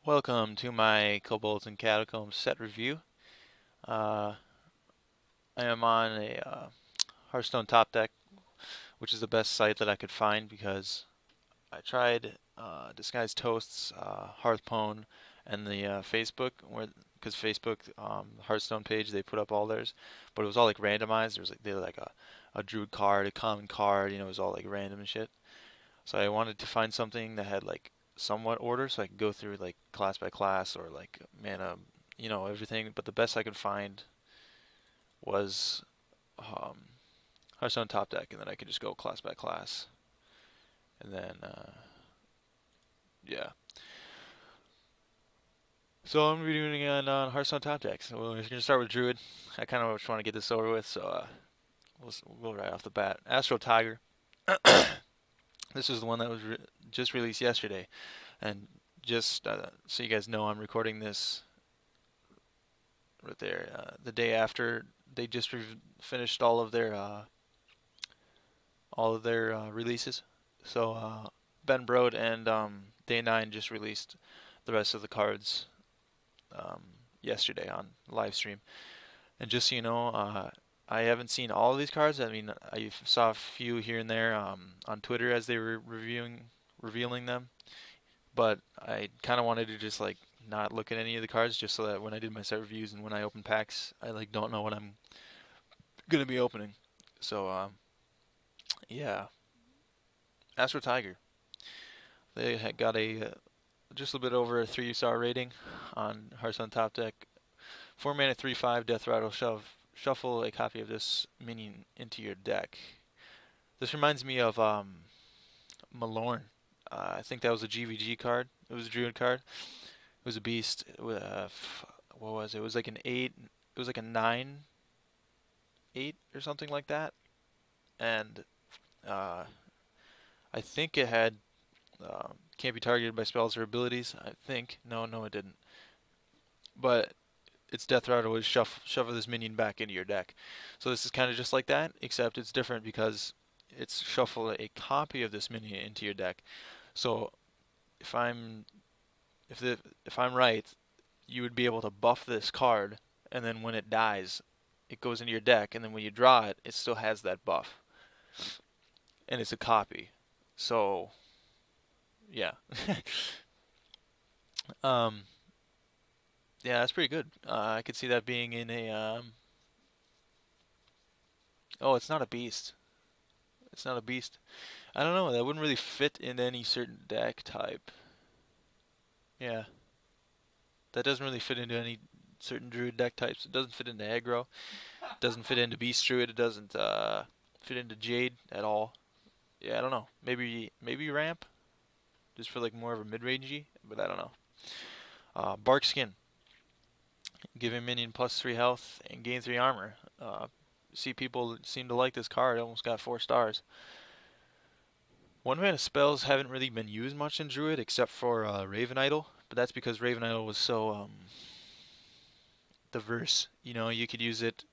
Welcome to my Kobolds and Catacombs set review. Uh, I am on a Hearthstone top deck, which is the best site that I could find because I tried Disguised Toasts, Hearthpwn, and the Facebook, because Facebook Hearthstone page they put up all theirs, but it was all like randomized. There was like they had like a druid card, a common card, it was all like random and shit. So I wanted to find something that had like somewhat order, so I could go through like class by class or like mana, everything. But the best I could find was um, Hearthstone top deck, and then I could just go class by class, and then yeah. So I'm redoing it on Hearthstone top deck. So we're gonna start with Druid. I kind of just want to get this over with, so we'll go right off the bat. Astro Tiger. This is the one that was just released yesterday, and just so you guys know, I'm recording this right there the day after they just finished all of their releases. So Ben Brode and Day 9 just released the rest of the cards um, yesterday on live stream. And just so you know, I haven't seen all of these cards. I mean, I saw a few here and there on Twitter as they were revealing them. But I kind of wanted to just like not look at any of the cards, just so that when I did my set reviews and when I open packs, I like don't know what I'm gonna be opening. So yeah, Astro Tiger. They had got a just a bit over a 3-star rating on Hearthstone Top Deck. 4 mana, 3/5 Death Rattle Shuffle a copy of this minion into your deck. This reminds me of Malorn. I think that was a GVG card. It was a Druid card. It was a beast. What was it? It was like an 8. It was like a 9/8 or something like that. And uh, I think it had can't be targeted by spells or abilities. I think. No, it didn't. But its Death Rattle was shuffle this minion back into your deck. So this is kind of just like that, except it's different because it's shuffle a copy of this minion into your deck. So if I'm if I'm right, you would be able to buff this card, and then when it dies, it goes into your deck, and then when you draw it, it still has that buff, and it's a copy. So yeah, um, yeah, that's pretty good. I could see that being in a oh, it's not a beast. It's not a beast. I don't know. That wouldn't really fit in any certain deck type. Yeah, that doesn't really fit into any certain druid deck types. It doesn't fit into aggro. It doesn't fit into beast druid. It doesn't fit into jade at all. Yeah, I don't know. Maybe ramp, just for like more of a mid-rangey, but I don't know. Bark skin, give a minion +3 health and gain 3 armor. See, people seem to like this card. It almost got 4 stars. 1 mana spells haven't really been used much in Druid except for Raven Idol, but that's because Raven Idol was so diverse. You could use it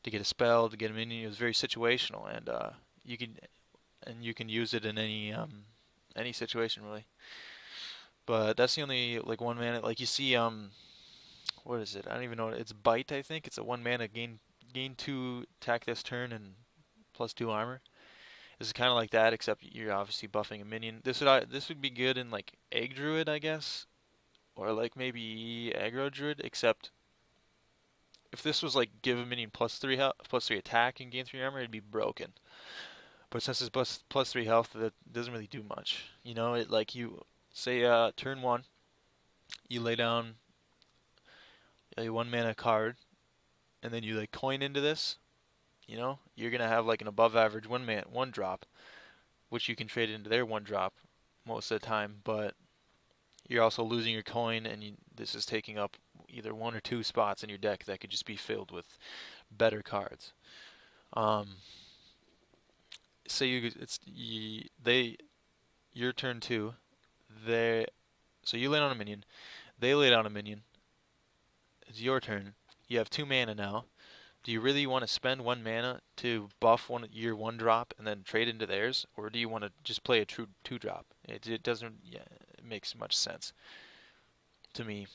to get a spell, to get a minion. It was very situational, and you can use it in any situation really. But that's the only like 1 mana. Like you see, what is it? I don't even know. It's Bite, I think. It's a 1 mana gain 2 attack this turn and +2 armor. This is kind of like that, except you're obviously buffing a minion. This would be good in like Egg Druid, I guess, or like maybe Aggro Druid. Except if this was like give a minion +3 attack and gain 3 armor, it'd be broken. But since it's +3 health, that doesn't really do much. It like you say turn 1, you lay down a 1 mana card, and then you like coin into this. You're gonna have like an above average 1 drop, which you can trade into their 1 drop most of the time. But you're also losing your coin, and this is taking up either 1 or 2 spots in your deck that could just be filled with better cards. Um, say your turn 2. They so you lay down a minion. They lay down a minion. It's your turn. You have 2 mana now. Do you really want to spend 1 mana to buff your 1 drop and then trade into theirs, or do you want to just play a true 2 drop? It doesn't. Yeah, it makes much sense. to me.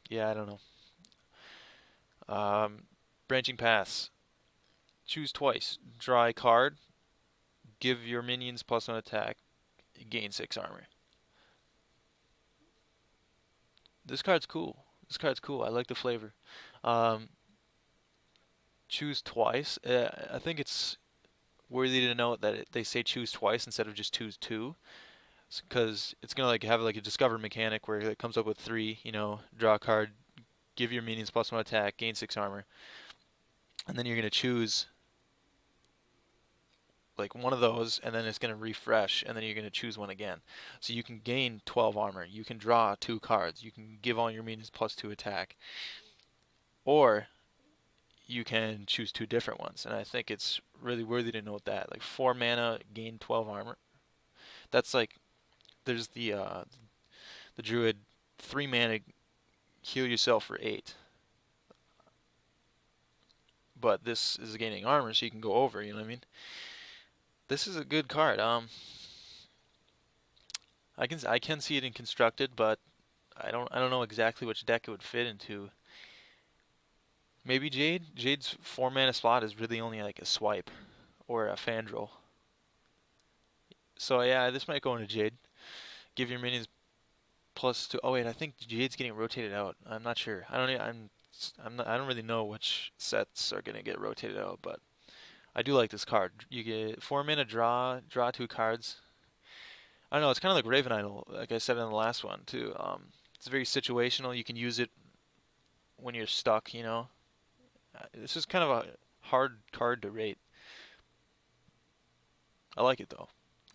Yeah, I don't know. Branching Paths. Choose twice. Draw a card. Give your minions +1 attack. Gain 6 armor. This card's cool. This card's cool. I like the flavor. Um, choose twice. I think it's worthy to note that they say choose twice instead of just choose two, because it's gonna like have like a discover mechanic where it comes up with three. Draw a card, give your minions +1 attack, gain 6 armor, and then you're gonna choose like one of those, and then it's gonna refresh, and then you're gonna choose one again. So you can gain 12 armor. You can draw 2 cards. You can give all your minions +2 attack, or you can choose 2 different ones. And I think it's really worthy to note that. Like 4 mana, gain 12 armor. That's like there's the druid 3 mana, heal yourself for 8. But this is gaining armor, so you can go over. You know what I mean? This is a good card. I can see it in constructed, but I don't know exactly which deck it would fit into. Maybe Jade. Jade's 4 mana slot is really only like a swipe or a Fandral. So yeah, this might go into Jade. Give your minions +2. Oh wait, I think Jade's getting rotated out. I'm not sure. I don't really know which sets are gonna get rotated out, but I do like this card. You get 4 mana, draw 2 cards. I don't know. It's kind of like Raven Idol, like I said in the last one too. It's very situational. You can use it when you're stuck. This is kind of a hard card to rate. I like it though.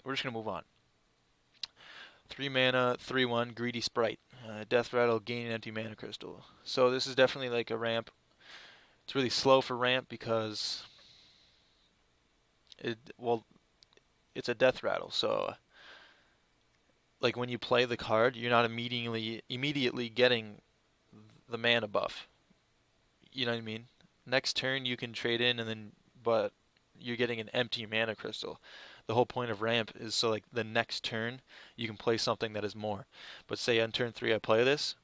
We're just gonna move on. 3 mana, 3/1, Greedy Sprite. Death Rattle, gain an empty mana crystal. So this is definitely like a ramp. It's really slow for ramp because it's a Death Rattle. So like when you play the card, you're not immediately getting the mana buff. You know what I mean? Next turn you can trade in, but you're getting an empty mana crystal. The whole point of ramp is so like the next turn you can play something that is more. But say on turn 3 I play this,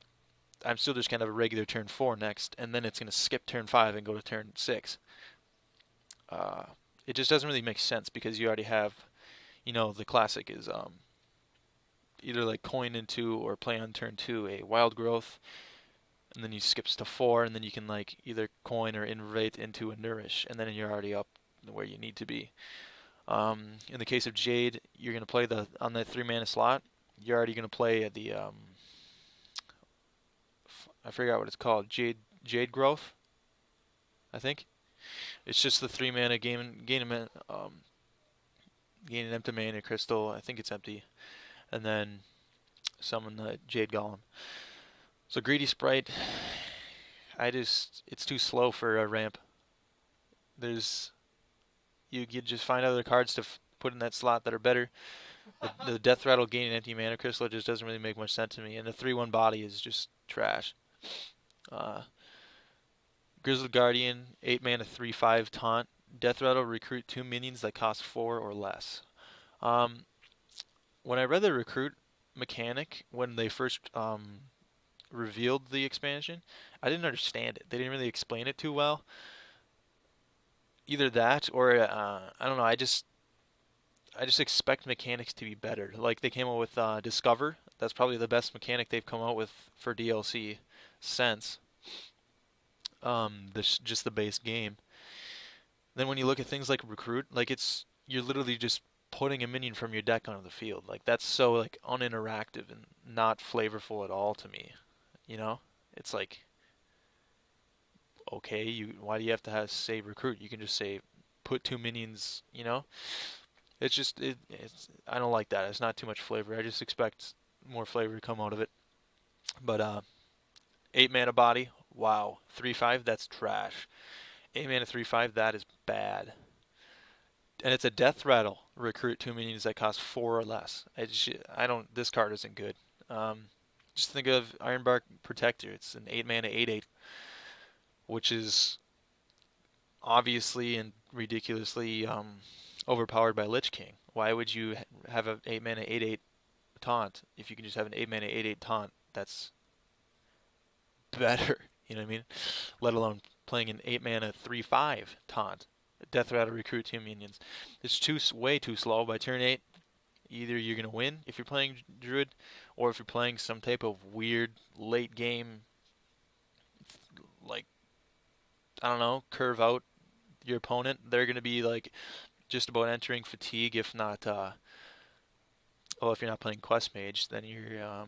I'm still just kind of a regular turn 4 next, and then it's going to skip turn 5 and go to turn 6. It just doesn't really make sense because you already have, the classic is either like coin into or play on turn 2 a wild growth, and then you skips to 4, and then you can like either coin or invert into a nourish, and then you're already up where you need to be. In the case of Jade, you're going to play on the 3 mana slot. You're already going to play the I forgot what it's called, Jade Growth, I think. It's just the 3 mana gain an empty mana crystal. I think it's empty, and then summon the Jade Golem. So Greedy Sprite, it's too slow for a ramp. You just find other cards to put in that slot that are better. The Death Rattle gain an empty mana crystal just doesn't really make much sense to me, and the 3/1 body is just trash. Grizzled Guardian, 8 mana, 3/5 taunt. Death Rattle, recruit 2 minions that cost 4 or less. When I read the recruit mechanic, when they first revealed the expansion, I didn't understand it. They didn't really explain it too well. Either that, or I don't know. I just expect mechanics to be better. Like they came out with Discover. That's probably the best mechanic they've come out with for DLC since just the base game. Then when you look at things like Recruit, like you're literally just putting a minion from your deck onto the field. Like that's so like uninteractive and not flavorful at all to me. It's like, okay, why do you have to say Recruit? You can just say put 2 minions. It's just I don't like that. It's not too much flavor. I just expect more flavor to come out of it. But 8 mana body, wow. 3/5, that's trash. 8 mana 3/5, that is bad. And it's a Death Rattle. Recruit 2 minions that cost 4 or less. This card isn't good. Just think of Ironbark Protector. It's an 8 mana 8/8, which is obviously and ridiculously overpowered by Lich King. Why would you have an 8 mana 8/8 taunt if you can just have an 8 mana 8/8 taunt that's better. You know what I mean? Let alone playing an 8 mana 3/5 taunt. Death Rattle recruit 2 minions. It's way too slow. By turn 8, either you're going to win if you're playing Druid, or if you're playing some type of weird late game, like, I don't know, curve out your opponent. They're going to be like just about entering fatigue, if not, well, if you're not playing Quest Mage, then you're,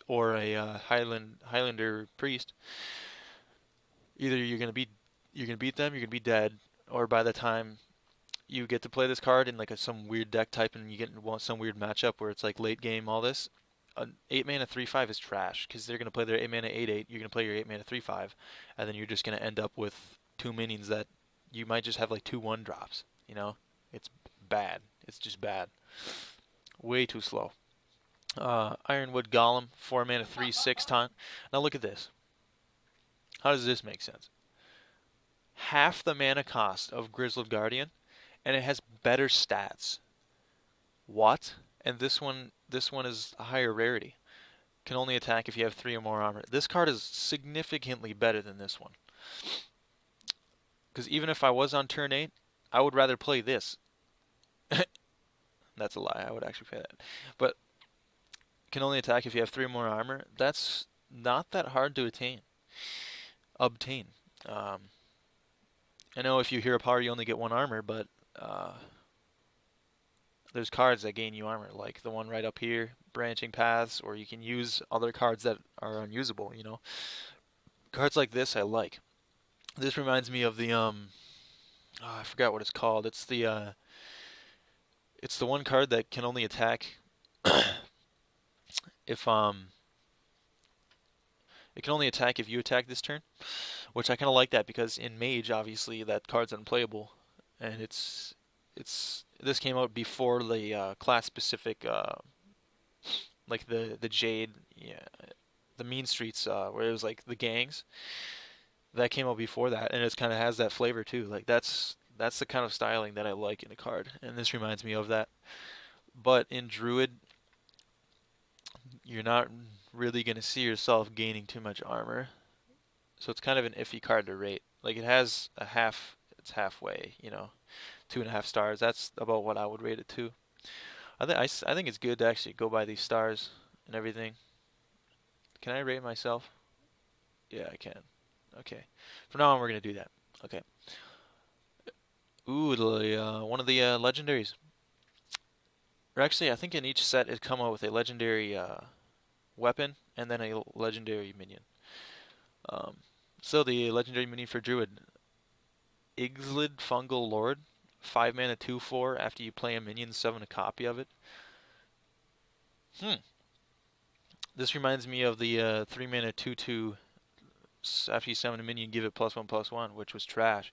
or a Highlander Priest. Either you're gonna beat them, you're gonna be dead, or by the time you get to play this card in like some weird deck type and you get some weird matchup where it's like late game all this, an 8 mana 3/5 is trash because they're gonna play their 8 mana 8/8. You're gonna play your 8 mana 3/5, and then you're just gonna end up with two minions that you might just have like 2/1 drops. You know, it's bad. It's just bad. Way too slow. Ironwood Golem, 4 mana 3/6 taunt. Now look at this. How does this make sense? Half the mana cost of Grizzled Guardian, and it has better stats. What? And this one is a higher rarity. Can only attack if you have 3 or more armor. This card is significantly better than this one. Because even if I was on turn 8, I would rather play this. That's a lie. I would actually play that. But can only attack if you have 3 or more armor. That's not that hard to obtain. I know if you hero power, you only get 1 armor, but there's cards that gain you armor, like the one right up here, Branching Paths, or you can use other cards that are unusable, you know. Cards like this I like. This reminds me of the I forgot what it's called. It's the one card that can only attack if it can only attack if you attack this turn, which I kind of like that because in Mage, obviously, that card's unplayable, and this came out before the class-specific, like the Jade, yeah, the Mean Streets, where it was like the gangs. That came out before that, and it kind of has that flavor too. Like that's the kind of styling that I like in a card, and this reminds me of that. But in Druid, you're not really going to see yourself gaining too much armor. So it's kind of an iffy card to rate. Like it has it's halfway, you know, 2.5 stars. That's about what I would rate it to. I think it's good to actually go by these stars and everything. Can I rate myself? Yeah, I can. Okay. From now on, we're going to do that. Okay. Ooh, one of the legendaries. Or actually, I think in each set it come out with a legendary weapon and then a legendary minion. So the legendary minion for Druid, Ixlid Fungal Lord, 5 mana 2/4. After you play a minion, summon a copy of it. This reminds me of the 3 mana 2/2. After you summon a minion, give it +1/+1, which was trash.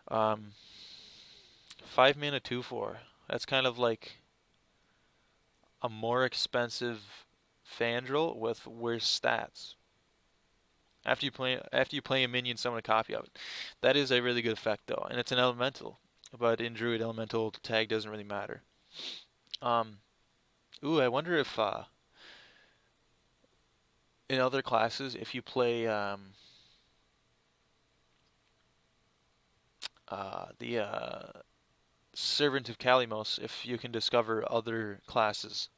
5 mana 2/4. That's kind of like a more expensive Fandral with worse stats. After you play a minion, summon a copy of it. That is a really good effect though, and it's an elemental. But in Druid, elemental tag doesn't really matter. Ooh, I wonder if in other classes, if you play the Servant of Kalimos, if you can discover other classes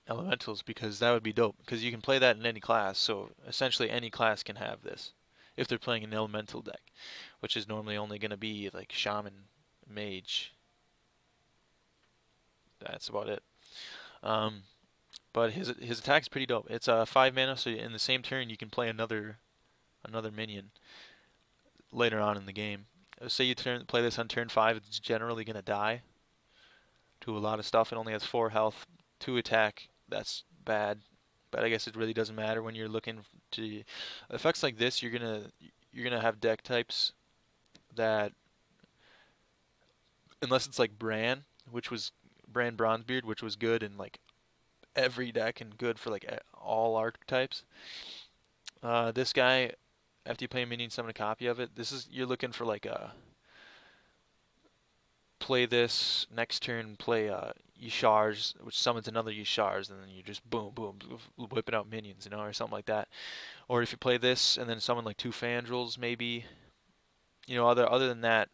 elementals, because that would be dope. Because you can play that in any class, so essentially any class can have this if they're playing an elemental deck, which is normally only going to be like Shaman, Mage. That's about it. But his attack's pretty dope. It's 5 mana, so in the same turn you can play another minion later on in the game. Say you play this on turn 5, it's generally going to die to a lot of stuff. It only has 4 health, 2 attack. That's bad, but I guess it really doesn't matter when you're looking to effects like this. You're gonna have deck types that, unless it's like Bran Bronzebeard, which was good in like every deck and good for like all archetypes. This guy, after you play a minion, summon a copy of it. You're looking for like play this next turn, play Yshars, which summons another Yshars, and then you just boom, boom, whipping out minions, you know, or something like that. Or if you play this and then summon like 2 Fandrels, maybe, you know, other than that,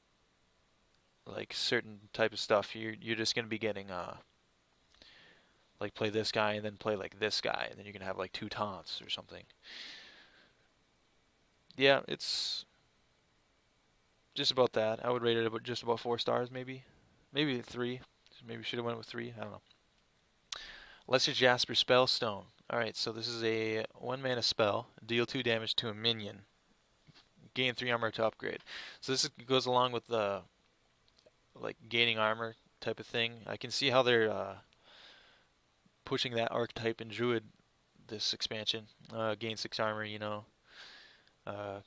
like certain type of stuff, you're just gonna be getting like play this guy and then play like this guy, and then you're gonna have like 2 taunts or something. Yeah, it's just about that. I would rate it about just about 4 stars, maybe 3. Maybe should have went with 3. I don't know. Lesser Jasper Spellstone. Alright, so this is a 1 mana spell. Deal 2 damage to a minion. Gain 3 armor to upgrade. So this goes along with the like gaining armor type of thing. I can see how they're pushing that archetype in Druid this expansion. Gain 6 armor, you know. Uh,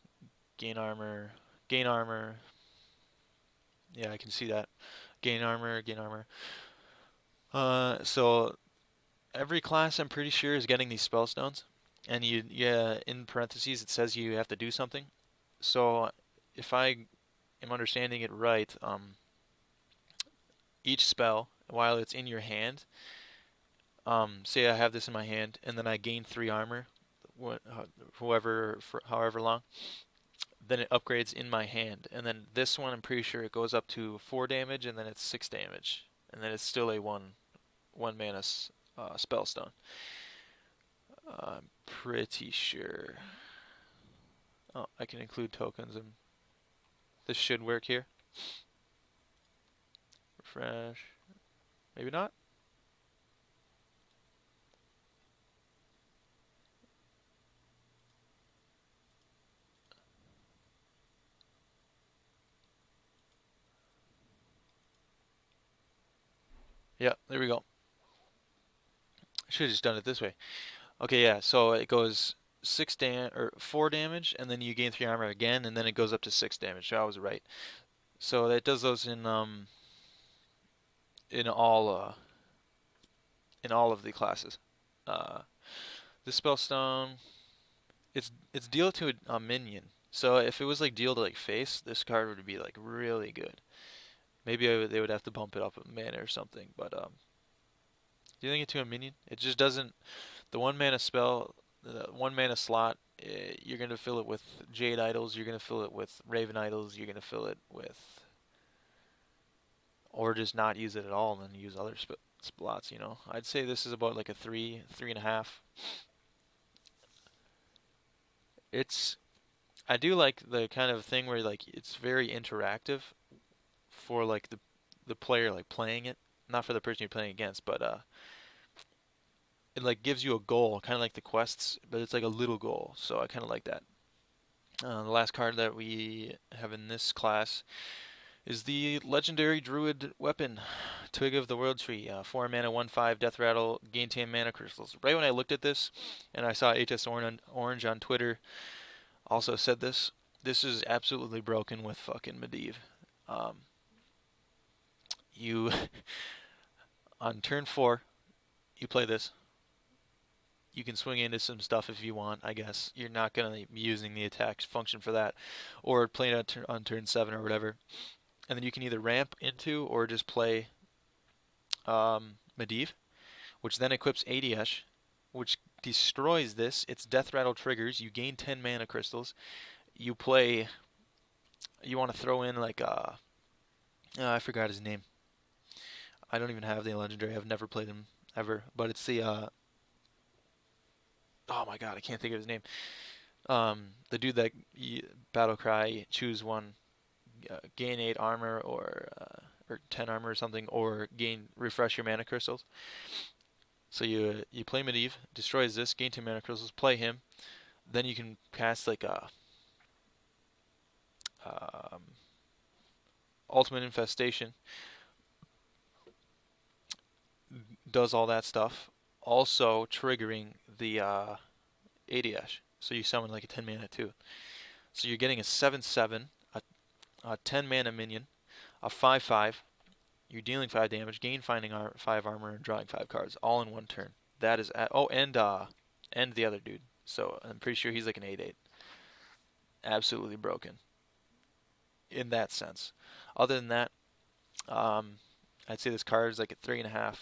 gain armor. Gain armor. Yeah, I can see that. Gain armor, gain armor. So every class I'm pretty sure is getting these spellstones, and yeah, in parentheses it says you have to do something. So if I am understanding it right, each spell while it's in your hand, say I have this in my hand and then I gain 3 armor, whoever for however long, then it upgrades in my hand, and then this one I'm pretty sure it goes up to 4 damage and then it's 6 damage, and then it's still a one mana spellstone. I'm pretty sure. Oh, I can include tokens, and this should work here. Refresh. Maybe not. Yeah, there we go. Should have just done it this way. Okay, yeah. So it goes 4 damage, and then you gain 3 armor again, and then it goes up to 6 damage. So I was right. So that does those in all of the classes. Uh, this spellstone, it's deal to a minion. So if it was like deal to like face, this card would be like really good. Maybe they would have to bump it up a mana or something. But do you think it to a minion? It just doesn't. The 1 mana spell, the 1 mana slot, you're gonna fill it with Jade Idols. You're gonna fill it with Raven Idols. You're gonna fill it with, or just not use it at all and then use other slots. You know, I'd say this is about like a 3.5. It's I do like the kind of thing where like it's very interactive for like the player like playing it, not for the person you're playing against, but it like gives you a goal, kind of like the quests, but it's like a little goal. So I kind of like that. The last card that we have in this class is the legendary Druid weapon, Twig of the World Tree. 4 mana, 1/5, Death Rattle, gain 10 mana crystals. Right when I looked at this, and I saw HS Orange on Twitter also said this. This is absolutely broken with fucking Medivh. Um, you on turn 4, you play this. You can swing into some stuff if you want, I guess. You're not going to be using the attack function for that, or playing it on turn 7 or whatever. And then you can either ramp into or just play Medivh, which then equips Adiesh, which destroys this. Its Death Rattle triggers. You gain 10 mana crystals. You play. You want to throw in like I forgot his name. I don't even have the legendary. I've never played him ever, but it's the oh my god, I can't think of his name. The dude that battle cry, choose one, gain 8 armor or 10 armor or something, or refresh your mana crystals. So you play Medivh, destroys this, gain 2 mana crystals, play him, then you can cast like a Ultimate Infestation, does all that stuff, also triggering the Adiesh. So you summon like a 10 mana too. So you're getting a 7/7, a 10 mana minion, a 5/5. You're dealing 5 damage, gain 5 armor, and drawing 5 cards, all in one turn. That is and the other dude. So I'm pretty sure he's like an 8/8. Absolutely broken in that sense. Other than that, Um, I'd say this card is like a 3.5.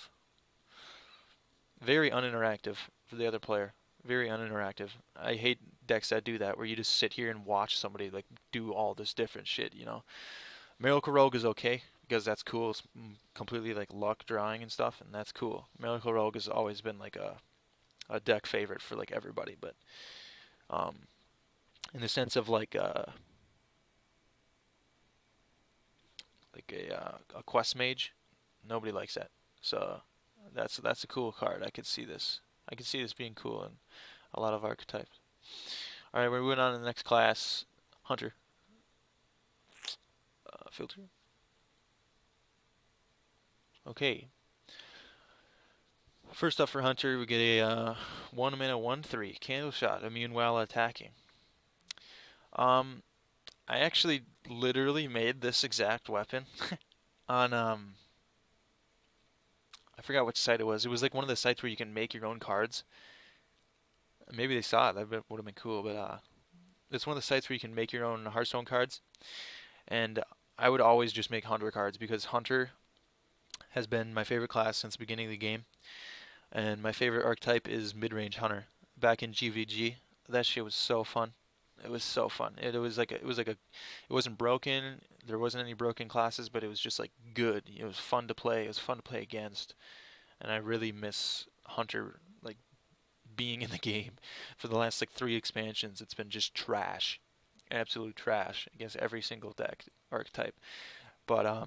Very uninteractive for the other player. Very uninteractive. I hate decks that do that, where you just sit here and watch somebody like do all this different shit. Miracle Rogue is okay because that's cool. It's completely like luck drawing and stuff, and that's cool. Miracle Rogue has always been like a deck favorite for like everybody, but um, in the sense of a quest mage, nobody likes that. So that's a cool card. I could see this. I could see this being cool in a lot of archetypes. All right, we're moving on to the next class, Hunter. Filter. Okay. First up for Hunter, we get a 1 mana 1/3 candle shot, immune while attacking. Um, I actually literally made this exact weapon on I forgot which site it was. It was like one of the sites where you can make your own cards. Maybe they saw it. That would have been cool. But it's one of the sites where you can make your own Hearthstone cards. And I would always just make Hunter cards because Hunter has been my favorite class since the beginning of the game. And my favorite archetype is mid-range Hunter. Back in GVG, that shit was so fun. It was so fun. It wasn't broken. There wasn't any broken classes, but it was just like good. It was fun to play. It was fun to play against. And I really miss Hunter like being in the game. For the last like 3 expansions, it's been just trash, absolute trash against every single deck archetype. But I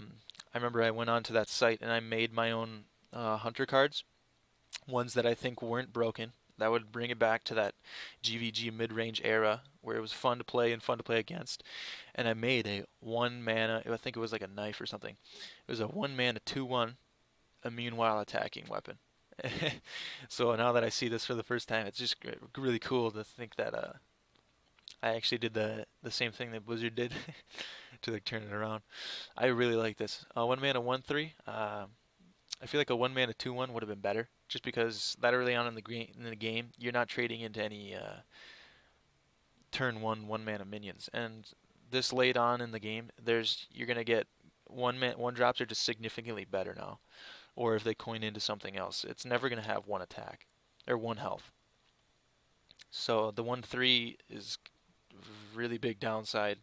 remember I went onto that site and I made my own Hunter cards, ones that I think weren't broken. That would bring it back to that GVG mid-range era where it was fun to play and fun to play against. And I made a 1 mana, I think it was like a knife or something. It was a 1 mana 2/1 immune while attacking weapon. So now that I see this for the first time, it's just really cool to think that I actually did the same thing that Blizzard did to like turn it around. I really like this. 1 mana 1/3. I feel like a 1 mana 2/1 would have been better, just because that early on in the game, you're not trading into any turn 1 mana minions, and this late on in the game, you're gonna get one drops are just significantly better now, or if they coin into something else, it's never gonna have 1 attack or 1 health. So the 1/3 is really big downside,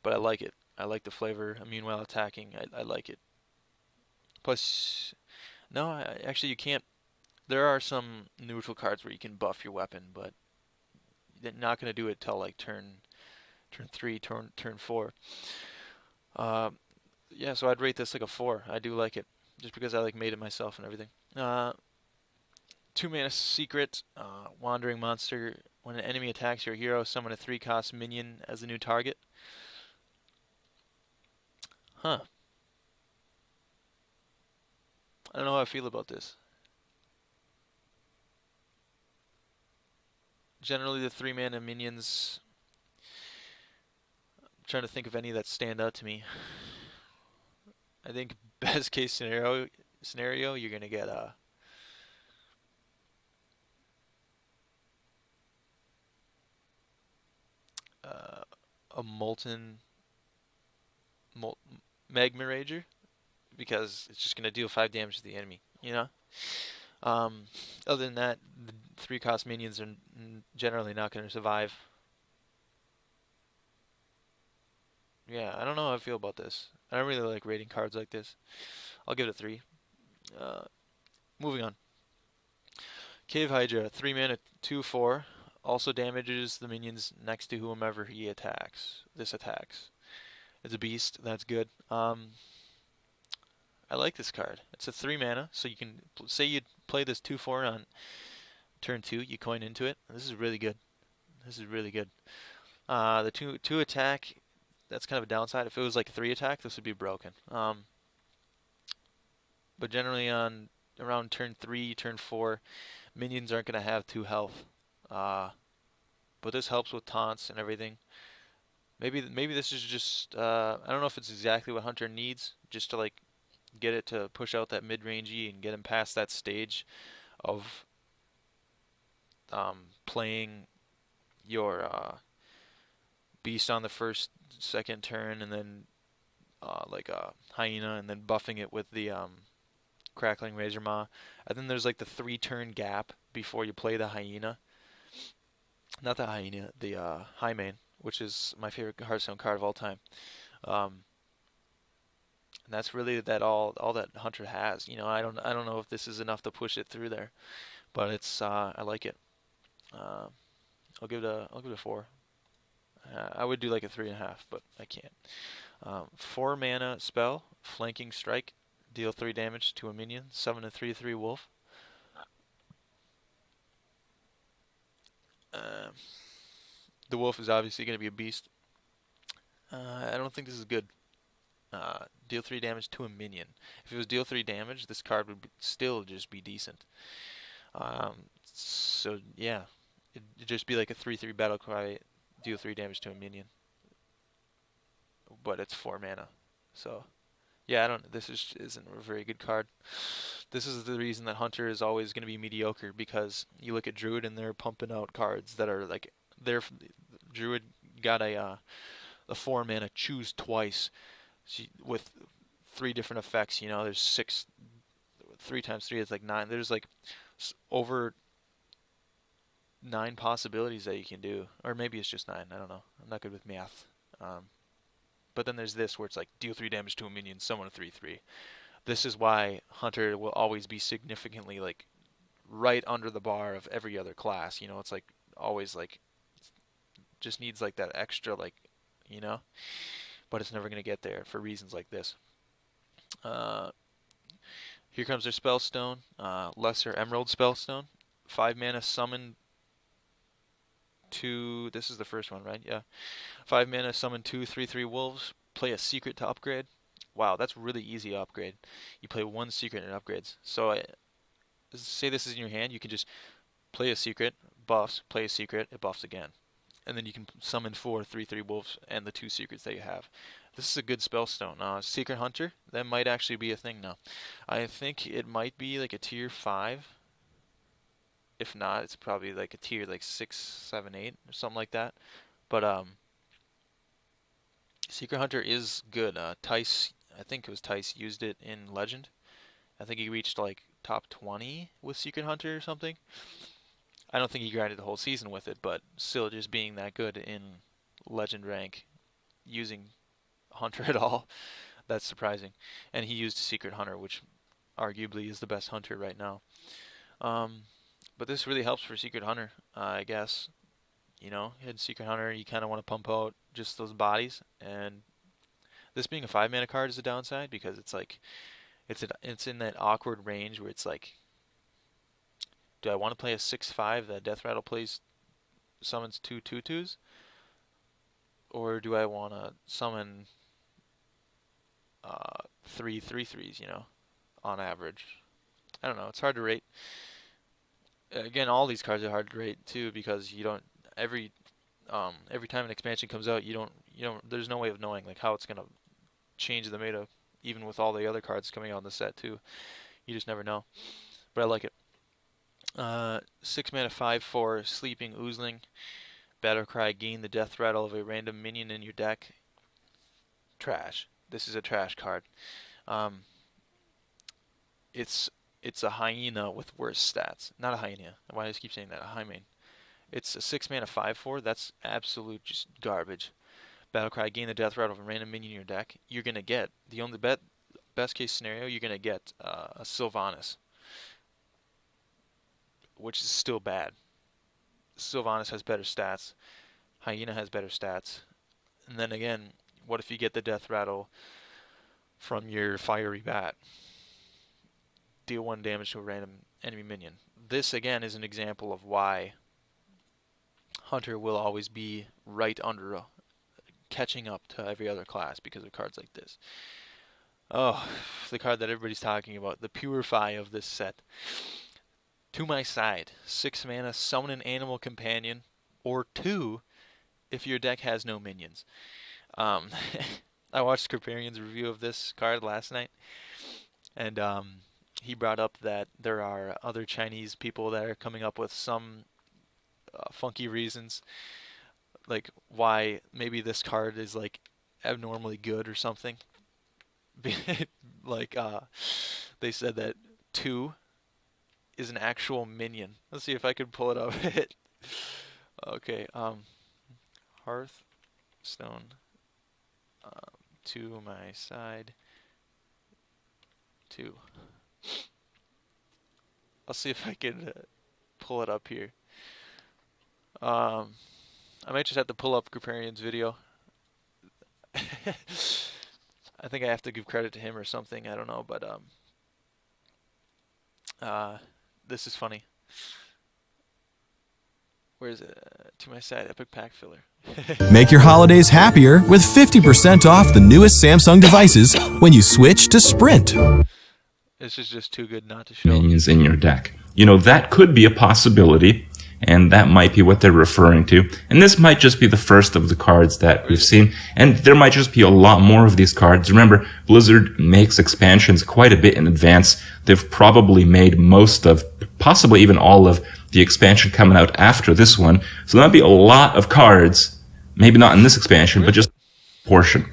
but I like it. I like the flavor. Immune while attacking. I like it. Plus, no, actually you can't. There are some neutral cards where you can buff your weapon, but they're not gonna do it till like turn 3, turn 4. Uh, yeah, so I'd rate this like a 4. I do like it, just because I like made it myself and everything. 2 mana secret, wandering monster. When an enemy attacks your hero, summon a 3-cost minion as a new target. Huh. I don't know how I feel about this. Generally, the 3 mana minions. I'm trying to think of any that stand out to me. I think best case scenario, you're gonna get uh, a mol- magma rager, because it's just gonna deal 5 damage to the enemy. Um, Other than that, the 3-cost minions are generally not gonna survive. Yeah, I don't know how I feel about this. I don't really like rating cards like this. I'll give it a 3. Uh, Moving on. Cave Hydra, 3 mana, 2/4. Also damages the minions next to whomever he attacks. This attacks. It's a beast. That's good. I like this card. It's a 3 mana, so you can say you play this 2/4 on turn 2. You coin into it. This is really good. This is really good. The two attack. That's kind of a downside. If it was like 3 attack, this would be broken. But generally on around turn 3, turn 4, minions aren't going to have 2 health. But this helps with taunts and everything. Maybe this is just I don't know if it's exactly what Hunter needs, just to like get it to push out that mid-range E and get him past that stage of playing your beast on the first, second turn, and then like a hyena, and then buffing it with the crackling razor maw. And then there's like the 3 turn gap before you play the hyena. Not the hyena, the Highmane, which is my favorite Hearthstone card of all time. Um, and that's really that all that Hunter has. I don't know if this is enough to push it through there, but it's I like it. Uh, I'll give it a 4. I would do like a 3.5, but I can't. 4 mana spell, flanking strike, deal 3 damage to a minion. Summon a 3/3 wolf. Uh, the wolf is obviously going to be a beast. I don't think this is good. Deal 3 damage to a minion. If it was deal 3 damage, this card would still just be decent. So yeah, it'd just be like a 3/3 battle cry, deal 3 damage to a minion, but it's 4 mana. So yeah, I don't. This isn't a very good card. This is the reason that Hunter is always going to be mediocre, because you look at Druid and they're pumping out cards that are like they're Druid got a 4 mana choose twice with 3 different effects. There's 6, 3 times 3 is like 9. There's like over 9 possibilities that you can do, or maybe it's just 9. I don't know. I'm not good with math. But then there's this where it's like deal 3 damage to a minion, summon a 3/3. This is why Hunter will always be significantly like right under the bar of every other class. It's like always like just needs like that extra like, you know, but it's never gonna get there for reasons like this. Uh, Here comes their Spellstone, Lesser Emerald Spellstone, 5 mana summon 2. This is the first one, right? Yeah, 5 mana summon 2 3/3 wolves. Play a secret to upgrade. Wow, that's really easy to upgrade. You play 1 secret and it upgrades. So say this is in your hand, you can just play a secret, buffs, play a secret, it buffs again. And then you can summon 4 3/3 wolves and the 2 secrets that you have. This is a good spellstone. Secret Hunter, that might actually be a thing now. I think it might be like a tier 5. If not, it's probably like a tier like 6, 7, 8 or something like that. But Secret Hunter is good. Tice, I think it was Tice used it in Legend. I think he reached like top 20 with Secret Hunter or something. I don't think he grinded the whole season with it, but still just being that good in Legend rank using Hunter at all, that's surprising. And he used Secret Hunter, which arguably is the best Hunter right now. But this really helps for Secret Hunter, I guess. In Secret Hunter, you kind of want to pump out just those bodies, and this being a 5 mana card is a downside, because it's like it's in that awkward range where it's like, do I want to play a 6/5 that Death Rattle summons 2 2/2s, or do I want to summon 3 3/3s? On average. I don't know. It's hard to rate. Again, all these cards are hard to rate too, because you don't every time an expansion comes out, you don't. There's no way of knowing like how it's gonna change the meta, even with all the other cards coming out in the set too. You just never know. But I like it. 6 mana 5/4 Sleeping Oozling. Battlecry, gain the death rattle of a random minion in your deck. Trash. This is a trash card. It's a hyena with worse stats. Not a hyena. Why do I keep saying that? A Highmane. It's a 6 mana 5/4. That's absolute just garbage. Battlecry, gain the death rattle of a random minion in your deck. You're gonna get the only best case scenario. You're gonna get a Sylvanas, which is still bad. Sylvanas has better stats. Hyena has better stats. And then again, what if you get the death rattle from your fiery bat? Deal 1 damage to a random enemy minion. This again is an example of why Hunter will always be right under, catching up to every other class because of cards like this. Oh, the card that everybody's talking about, the Purify of this set. To my side, 6 mana, summon an animal companion, or 2 if your deck has no minions. I watched Kriparian's review of this card last night, and he brought up that there are other Chinese people that are coming up with some funky reasons, like why maybe this card is like abnormally good or something. like they said that 2 is an actual minion. Let's see if I can pull it up. Okay, Hearthstone to my side 2. I'll see if I can pull it up here. I might just have to pull up Grouparian's video. I think I have to give credit to him or something. I don't know, but this is funny. Where is it? To my side, Epic Pack Filler. Make your holidays happier with 50% off the newest Samsung devices when you switch to Sprint. This is just too good not to show. Minions in your deck. You know, that could be a possibility, and that might be what they're referring to. And this might just be the first of the cards that we've seen, and there might just be a lot more of these cards. Remember, Blizzard makes expansions quite a bit in advance. They've probably made most of, possibly even all of, the expansion coming out after this one. So there might be a lot of cards, maybe not in this expansion, but just a portion.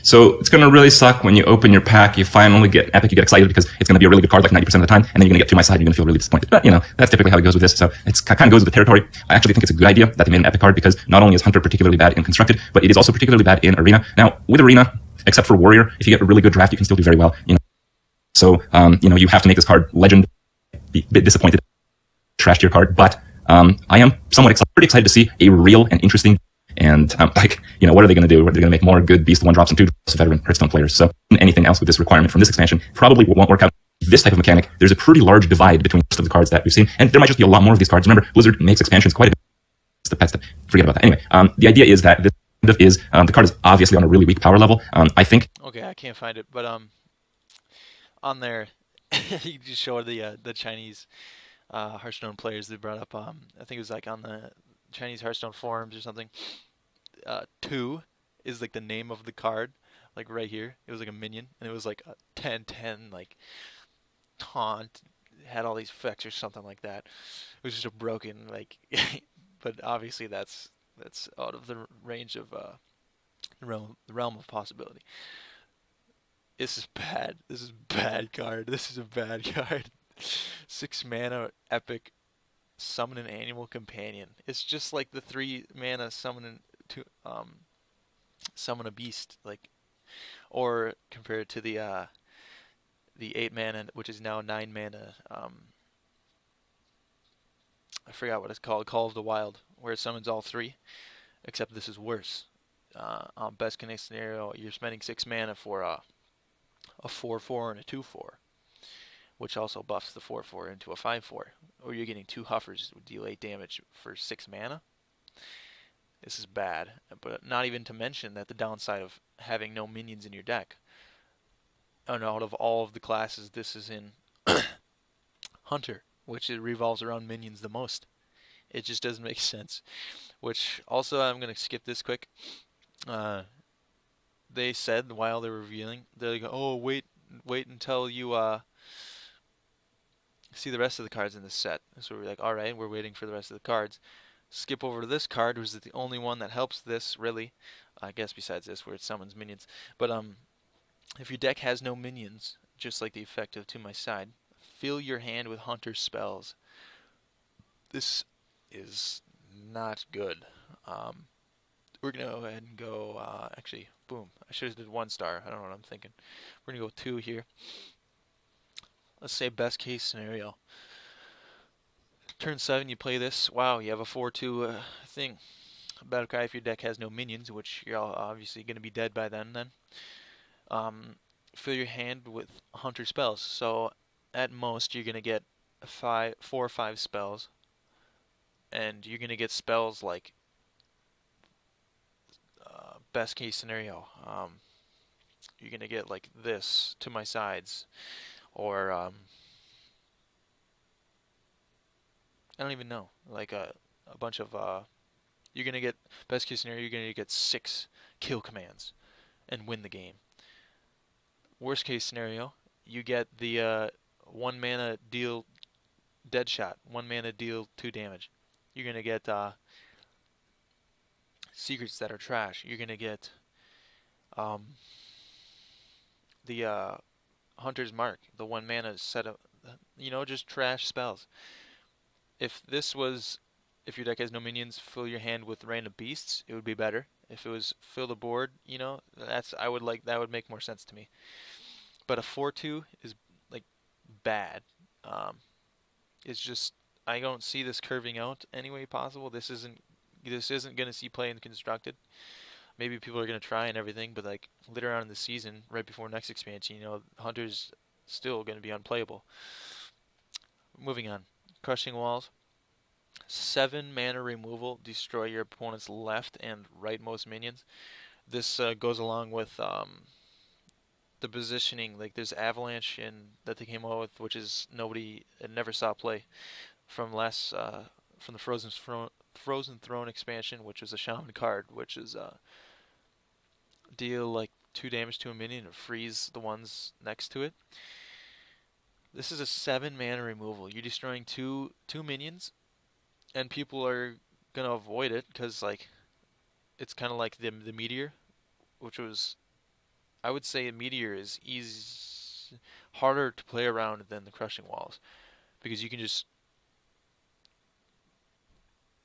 So it's going to really suck when you open your pack, you finally get Epic, you get excited because it's going to be a really good card like 90% of the time, and then you're going to get To My Side, you're going to feel really disappointed. But, you know, that's typically how it goes with this. So it's kind of goes with the territory. I actually think it's a good idea that they made an Epic card because not only is Hunter particularly bad in Constructed, but it is also particularly bad in Arena. Now, with Arena, except for Warrior, if you get a really good draft, you can still do very well. You know, so, you know, you have to make this card Legend. Be a bit disappointed, trashed your card, but I am somewhat pretty excited to see a real and interesting. And like, you know, what are they going to do? They're going to make more good Beast 1 drops and 2 drops of veteran Hearthstone players. So anything else with this requirement from this expansion probably won't work out. This type of mechanic, there's a pretty large divide between most of the cards that we've seen, and there might just be a lot more of these cards. Remember, Blizzard makes expansions quite a bit. It's the pet stuff. Forget about that. Anyway, the idea is that this is the card is obviously on a really weak power level. I think. Okay, I can't find it, but on there, you just show the Chinese Hearthstone players they brought up. I think it was like on the Chinese Hearthstone forums or something. 2 is like the name of the card, like right here. It was like a minion, and it was like a 10/10 like taunt. It had all these effects or something like that. It was just a broken like, but obviously that's out of the range of the realm of possibility. This is bad. This is a bad card. This is a bad card. 6 mana epic. Summon an animal companion. It's just like the 3 mana summon summon a beast, like, or compared to the 8 mana, which is now 9 mana. I forgot what it's called. Call of the Wild, where it summons all 3, except this is worse. Best case scenario, you're spending 6 mana for a 4/4 and a 2/4. Which also buffs the 4/4 into a 5/4. Or you're getting 2 Huffers that deal 8 damage for 6 mana. This is bad. But not even to mention that the downside of having no minions in your deck. And out of all of the classes, this is in Hunter, which it revolves around minions the most. It just doesn't make sense. Which also, I'm going to skip this quick. They said while they were revealing, they're like, oh, wait until you see the rest of the cards in this set. So we're like, alright, we're waiting for the rest of the cards. Skip over to this card, which is the only one that helps this, really. I guess besides this, where it summons minions. But if your deck has no minions, just like the effect of To My Side, fill your hand with Hunter spells. This is not good. We're going to go ahead and go, actually, boom. I should have did 1 star. I don't know what I'm thinking. We're going to go 2 here. Let's say best case scenario. Turn 7, you play this. Wow, you have a 4/2 thing. Battle cry if your deck has no minions, which you're obviously going to be dead by then. Fill your hand with Hunter spells. So at most, you're going to get 4 or 5 spells. And you're going to get spells like best case scenario. You're going to get like this, To My Sides. Or, I don't even know, like a bunch of, you're going to get, best case scenario, you're going to get 6 kill commands and win the game. Worst case scenario, you get the 1 mana deal dead shot, 1 mana deal 2 damage. You're going to get secrets that are trash. You're going to get the Hunter's Mark, the 1 mana set of, just trash spells. If this was, if your deck has no minions, fill your hand with random beasts, it would be better. If it was fill the board, that would make more sense to me. But a 4/2 is like bad. Um, it's just I don't see this curving out any way possible. This isn't going to see play in constructed. Maybe people are going to try and everything, but like later on in the season, right before next expansion, Hunter's still going to be unplayable. Moving on, Crushing Walls. 7 mana removal, destroy your opponent's left and rightmost minions. This goes along with the positioning. Like there's Avalanche that they came out with, which is never saw play from the Frozen Throne expansion, which was a Shaman card, which is deal like 2 damage to a minion and freeze the ones next to it. This is a 7 mana removal. You're destroying two minions, and people are gonna avoid it because like it's kind of like the meteor, which was I would say a meteor is harder to play around than the crushing walls because you can just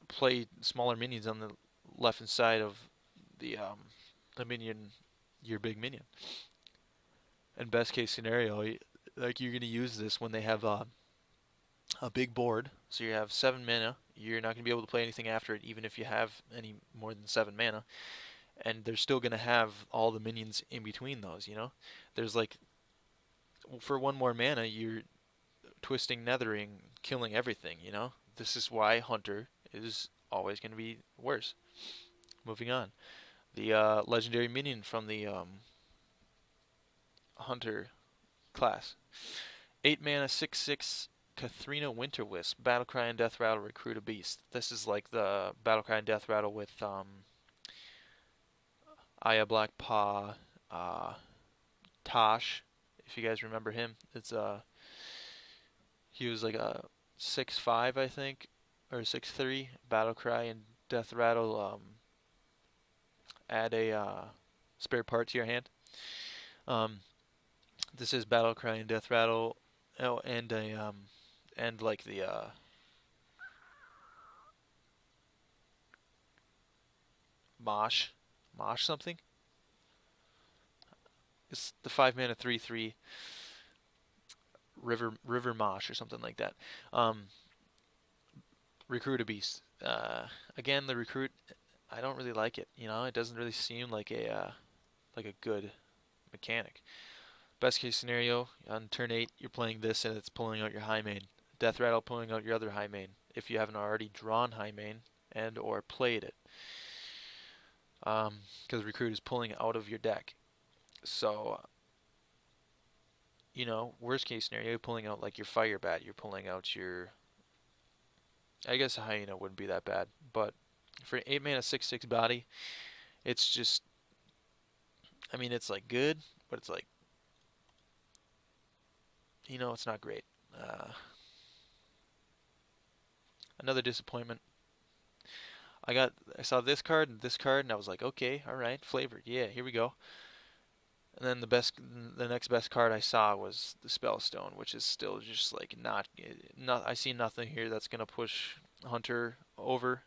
play smaller minions on the left hand side of the minion, your big minion. And best case scenario, like you're gonna use this when they have a big board, so you have 7 mana. You're not gonna be able to play anything after it, even if you have any more than 7 mana. And they're still gonna have all the minions in between those. There's like for 1 more mana, you're twisting, nethering, killing everything. This is why Hunter is always gonna be worse. Moving on, the legendary minion from the Hunter class. 8 mana, 6/6 Kathrina Winterwisp. Battlecry and Death Rattle, recruit a beast. This is like the Battlecry and Death Rattle with Aya Black Paw, Tosh, if you guys remember him. He was like a 6/5, I think, or 6/3. Battlecry and Death Rattle. Add a spare part to your hand. This is Battlecry and Death Rattle. Oh, and like the Mosh something. It's the 5 mana 3/3 River Mosh or something like that. Recruit a beast. Again, the recruit, I don't really like it. It doesn't really seem like a good mechanic. Best case scenario, on turn 8, you're playing this and it's pulling out your high main. Death Rattle pulling out your other high main, if you haven't already drawn high main and or played it. Because Recruit is pulling out of your deck. So, worst case scenario, you're pulling out like your Fire Bat, you're pulling out your... I guess a Hyena wouldn't be that bad, but for 8 mana 6/6 body, it's just... it's like good, but it's like... it's not great. Another disappointment. I saw this card, and I was like, okay, all right, flavored, yeah, here we go. And then the next best card I saw was the Spellstone, which is still just like not. I see nothing here that's gonna push Hunter over,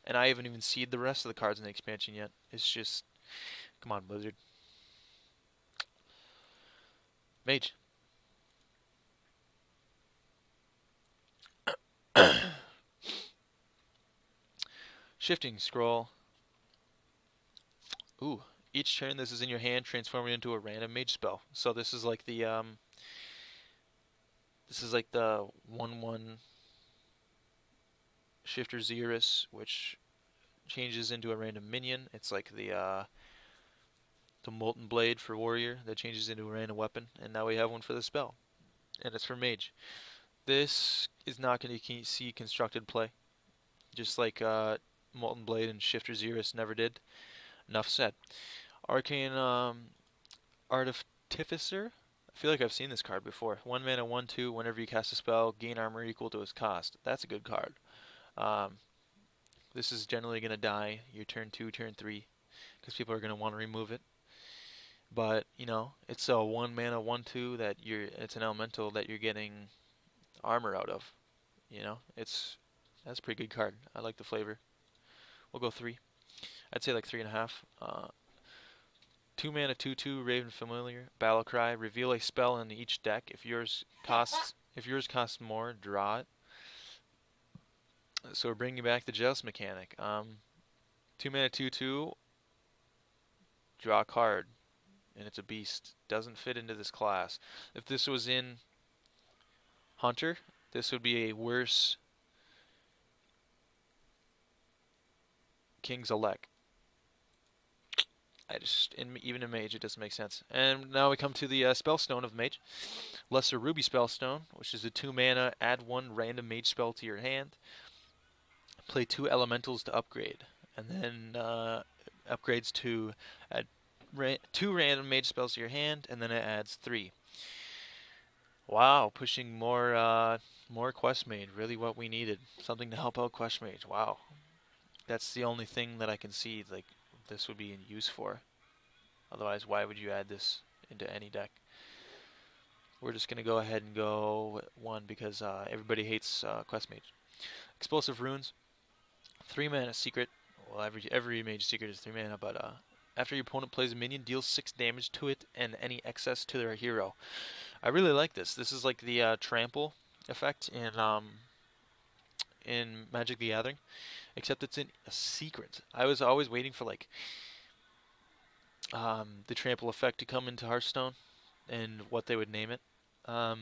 and I haven't even seen the rest of the cards in the expansion yet. It's just, come on, Blizzard. Mage. Shifting Scroll. Ooh. Each turn this is in your hand, transform it into a random mage spell. So this is like the 1/1 Shifter Xerus, which changes into a random minion. It's like the Molten Blade for Warrior that changes into a random weapon, and now we have one for the spell, and it's for mage. This is not going to see constructed play, just like Molten Blade and Shifter Xerus never did. Enough said. Arcane Artificer. I feel like I've seen this card before. 1 mana 1/2. Whenever you cast a spell, gain armor equal to its cost. That's a good card. This is generally going to die your turn 2, turn 3, because people are going to want to remove it. But it's a 1 mana 1/2 that it's an elemental that you're getting armor out of. That's a pretty good card. I like the flavor. We'll go 3. I'd say like 3.5. 2 mana 2/2 Raven Familiar, Battle Cry. Reveal a spell in each deck. If yours costs more, draw it. So we're bringing back the Joust mechanic. 2 mana 2/2, draw a card, and it's a beast. Doesn't fit into this class. If this was in Hunter, this would be a worse King's Elect. Even in Mage, it doesn't make sense. And now we come to the Spellstone of Mage. Lesser Ruby Spellstone, which is a 2 mana, add 1 random Mage spell to your hand. Play 2 elementals to upgrade. And then upgrades to add 2 random Mage spells to your hand, and then it adds 3. Wow, pushing more Quest Mage. Really what we needed. Something to help out Quest Mage. Wow. That's the only thing that I can see like this would be in use for. Otherwise, why would you add this into any deck? We're just going to go ahead and go 1 because everybody hates Quest Mage. Explosive Runes. 3 mana secret. Well, every mage secret is 3 mana, but after your opponent plays a minion, deals 6 damage to it and any excess to their hero. I really like this. This is like the trample effect in Magic the Gathering, except it's in a secret. I was always waiting for like the trample effect to come into Hearthstone and what they would name it. But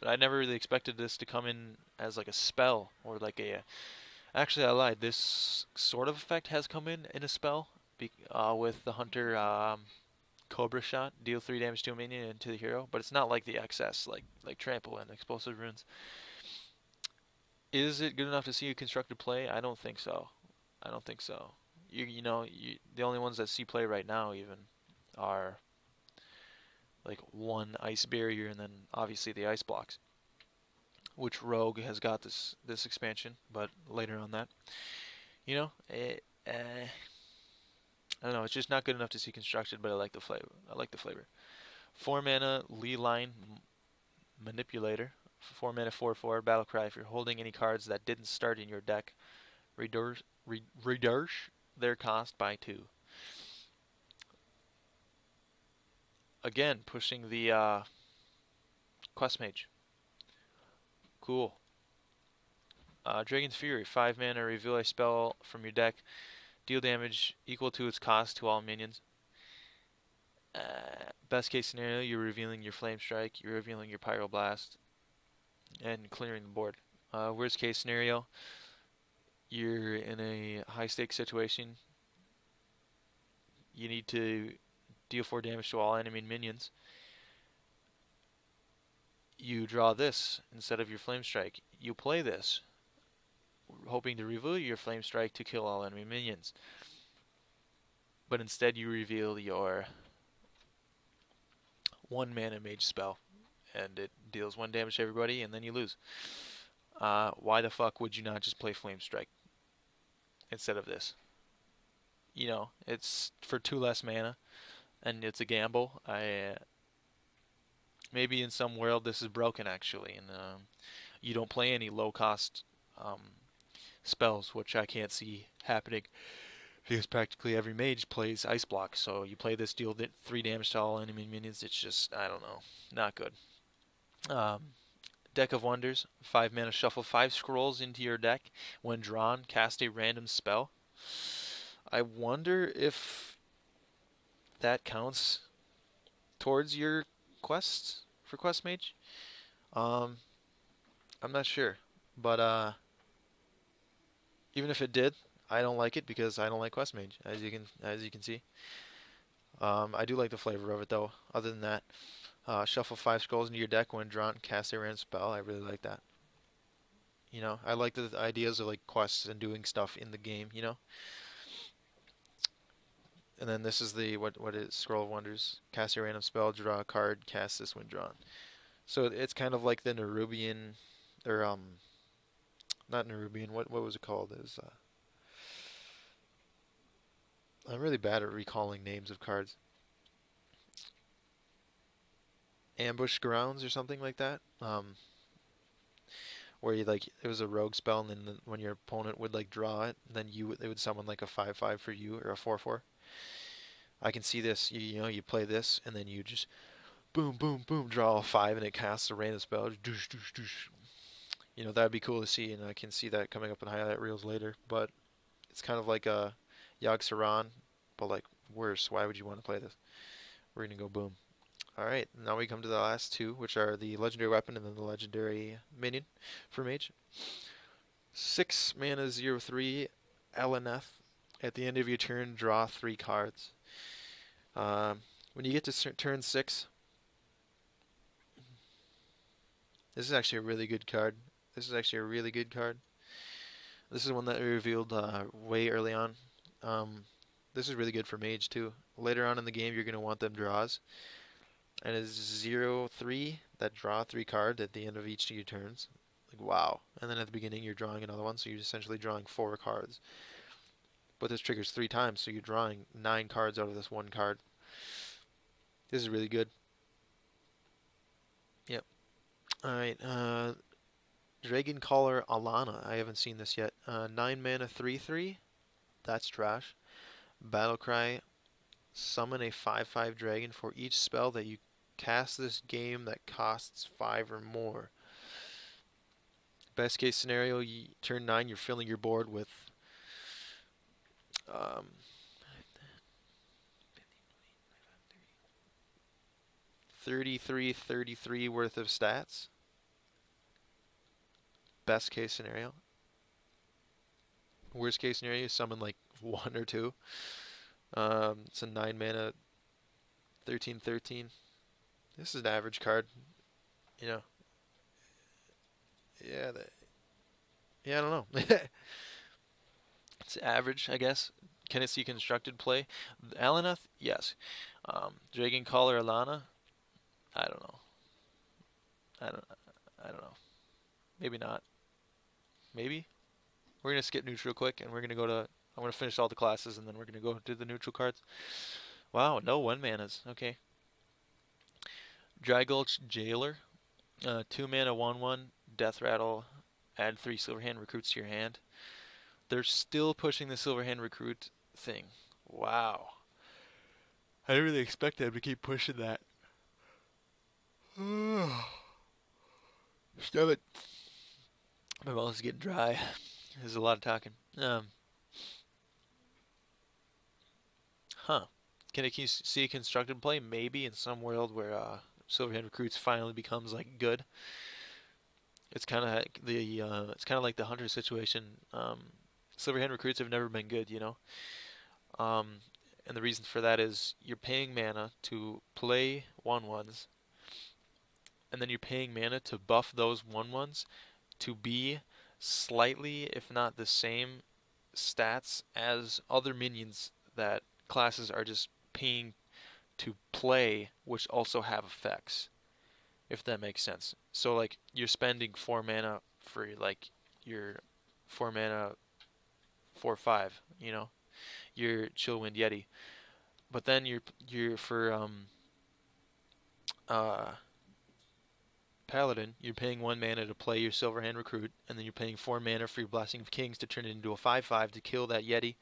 I never really expected this to come in as like a spell or like a. Actually, I lied. This sort of effect has come in a spell with the Hunter Cobra Shot. Deal 3 damage to a minion and to the hero, but it's not like the excess like Trample and Explosive Runes. Is it good enough to see a constructed play? I don't think so. I don't think so. The only ones that see play right now even are like 1 ice barrier and then obviously the ice blocks, which Rogue has got this expansion, but later on that. I don't know. It's just not good enough to see constructed, but I like the flavor. 4 mana Lee Line Manipulator. 4 mana 4/4 Battle Cry. If you're holding any cards that didn't start in your deck, reduce their cost by 2. Again, pushing the Quest Mage. Cool. Dragon's Fury. 5 mana, reveal a spell from your deck. Deal damage equal to its cost to all minions. Best case scenario, you're revealing your Flame Strike, you're revealing your Pyroblast, and clearing the board. Worst case scenario, you're in a high stakes situation. You need to deal 4 damage to all enemy minions. You draw this instead of your Flame Strike. You play this, hoping to reveal your Flame Strike to kill all enemy minions. But instead you reveal your 1 mana mage spell, and it deals 1 damage to everybody, and then you lose. Why the fuck would you not just play Flame Strike instead of this? It's for 2 less mana, and it's a gamble. Maybe in some world this is broken actually, and you don't play any low cost spells, which I can't see happening because practically every mage plays Ice Block. So you play this, deal 3 damage to all enemy minions. It's just, I don't know, not good. Deck of Wonders. 5 mana, shuffle 5 scrolls into your deck. When drawn, cast a random spell. I wonder if that counts towards your quests for Quest Mage. I'm not sure, but even if it did, I don't like it because I don't like Quest Mage, as you can see. I do like the flavor of it though. Other than that, shuffle 5 scrolls into your deck when drawn, cast a random spell. I really like that. I like the ideas of like quests and doing stuff in the game. And then this is the what is Scroll of Wonders. Cast a random spell, draw a card, cast this when drawn. So it's kind of like the Nerubian, or not Nerubian. What was it called? I'm really bad at recalling names of cards. ambush grounds or something like that. Where you like it was a rogue spell, and then when your opponent would like draw it, then it would summon like a 5/5 for you or a 4/4. I can see this. You know, you play this, and then you just boom, boom, boom, draw a 5, and it casts a random spell. Doosh, doosh, doosh. You know, that'd be cool to see, and I can see that coming up in highlight reels later. But it's kind of like a Yogg Saron, but like worse. Why would you want to play this? We're gonna go boom. Alright, now we come to the last two, which are the legendary weapon and then the legendary minion for mage. 6 mana 0/3 Eleneth. At the end of your turn, draw 3 cards. When you get to turn 6, this is actually a really good card. This is actually a really good card. This is one that we revealed way early on. This is really good for mage too. Later on in the game, you're going to want them draws. And it's 0/3 that draw 3 cards at the end of each of your turns. Like, wow. And then at the beginning, you're drawing another one, so you're essentially drawing 4 cards. But this triggers 3 times, so you're drawing 9 cards out of this one card. This is really good. Yep. Alright, Dragon Caller Alana. I haven't seen this yet. 9 mana 3/3. That's trash. Battlecry. Summon a 5/5 dragon for each spell that you cast this game that costs 5 or more. Best case scenario, turn 9, you're filling your board with 33 worth of stats. Best case scenario. Worst case scenario, you summon like 1 or 2. It's a 9 mana 13/13. This is an average card, you know. Yeah, I don't know. It's average, I guess. Can it see constructed play? Alaneth, yes. Dragon Caller Alana, I don't know. I don't. I don't know. Maybe not. Maybe. We're gonna skip neutral quick, and we're gonna go to. I'm gonna finish all the classes, and then we're gonna go to the neutral cards. Wow, no 1 manas. Okay. Drygulch Jailer, 2 mana 1/1, Death Rattle, add 3 Silverhand recruits to your hand. They're still pushing the Silverhand recruit thing. Wow. I didn't really expect them to keep pushing that. Stop it. My mouth is getting dry. There's a lot of talking. Huh. Can it see constructed play? Maybe in some world where Silverhand recruits finally becomes like good. It's kind of like the hunter situation. Silverhand recruits have never been good, you know. And the reason for that is you're paying mana to play 1/1s, and then you're paying mana to buff those 1/1s to be slightly, if not the same, stats as other minions that classes are just paying to play, which also have effects, if that makes sense. So like you're spending 4 mana for like your 4 mana 4/5, you know, your Chillwind Yeti, but then you're for Paladin, you're paying 1 mana to play your Silverhand Recruit, and then you're paying 4 mana for your Blessing of Kings to turn it into a 5/5 to kill that Yeti.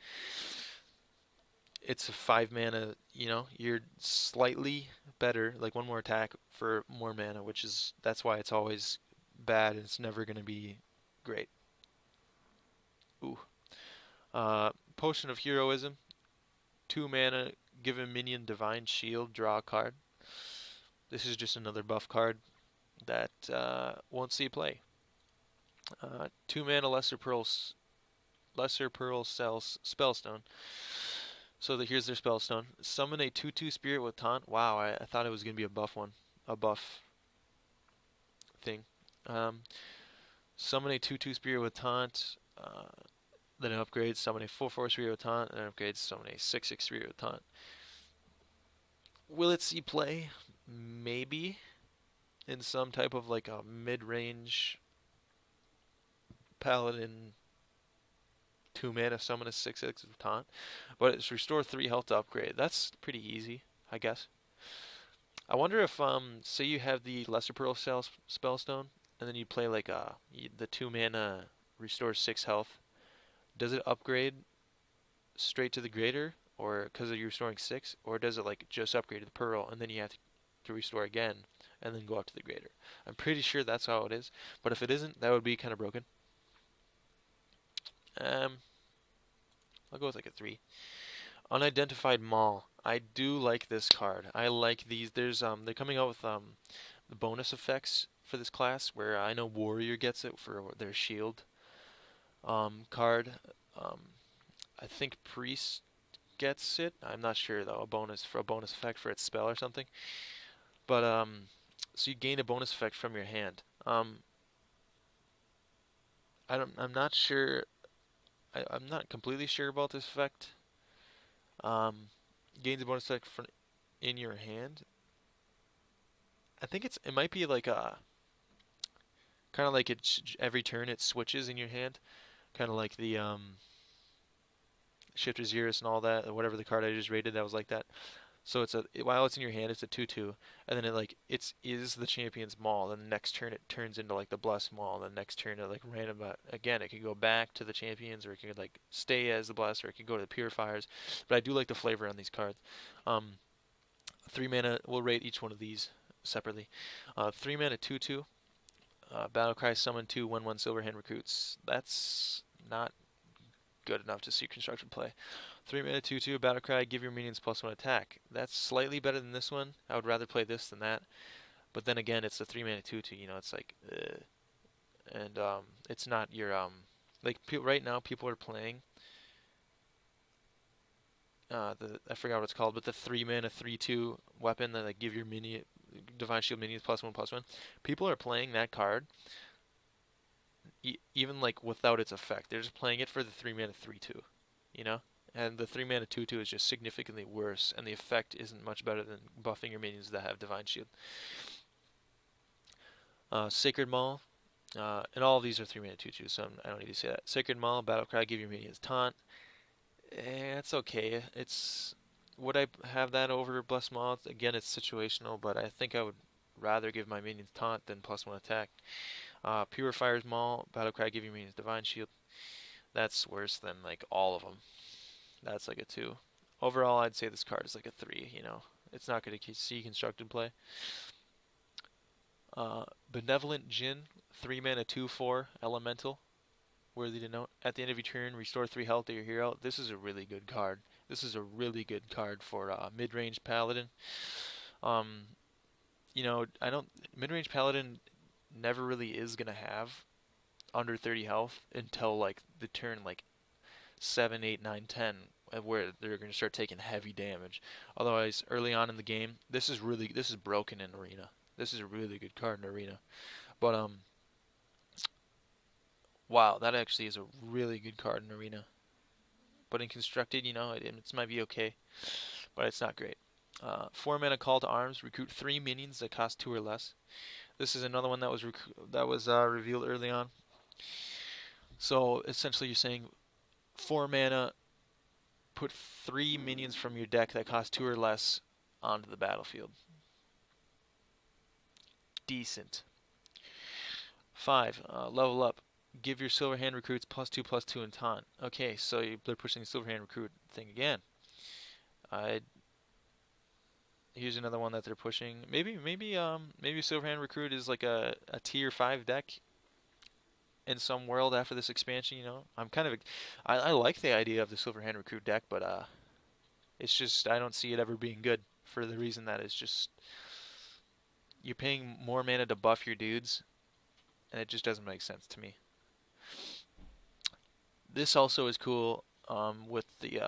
It's a 5 mana, you know, you're slightly better, like 1 more attack for more mana, that's why it's always bad and it's never going to be great. Ooh. Potion of Heroism, 2 mana, give a minion Divine Shield, draw a card. This is just another buff card that won't see play. 2 mana Lesser Pearl Cells Spellstone. So here's their Spellstone. Summon a 2/2 Spirit with Taunt. Wow, I thought it was going to be a buff one. A buff thing. Summon a 2/2 Spirit with Taunt. Then it upgrades. Summon a 4/4 Spirit with Taunt. And then upgrades. Summon a 6/6 Spirit with Taunt. Will it see play? Maybe. In some type of like a mid-range Paladin 2 mana summon a 6/6 with Taunt. But it's restore 3 health to upgrade. That's pretty easy, I guess. I wonder if say you have the Lesser Pearl Spellstone, and then you play like the 2 mana restores 6 health. Does it upgrade straight to the greater, or because you're restoring 6, or does it like just upgrade to the Pearl and then you have to restore again and then go up to the greater? I'm pretty sure that's how it is, but if it isn't, that would be kind of broken. Um, I'll go with like a 3. Unidentified Maul. I do like this card. I like these. They're coming out with the bonus effects for this class, where I know Warrior gets it for their shield card. Um, I think Priest gets it. I'm not sure though. A bonus effect for its spell or something. But so you gain a bonus effect from your hand. I'm not sure. I'm not completely sure about this effect. Um, gains a bonus effect from in your hand. I think it might be like a kind of like every turn it switches in your hand, kind of like the Shifter Xeris and all that, or whatever the card I just rated that was like that. So while it's in your hand, it's a 2/2, and then it is the Champion's Maul. Then the next turn it turns into like the Blessed Maul. And the next turn it like random again it could go back to the Champions, or it could like stay as the Blessed, or it could go to the Purifiers. But I do like the flavor on these cards. 3 mana. We'll rate each one of these separately. 3 mana 2/2. Battlecry summon 2/1/1 Silverhand recruits. That's not good enough to see constructed play. 3 mana 2/2 Battlecry, give your minions +1 attack. That's slightly better than this one. I would rather play this than that. But then again, it's a 3 mana 2/2. It's like, and it's not your like right now people are playing I forgot what it's called, but the 3 mana 3/2 weapon that like give your minion Divine Shield minions +1/+1. People are playing that card even like without its effect. They're just playing it for the 3 mana 3/2, you know? And the 3 mana 2/2 is just significantly worse, and the effect isn't much better than buffing your minions that have Divine Shield. Sacred Maul, and all of these are 3 mana 2/2, so I don't need to say that. Sacred Maul, Battlecry, give your minions taunt. It's okay. Would I have that over Blessed Maul? Again, it's situational, but I think I would rather give my minions taunt than +1 attack. Purifier's Maul, Battlecry, give your minions Divine Shield. That's worse than like all of them. That's like a 2. Overall, I'd say this card is like a 3. It's not going to see constructed play. Benevolent Jinn, 3 mana 2/4 Elemental. Worthy to note. At the end of your turn, restore 3 health to your hero. This is a really good card. This is a really good card for mid-range Paladin. I don't. Mid-range Paladin never really is gonna have under 30 health until like the turn like 7, 8, 9, 10, where they're gonna start taking heavy damage. Otherwise, early on in the game, this is broken in Arena. This is a really good card in Arena. But wow, that actually is a really good card in Arena. But in Constructed, it might be okay, but it's not great. 4 mana Call to Arms, recruit 3 minions that cost 2 or less. This is another one that was revealed early on. So essentially, you're saying 4 mana, put 3 minions from your deck that cost 2 or less onto the battlefield. Decent. 5, level up. Give your Silverhand recruits +2/+2 in taunt. Okay, so they're pushing the Silverhand recruit thing again. Here's another one that they're pushing. Maybe Silverhand recruit is like a tier 5 deck in some world after this expansion. I like the idea of the Silverhand recruit deck, but it's just I don't see it ever being good for the reason that it's just you're paying more mana to buff your dudes, and it just doesn't make sense to me. This also is cool with the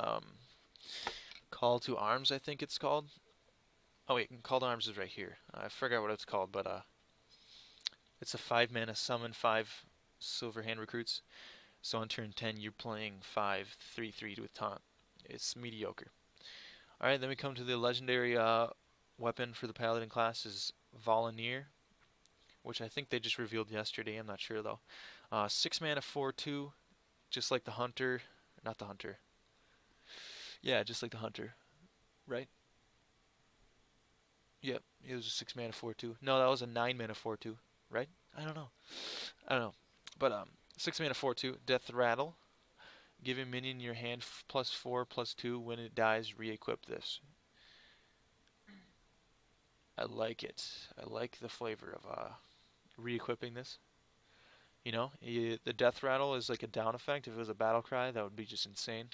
Call to Arms, I think it's called. Oh wait, Call to Arms is right here. I forgot what it's called, but it's a 5 mana summon 5 Silverhand recruits. So on turn 10, you're playing 5 3/3 with taunt. It's mediocre. Alright, then we come to the legendary weapon for the Paladin class is Volunteer, which I think they just revealed yesterday. I'm not sure though. 6 mana 4/2. Just like the Hunter. Not the Hunter. Yeah, just like the Hunter. Right? Yep, it was a 6 mana 4/2. No, that was a 9 mana 4/2, right? I don't know. I don't know. But 6 mana 4/2, Death Rattle. Give a minion in your hand +4/+2. When it dies, re-equip this. I like it. I like the flavor of re-equipping this. The Death Rattle is like a down effect. If it was a battle cry, that would be just insane.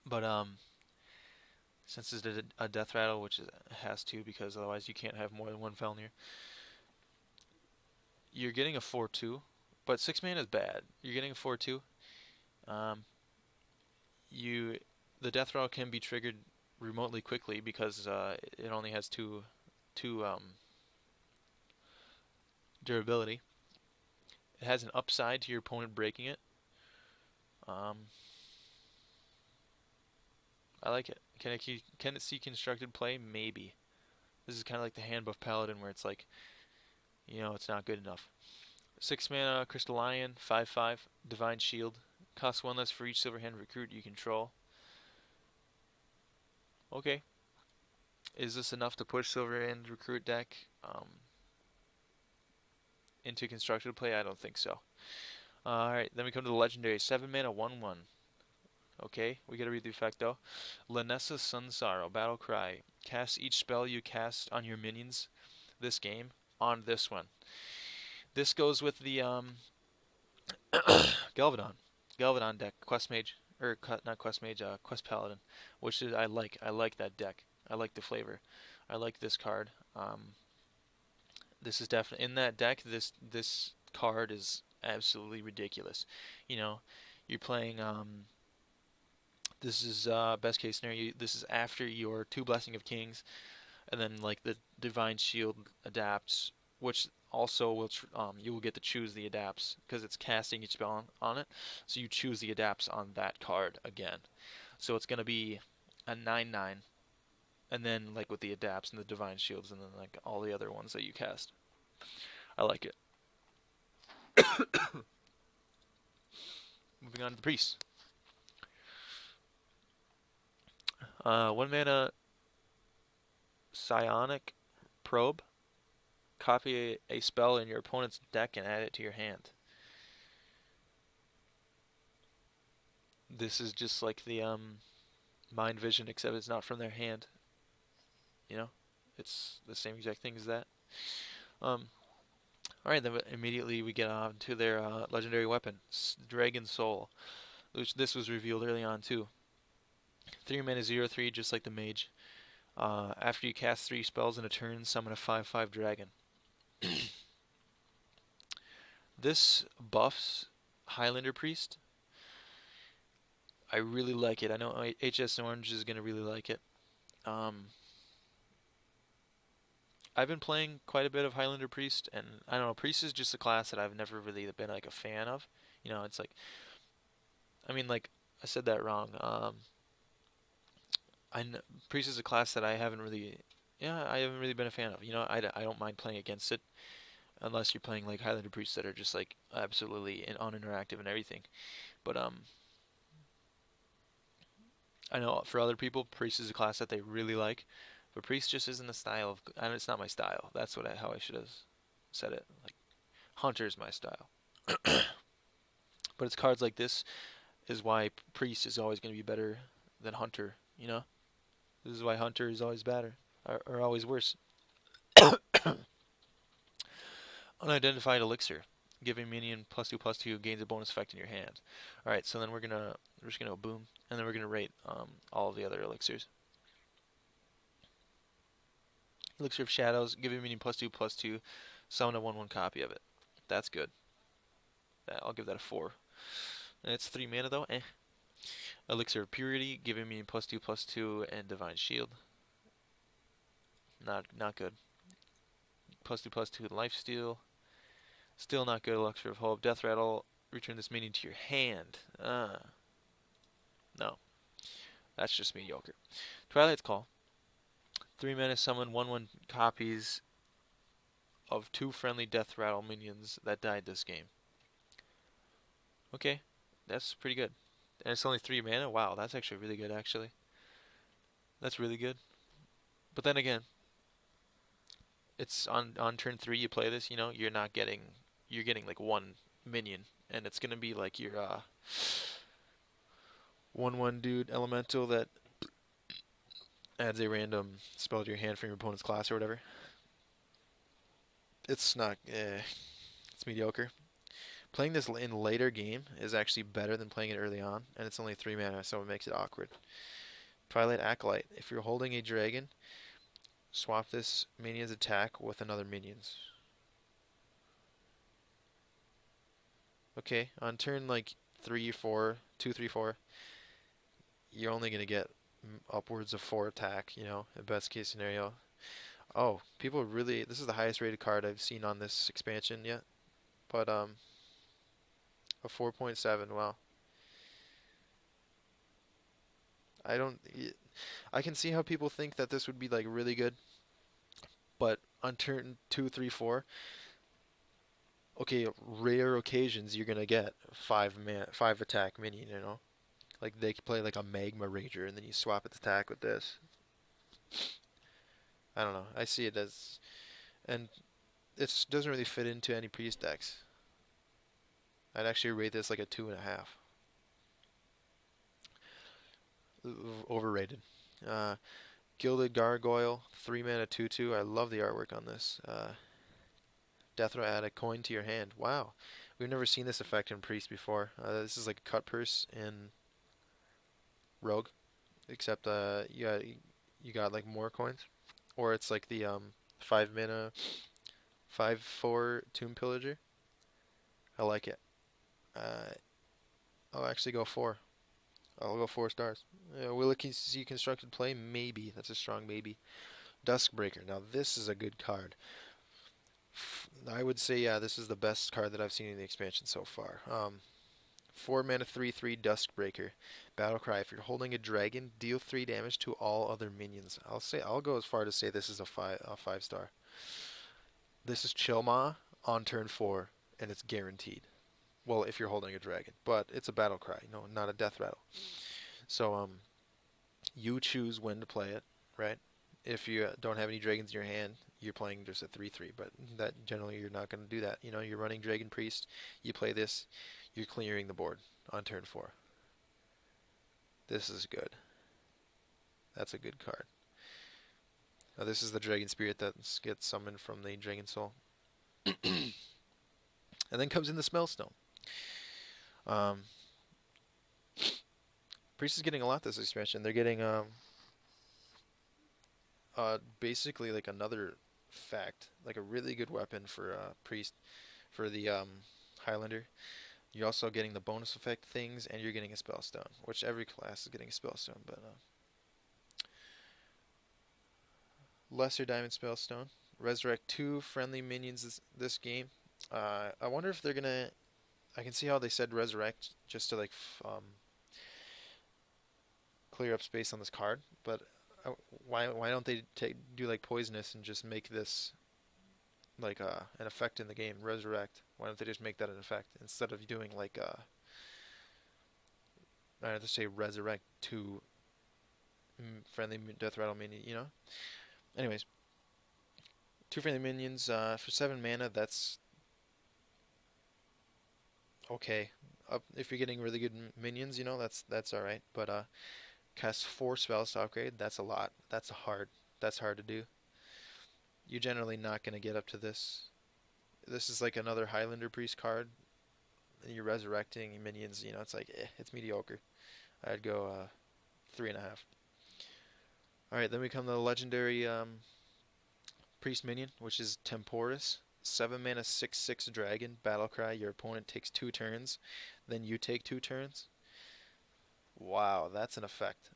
But since it's a Death Rattle, which it has to, because otherwise you can't have more than one Felnir, you're getting a 4/2, but 6 mana is bad. You're getting a 4/2. Um, you the Death Rattle can be triggered remotely quickly because it only has two durability. It has an upside to your opponent breaking it. Um, I like it. Can it see constructed play? Maybe. This is kind of like the Handbuff Paladin where it's like, it's not good enough. 6 mana Crystallion, 5/5, Divine Shield. Costs 1 less for each Silverhand recruit you control. Okay. Is this enough to push Silverhand recruit deck into constructed play? I don't think so. Alright, then we come to the legendary 7 mana 1/1. Okay, we gotta read the effect though. Lanessa Sunsorrow, Battle Cry. Cast each spell you cast on your minions this game on this one. This goes with the Galvadon. Galvadon deck, Quest Mage, or not Quest Mage, Quest Paladin, which I like. I like that deck. I like the flavor. I like this card. This is definitely in that deck. This card is absolutely ridiculous. You know, you're playing. This is best case scenario. This is after your 2 Blessing of Kings, and then like the Divine Shield adapts, which also will you will get to choose the adapts because it's casting each spell on it. So you choose the adapts on that card again. So it's gonna be a 9/9, and then like with the adapts and the Divine Shields, and then like all the other ones that you cast. I like it. Moving on to the priest. 1 mana Psionic Probe. Copy a spell in your opponent's deck and add it to your hand. This is just like the Mind Vision, except it's not from their hand. You know, it's the same exact thing as that. All right, then immediately we get on to their legendary weapon, Dragon Soul, which this was revealed early on too. 3 mana 0/3, just like the mage. After you cast 3 spells in a turn, summon a 5/5 dragon. This buffs Highlander Priest. I really like it. I know HS Orange is gonna really like it. I've been playing quite a bit of Highlander Priest, and I don't know. Priest is just a class that I've never really been like a fan of. It's like, I mean, like I said that wrong. Priest is a class that I haven't really, yeah, I haven't really been a fan of. I don't mind playing against it unless you're playing like Highlander Priests that are just like absolutely uninteractive and everything. But I know for other people, Priest is a class that they really like, but Priest just isn't the style of. And it's not my style. That's how I should have said it. Like Hunter is my style, but it's cards like this is why Priest is always going to be better than Hunter. This is why Hunter is always better or always worse. Unidentified Elixir. Giving minion +2/+2 gains a bonus effect in your hand. Alright, so then we're just gonna go boom, and then we're gonna rate all of the other elixirs. Elixir of Shadows, giving minion +2/+2, summon a 1/1 copy of it. That's good. I'll give that a 4. And it's 3 mana though, eh. Elixir of Purity, giving minion +2/+2 and Divine Shield. Not good. +2/+2 Lifesteal. Still not good. Elixir of Hope. Death Rattle. Return this minion to your hand. No. That's just mediocre. Twilight's Call. 3 mana summon 1/1 copies of 2 friendly Death Rattle minions that died this game. Okay. That's pretty good. And it's only 3 mana? Wow, that's actually really good, actually. That's really good. But then again, It's on turn 3 you play this, you're getting like one minion, and it's gonna be like your 1/1 dude elemental that adds a random spell to your hand from your opponent's class or whatever. It's not, it's mediocre. Playing this in later game is actually better than playing it early on, and it's only 3 mana, so it makes it awkward. Twilight Acolyte. If you're holding a dragon, swap this minion's attack with another minion's. Okay, on turn like 3, 4, 2, 3, 4, you're only going to get upwards of 4 attack, in best case scenario. Oh, people really, this is the highest rated card I've seen on this expansion yet. But, a 4.7, wow. I don't, I can see how people think that this would be like really good, but on turn 2, 3, 4, okay, rare occasions you're gonna get 5 attack minion. Like they could play like a Magma Rager and then you swap its attack with this. I don't know. I see it as, and it doesn't really fit into any priest decks. I'd actually rate this like a 2.5. Overrated. Uh, Gilded Gargoyle, 3 mana 2/2. I love the artwork on this. Death Row, add a coin to your hand. Wow, we've never seen this effect in priest before. This is like a cut purse in rogue, except you got like more coins, or it's like the 5 mana 5/4 Tomb Pillager. I like it. Uh, I'll actually go 4. I'll go 4 stars. Will it see constructed play? Maybe. That's a strong maybe. Duskbreaker. Now this is a good card. I would say, yeah, this is the best card that I've seen in the expansion so far. 4 mana 3/3 Duskbreaker. Battlecry. If you're holding a dragon, deal 3 damage to all other minions. I'll go as far to say this is a 5 star. This is Chilma on turn 4, and it's guaranteed. Well, if you're holding a dragon, but it's a Battlecry, no, not a death rattle. So you choose when to play it, right? If you don't have any dragons in your hand, you're playing just a 3/3, but that generally you're not going to do that. You're running Dragon Priest, you play this, you're clearing the board on turn 4. This is good. That's a good card. Now this is the Dragon Spirit that gets summoned from the Dragon Soul. And then comes in the Smellstone. Priest is getting a lot this expansion. They're getting basically like another fact, like a really good weapon for Priest, for the Highlander. You're also getting the bonus effect things, and you're getting a Spellstone, which every class is getting a Spellstone, but Lesser Diamond Spellstone. Resurrect 2 friendly minions this game. I wonder if they're gonna. I can see how they said resurrect just to like clear up space on this card, but why don't they do like poisonous and just make this like an effect in the game? Resurrect. Why don't they just make that an effect instead of doing like I have to say resurrect 2 friendly death rattle minion. Anyways, 2 friendly minions for 7 mana. That's okay. If you're getting really good minions, that's all right. But cast 4 spells to upgrade. That's a lot. That's hard to do. You're generally not gonna get up to this. This is like another Highlander Priest card. And you're resurrecting minions. It's like it's mediocre. I'd go 3.5. All right, then we come to the legendary Priest minion, which is Temporis. 7 mana 6/6 dragon, Battlecry. Your opponent takes 2 turns, then you take 2 turns. Wow, that's an effect.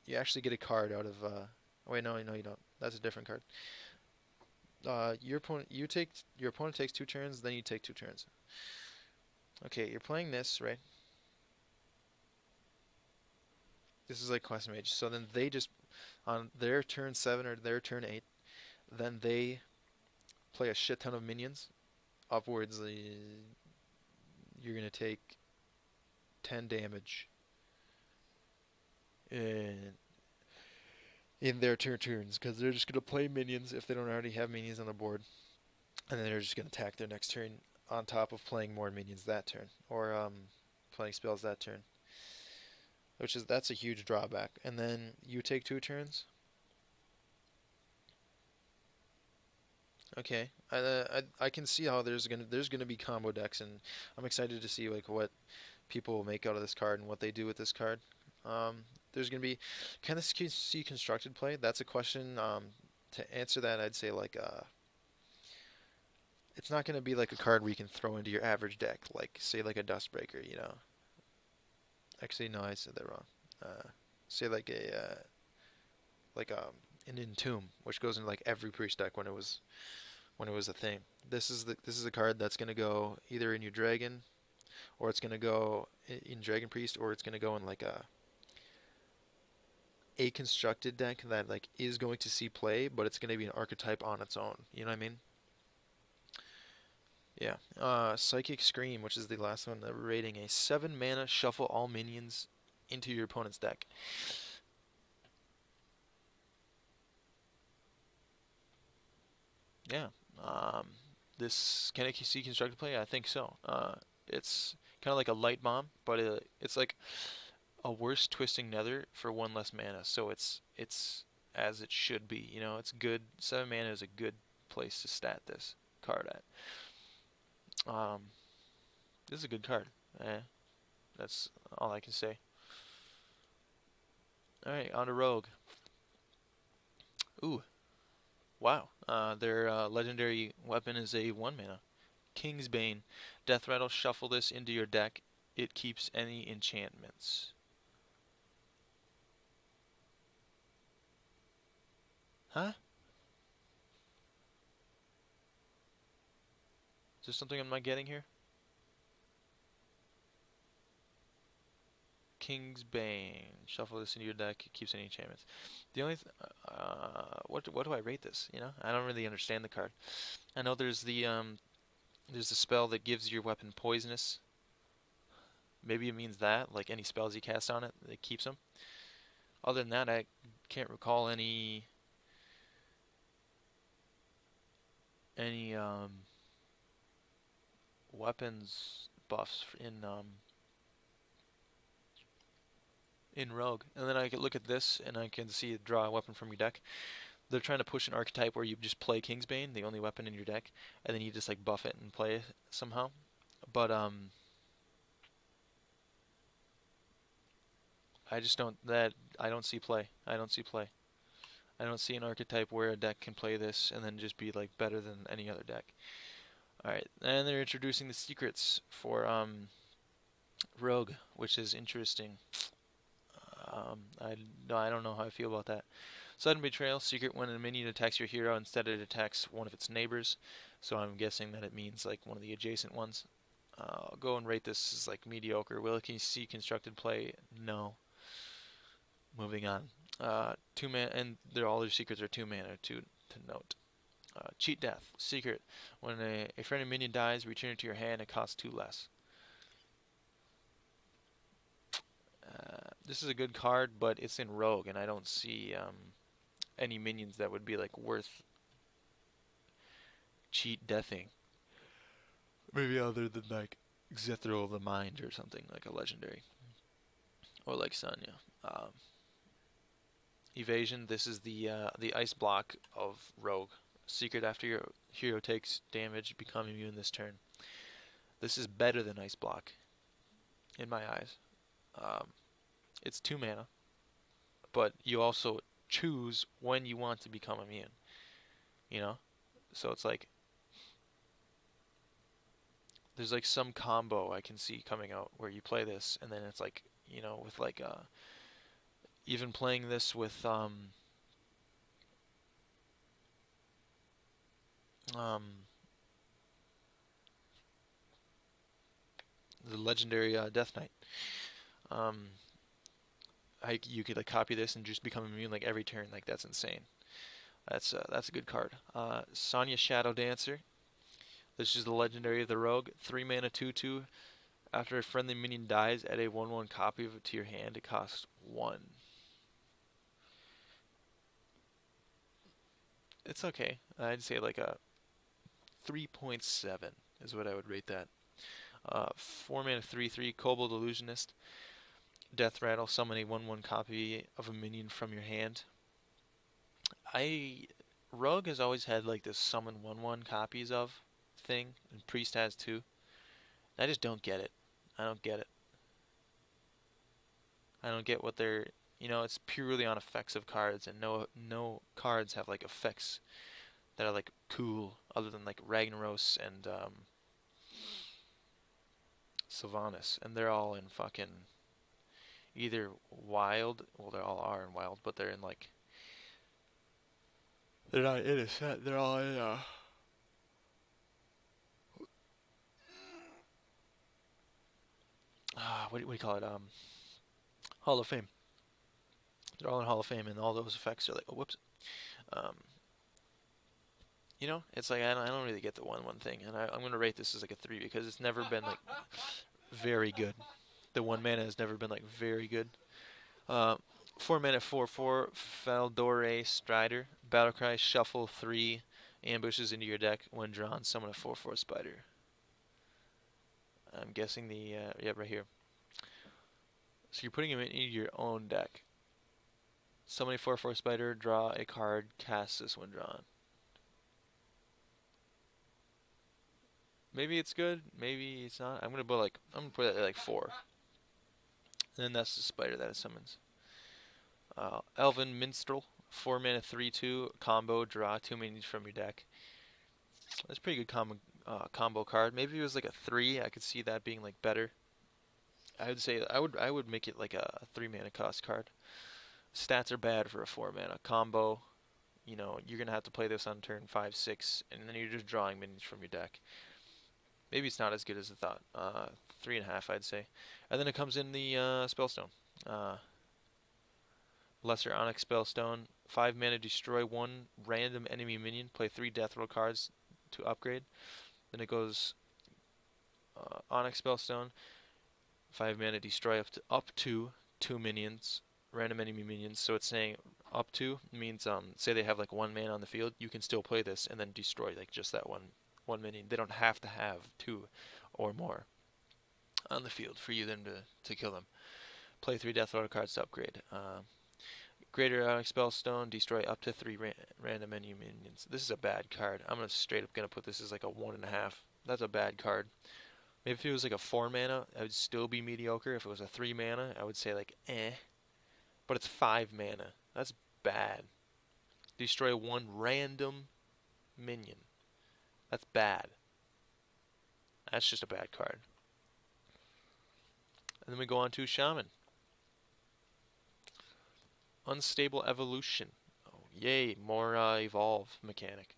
You actually get a card out of. Oh wait, no, you don't. That's a different card. Your opponent takes 2 turns, then you take 2 turns. Okay, you're playing this, right? This is like Quest Mage. So then they just on their turn 7 or their turn 8, then they play a shit ton of minions. Upwards, you're gonna take 10 damage. And in their turns because they're just gonna play minions if they don't already have minions on the board, and then they're just gonna attack their next turn on top of playing more minions that turn or playing spells that turn, which is that's a huge drawback. And then you take 2 turns. Okay, I can see how there's gonna be combo decks, and I'm excited to see like what people will make out of this card and what they do with this card. There's gonna be can this see constructed play? That's a question. To answer that, I'd say like it's not gonna be like a card where you can throw into your average deck, like say like a Dustbreaker, you know. Actually, no, I said that wrong. Say like a like an Entomb, which goes into like every priest deck when it was a thing. This is a card that's gonna go either in your dragon, or it's gonna go in Dragon Priest, or it's gonna go in like a constructed deck that like is going to see play, but it's gonna be an archetype on its own. You know what I mean? Yeah. Psychic Scream, which is the last one that we're rating, a 7 mana shuffle all minions into your opponent's deck. Yeah. Um, this can it see constructed play? I think so. It's kind of like a light bomb, but it's like a worse twisting nether for 1 less mana. So it's as it should be. You know, it's good. 7 mana is a good place to stat this card at. Um, this is a good card. Eh, that's all I can say. All right, on to Rogue. Ooh, wow. Their legendary weapon is a 1 mana King's Bane. Death Rattle. Shuffle this into your deck. It keeps any enchantments. Huh? Is there something I'm not getting here? King's Bane. Shuffle this into your deck. It keeps any enchantments. The only what do I rate this? You know, I don't really understand the card. I know there's the spell that gives your weapon poisonous. Maybe it means that, like any spells you cast on it, it keeps them. Other than that, I can't recall any weapons buffs in Rogue. And then I can look at this and I can see it draw a weapon from your deck. They're trying to push an archetype where you just play Kingsbane, the only weapon in your deck, and then you just like buff it and play it somehow. But I just don't that I don't see play. I don't see play. I don't see an archetype where a deck can play this and then just be like better than any other deck. All right, and they're introducing the secrets for Rogue, which is interesting. I don't know how I feel about that. Sudden Betrayal, secret when a minion attacks your hero, instead it attacks one of its neighbors. So I'm guessing that it means like one of the adjacent ones. I'll go and rate this as like mediocre. Will it see constructed play? No. Moving on. 2 mana, and all their secrets are 2 mana to note. Cheat Death, secret. When a friendly minion dies, return it to your hand. It costs 2 less. This is a good card, but it's in Rogue, and I don't see any minions that would be like worth cheat deathing. Maybe other than like Zithro of the Mind or something like a legendary, or like Sonya. Evasion. This is the ice block of Rogue. Secret after your hero takes damage, become immune this turn. This is better than ice block in my eyes. Um, it's 2 mana, but you also choose when you want to become immune. You know, so it's like there's like some combo I can see coming out where you play this, and then it's like with like even playing this with um the legendary Death Knight. Um, you could like copy this and just become immune like every turn. Like that's insane. That's a good card. Sonya Shadow Dancer. This is the legendary of the Rogue. 3 mana 2/2. After a friendly minion dies, add a 1/1 copy of it to your hand. It costs 1. it's okay. I'd say like a 3.7 is what I would rate that. 4 mana 3/3 Kobold Illusionist. Death Rattle, summon a 1/1 copy of a minion from your hand. Rogue has always had like this summon 1/1 copies of thing, and Priest has too. I just don't get it. I don't get it. I don't get what they're. It's purely on effects of cards, and no cards have like effects that are like cool, other than like Ragnaros and Sylvanas, and they're all in fucking either wild. Well, they all are in wild, but they're in like they're not in a set. They're all in what do you call it? Hall of Fame. They're all in Hall of Fame, and all those effects are like, oh, whoops. Um, it's like I don't really get the 1/1 thing, and I'm gonna rate this as like a 3 because it's never been like very good. The 1 mana has never been like very good. Uh, 4 mana 4/4 Faldore Strider. Battlecry, shuffle 3 ambushes into your deck. When drawn, summon a 4/4 spider. I'm guessing right here. So you're putting him into your own deck. Summon a 4/4 spider, draw a card, cast this when drawn. Maybe it's good, maybe it's not. I'm gonna put it at like 4. And then that's the spider that it summons. Elven Minstrel, 4 mana 3/2 combo, draw 2 minions from your deck. That's a pretty good combo card. Maybe if it was like a 3, I could see that being like better. I would say I would make it like a 3 mana cost card. Stats are bad for a 4 mana combo. You're gonna have to play this on turn 5, 6, and then you're just drawing minions from your deck. Maybe it's not as good as I thought. 3.5, I'd say. And then it comes in the Spellstone. Lesser Onyx Spellstone. 5 mana, destroy 1 random enemy minion. Play 3 Death Roll cards to upgrade. Then it goes Onyx Spellstone. 5 mana, destroy up to 2 minions, random enemy minions. So it's saying up to means say they have like 1 mana on the field, you can still play this and then destroy like just that one minion. They don't have to have 2 or more on the field for you then to kill them. Play 3 Death Order cards to upgrade. Greater Onyx Spellstone, destroy up to 3 random enemy minions. This is a bad card. I'm straight up gonna put this as like a 1.5. That's a bad card. Maybe if it was like a 4 mana, I would still be mediocre. If it was a 3 mana, I would say like eh. But it's 5 mana. That's bad. Destroy 1 random minion. That's bad. That's just a bad card. And then we go on to Shaman. Unstable Evolution. Oh, yay, more evolve mechanic.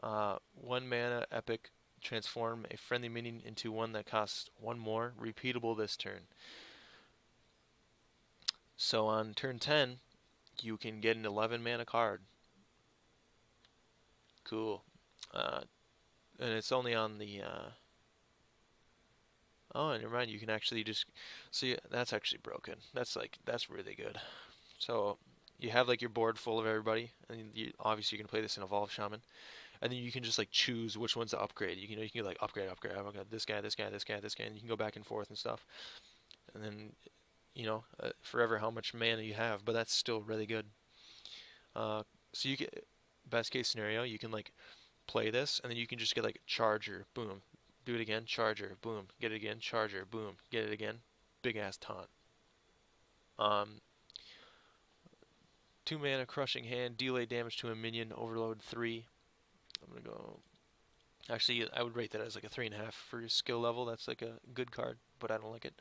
1 mana epic. Transform a friendly minion into one that costs 1 more. Repeatable this turn. So on turn 10, you can get an 11 mana card. Cool. And it's only on the oh, and never mind, you can actually just see that's actually broken. That's really good. So you have like your board full of everybody, and obviously you can play this in Evolve Shaman, and then you can just like choose which ones to upgrade. You can go like upgrade, this guy, this guy, this guy, this guy, and you can go back and forth and stuff. And then forever how much mana you have, but that's still really good. So you get best case scenario, you can like play this, and then you can just get like charger, boom, do it again, charger, boom, get it again, charger, boom, get it again, big ass taunt. 2 mana crushing hand, delay damage to a minion, overload 3. I'm gonna go. Actually, I would rate that as like a 3.5 for your skill level. That's like a good card, but I don't like it.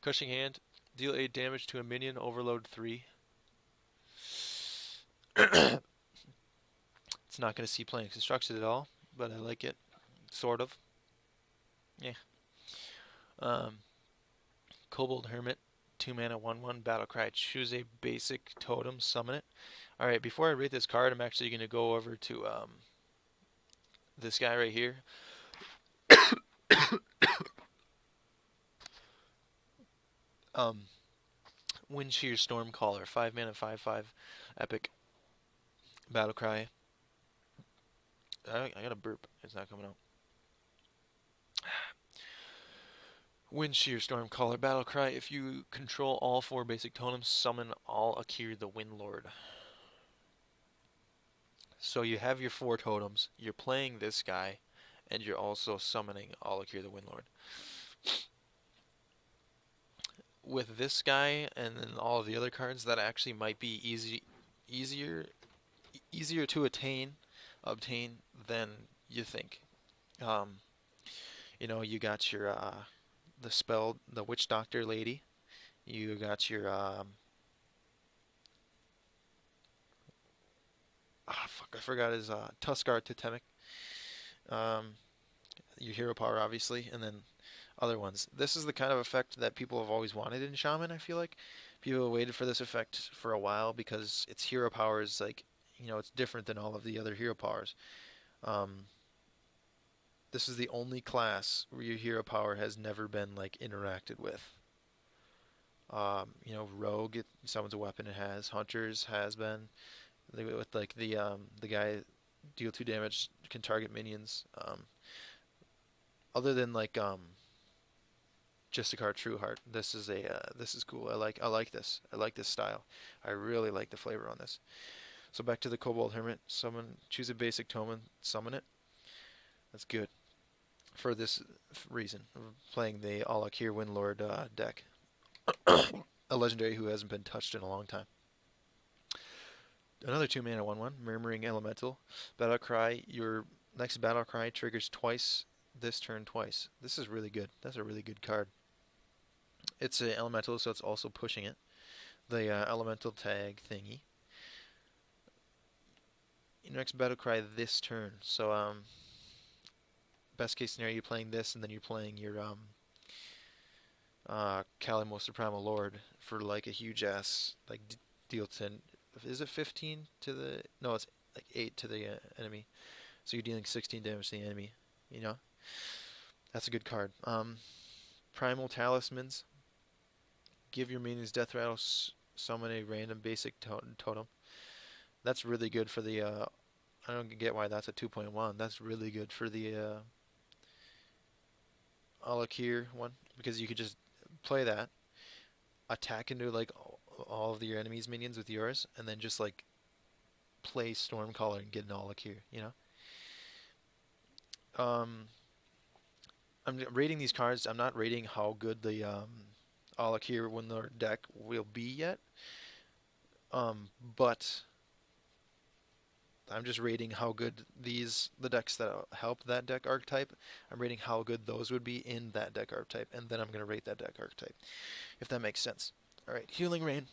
Crushing hand, deal 8 damage to a minion, overload 3. It's not going to see playing constructed at all, but I like it, sort of. Yeah. Kobold Hermit, 2 mana, 1/1, Battlecry. Choose a basic totem, summon it. Alright, before I read this card, I'm actually going to go over to this guy right here. Windshear Stormcaller, 5 mana, 5/5, epic, Battlecry. I got a burp. It's not coming out. Wind Shear Stormcaller Battlecry. If you control all 4 basic totems, summon all Akir the Windlord. So you have your 4 totems, you're playing this guy, and you're also summoning all Akir the Windlord. With this guy and then all of the other cards, that actually might be easier, easier to obtain than you think. Um, you got your the Witch Doctor lady. You got your fuck, I forgot his Tuskar Totemic. Um, your hero power, obviously, and then other ones. This is the kind of effect that people have always wanted in Shaman. I feel like people have waited for this effect for a while because its hero power is like, it's different than all of the other hero powers. Um, this is the only class where your hero power has never been like interacted with. Rogue, it summons a weapon it has. Hunters has been with like the guy deal 2 damage, can target minions. Other than like just a card True Heart, this is cool. I like this. I like this style. I really like the flavor on this. So back to the Kobold Hermit. Choose a basic totem, summon it. That's good for this reason. Playing the Alakir Windlord deck, a legendary who hasn't been touched in a long time. Another 2 mana 1/1, Murmuring Elemental. Battle Cry. Your next Battle Cry triggers twice this turn twice. This is really good. That's a really good card. It's an elemental, so it's also pushing it. The elemental tag thingy. Your next Battle Cry this turn. So best case scenario, you're playing this, and then you're playing your Kalimos the Primal Lord for like a huge ass like deal 10. Is it 15 to the? No, it's like 8 to the enemy. So you're dealing 16 damage to the enemy. You know, that's a good card. Primal Talismans. Give your minions death rattle. Summon a random basic totem. That's really good for the. I don't get why that's a 2.1. That's really good for the Alakir one because you could just play that, attack into like all of your enemy's minions with yours, and then just like play Stormcaller and get an Alakir. I'm rating these cards. I'm not rating how good the Alakir Windlord deck will be yet. But I'm just rating how good the decks that help that deck archetype. I'm rating how good those would be in that deck archetype, and then I'm gonna rate that deck archetype, if that makes sense. All right, Healing Rain.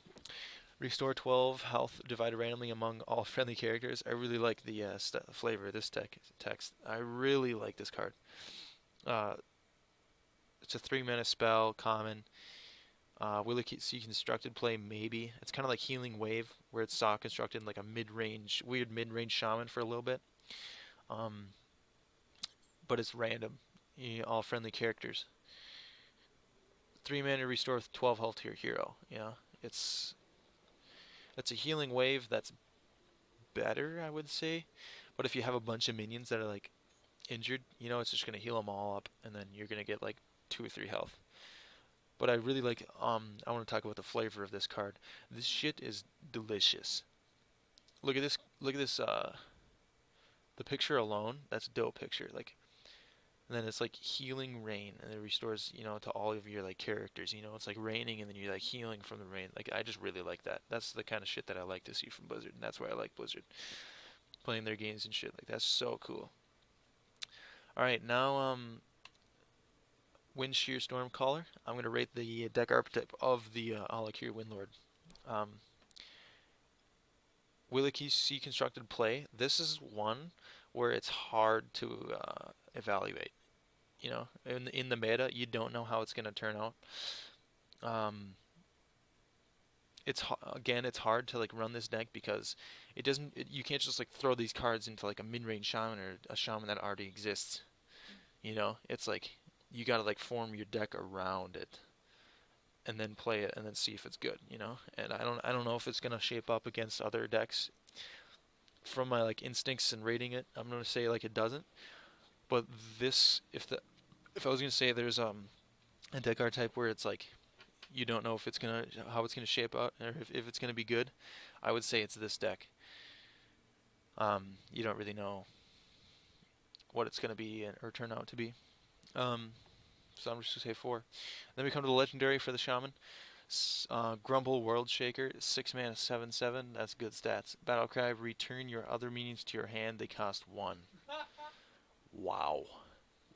Restore 12 health divided randomly among all friendly characters. I really like the flavor of this text. I really like this card. It's a 3-mana spell, common. Will it see constructed play? Maybe. It's kind of like Healing Wave, where it's saw constructed like a weird mid-range shaman for a little bit. But it's random. All friendly characters. 3 mana restore 12 health to your hero. It's a Healing Wave that's better, I would say. But if you have a bunch of minions that are like injured, it's just gonna heal them all up, and then you're gonna get like 2 or 3 health. But I really like, I want to talk about the flavor of this card. This shit is delicious. Look at this, the picture alone, that's a dope picture. Like, and then it's like Healing Rain, and it restores, to all of your like characters. It's like raining, and then you're like healing from the rain. Like, I just really like that. That's the kind of shit that I like to see from Blizzard, and that's why I like Blizzard. Playing their games and shit, like, that's so cool. Alright, now, Wind Shear Stormcaller. I'm going to rate the deck archetype of the Alakir Windlord. Will it see constructed play? This is one where it's hard to evaluate. In the meta, you don't know how it's going to turn out. It's hard to like run this deck because you can't just like throw these cards into like a mid-range shaman or a shaman that already exists. It's like you gotta like form your deck around it, and then play it, and then see if it's good. And I don't know if it's gonna shape up against other decks. from my like instincts and rating it, I'm gonna say like it doesn't. But this, if I was gonna say there's a deck archetype where it's like you don't know if it's gonna how it's gonna shape out or if it's gonna be good, I would say it's this deck. You don't really know what it's gonna be or turn out to be. Um, so I'm just gonna say four. Then we come to the legendary for the shaman. Grumble World Shaker, 6 mana, 7/7. That's good stats. Battlecry, return your other minions to your hand. They cost 1. Wow.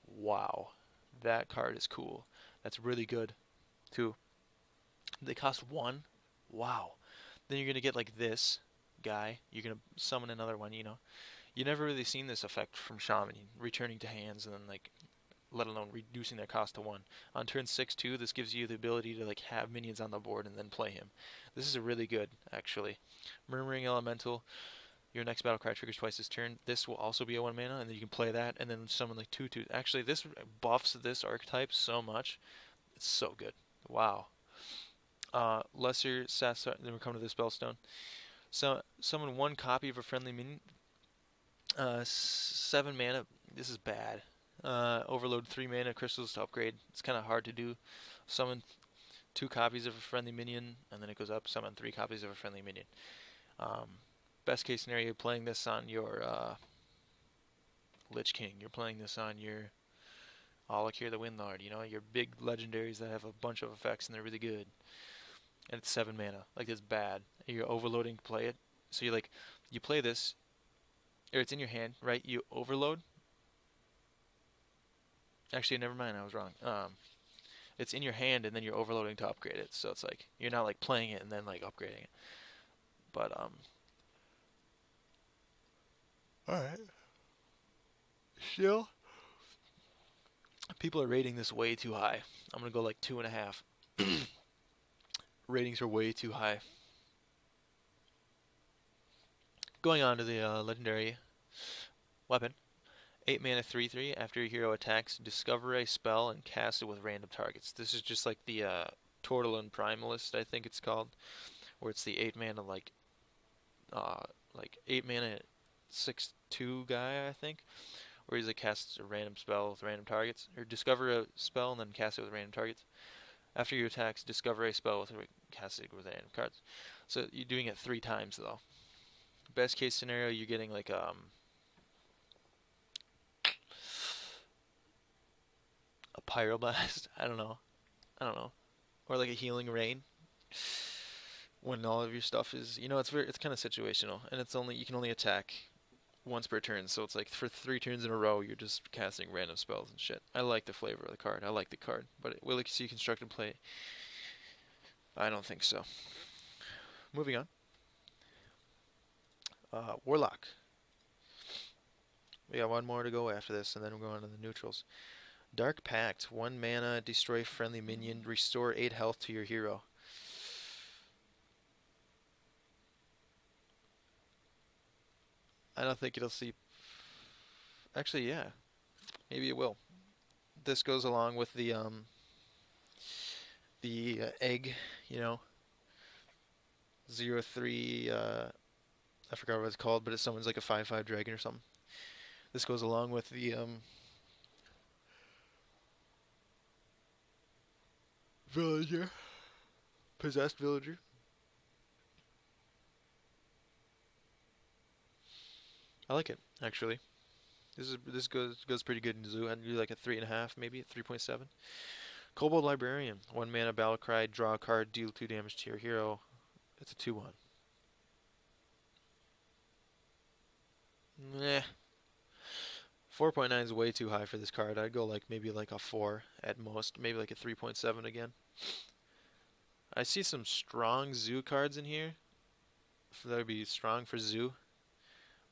Wow. That card is cool. That's really good, too. They cost 1. Wow. Then you're going to get like this guy. You're going to summon another one, you know. You never really seen this effect from Shaman, returning to hands and then like let alone reducing their cost to 1. On turn 6 too, this gives you the ability to like have minions on the board and then play him. This is a really good, actually. Murmuring Elemental, your next battle cry triggers twice this turn. This will also be a 1 mana, and then you can play that, and then summon like 2/2. Actually, this buffs this archetype so much. It's so good. Wow. Lesser Sassar, then we come to the Spellstone. So, summon 1 copy of a friendly minion. 7 mana. This is bad. Overload 3 mana crystals to upgrade. It's kind of hard to do. Summon 2 copies of a friendly minion, and then it goes up. Summon 3 copies of a friendly minion. Best case scenario, you're playing this on your Lich King. You're playing this on your Alakir the Windlord. You know, your big legendaries that have a bunch of effects and they're really good. And it's 7 mana. Like, it's bad. You're overloading to play it. So you play this, or it's in your hand, right? You overload. Actually, never mind. I was wrong. It's in your hand, and then you're overloading to upgrade it. So it's like you're not like playing it and then like upgrading it. But all right. Still, people are rating this way too high. I'm gonna go like 2.5. Ratings are way too high. Going on to the legendary weapon. 8 mana 3/3. After your hero attacks, discover a spell and cast it with random targets. This is just like the Tortolin Primalist, I think it's called, where it's the 8 mana like 8 mana 6/2 guy, I think, where he's like casts a random spell with random targets, or discover a spell and then cast it with random targets. After your attacks, discover a spell with cast it with random cards. So you're doing it 3 times though. Best case scenario, you're getting like a pyroblast. I don't know, or like a healing rain. When all of your stuff is, it's kind of situational, and you can only attack once per turn. So it's like for 3 turns in a row, you're just casting random spells and shit. I like the flavor of the card. I like the card, but will it see constructed play? I don't think so. Moving on. Warlock. We got one more to go after this, and then we're going to the neutrals. Dark Pact, 1 mana, destroy friendly minion, restore 8 health to your hero. I don't think it'll see. Actually, yeah, maybe it will. This goes along with the egg, 0/3. I forgot what it's called, but it summons like a 5/5 dragon or something. This goes along with the villager, possessed villager. I like it actually. This goes pretty good in zoo. I'd do like a 3.5, maybe 3.7. Kobold Librarian, 1 mana battle cry, draw a card, deal 2 damage to your hero. It's a 2/1. Nah. 4.9 is way too high for this card. I'd go like maybe like a 4 at most, maybe like a 3.7 again. I see some strong zoo cards in here. That would be strong for zoo,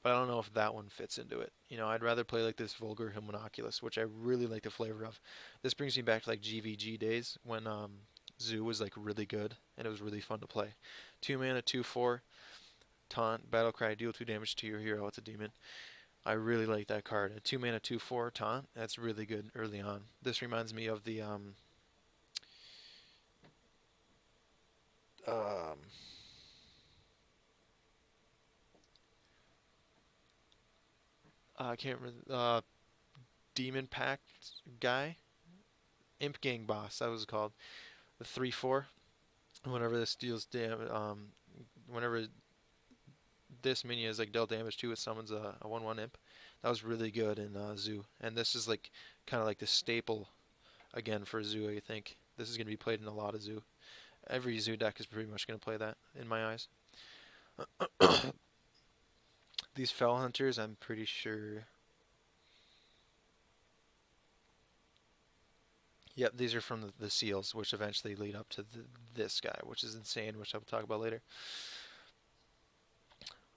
but I don't know if that one fits into it. I'd rather play like this Vulgar Homunculus, which I really like the flavor of. This brings me back to like GVG days when zoo was like really good and it was really fun to play. 2 mana, 2/4, taunt, battle cry, deal 2 damage to your hero. It's a demon. I really like that card. A 2 mana 2/4 taunt. That's really good early on. This reminds me of the I can't remember. Demon Pact guy, Imp Gang boss. That was called the 3/4. Whenever this deals whenever this minion is like dealt damage to, it summons a 1/1 imp. That was really good in Zoo, and this is like kind of like the staple again for Zoo. I think this is going to be played in a lot of Zoo. Every Zoo deck is pretty much going to play that in my eyes. These Fell Hunters, I'm pretty sure. Yep, these are from the seals, which eventually lead up to this guy, which is insane, which I'll talk about later.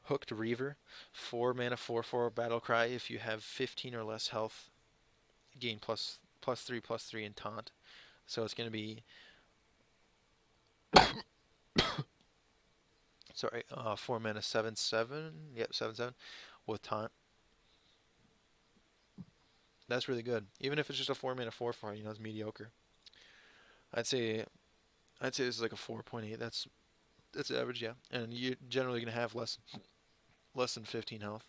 Hooked Reaver, 4 mana, 4/4 battle cry. If you have 15 or less health, gain +3/+3 in taunt. So it's going to be sorry, 4 mana, 7/7. Yep, 7/7 with taunt. That's really good. Even if it's just a 4 mana 4/4, you know, it's mediocre. I'd say this is like a 4.8. That's average, yeah. And you're generally going to have less than 15 health.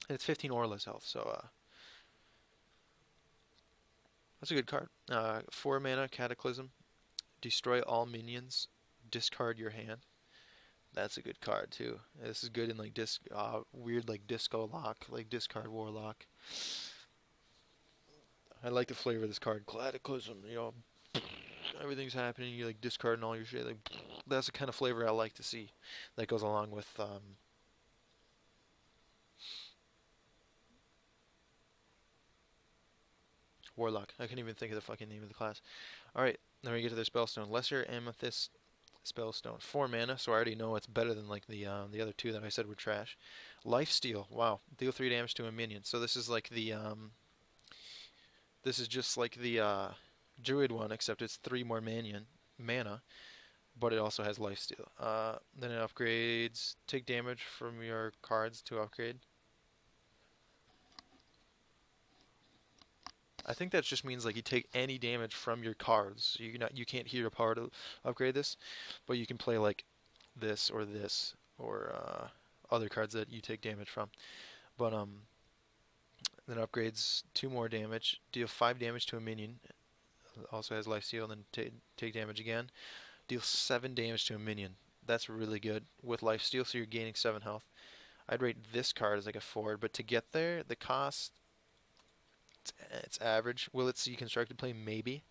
And it's 15 or less health, so that's a good card. 4 mana Cataclysm, destroy all minions, discard your hand. That's a good card too. This is good in like weird like disco lock, like discard warlock. I like the flavor of this card. Cataclysm, you know, everything's happening. You're like discarding all your shit. Like that's the kind of flavor I like to see. That goes along with Warlock. I can't even think of the fucking name of the class. Alright, then we get to their Spellstone. Lesser Amethyst Spellstone. 4 mana, so I already know it's better than like the other two that I said were trash. Lifesteal. Wow. Deal 3 damage to a minion. So this is like the this is just like the Druid one, except it's 3 more mana, but it also has lifesteal. Then it upgrades. Take damage from your cards to upgrade. I think that just means like you take any damage from your cards. You can't hear a part of upgrade this, but you can play like this or other cards that you take damage from. But then upgrades 2 more damage, deal 5 damage to a minion. Also has lifesteal, and then take damage again. Deal 7 damage to a minion. That's really good with lifesteal, so you're gaining 7 health. I'd rate this card as like a 4, but to get there, the cost. It's average. Will it see constructed play? Maybe.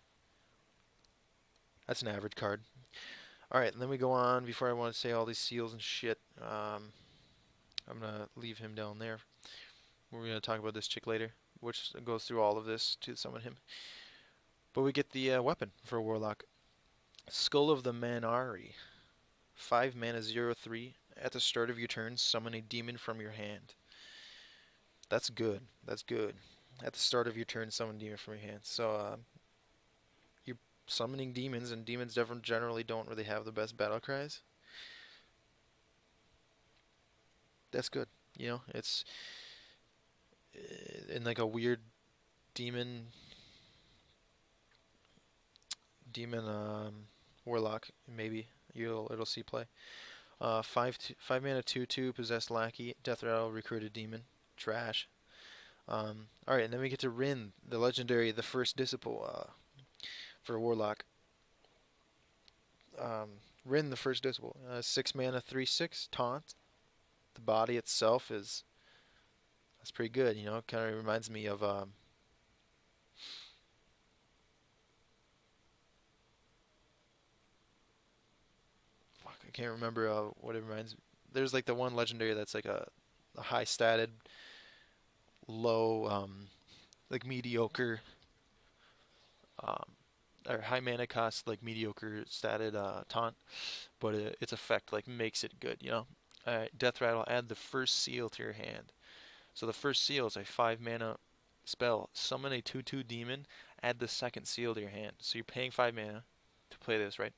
That's an average card. Alright, and then we go on. Before I want to say all these seals and shit, I'm going to leave him down there. We're going to talk about this chick later, which goes through all of this to summon him. But we get the weapon for Warlock. Skull of the Manari. 5 mana, 0/3. At the start of your turn, summon a demon from your hand. That's good. That's good. At the start of your turn, summon demon from your hand. So you're summoning demons, and demons generally don't really have the best battle cries. That's good. You know, it's in like a weird demon warlock. Maybe it'll see play. 5 mana 2/2 possessed lackey, death rattle, recruited demon. Trash. Alright, and then we get to Rin, the legendary, the first disciple for Warlock. Rin, the first disciple. 6 mana, 3/6, taunt. The body itself that's pretty good, you know. It kind of reminds me of fuck, I can't remember what it reminds me. There's like the one legendary that's like a high statted, low, like mediocre, or high mana cost, like mediocre statted taunt, but its effect like makes it good, you know. Alright, Death Rattle, add the first seal to your hand. So the first seal is a 5 mana spell. Summon a 2/2 demon, add the second seal to your hand. So you're paying 5 mana to play this, right?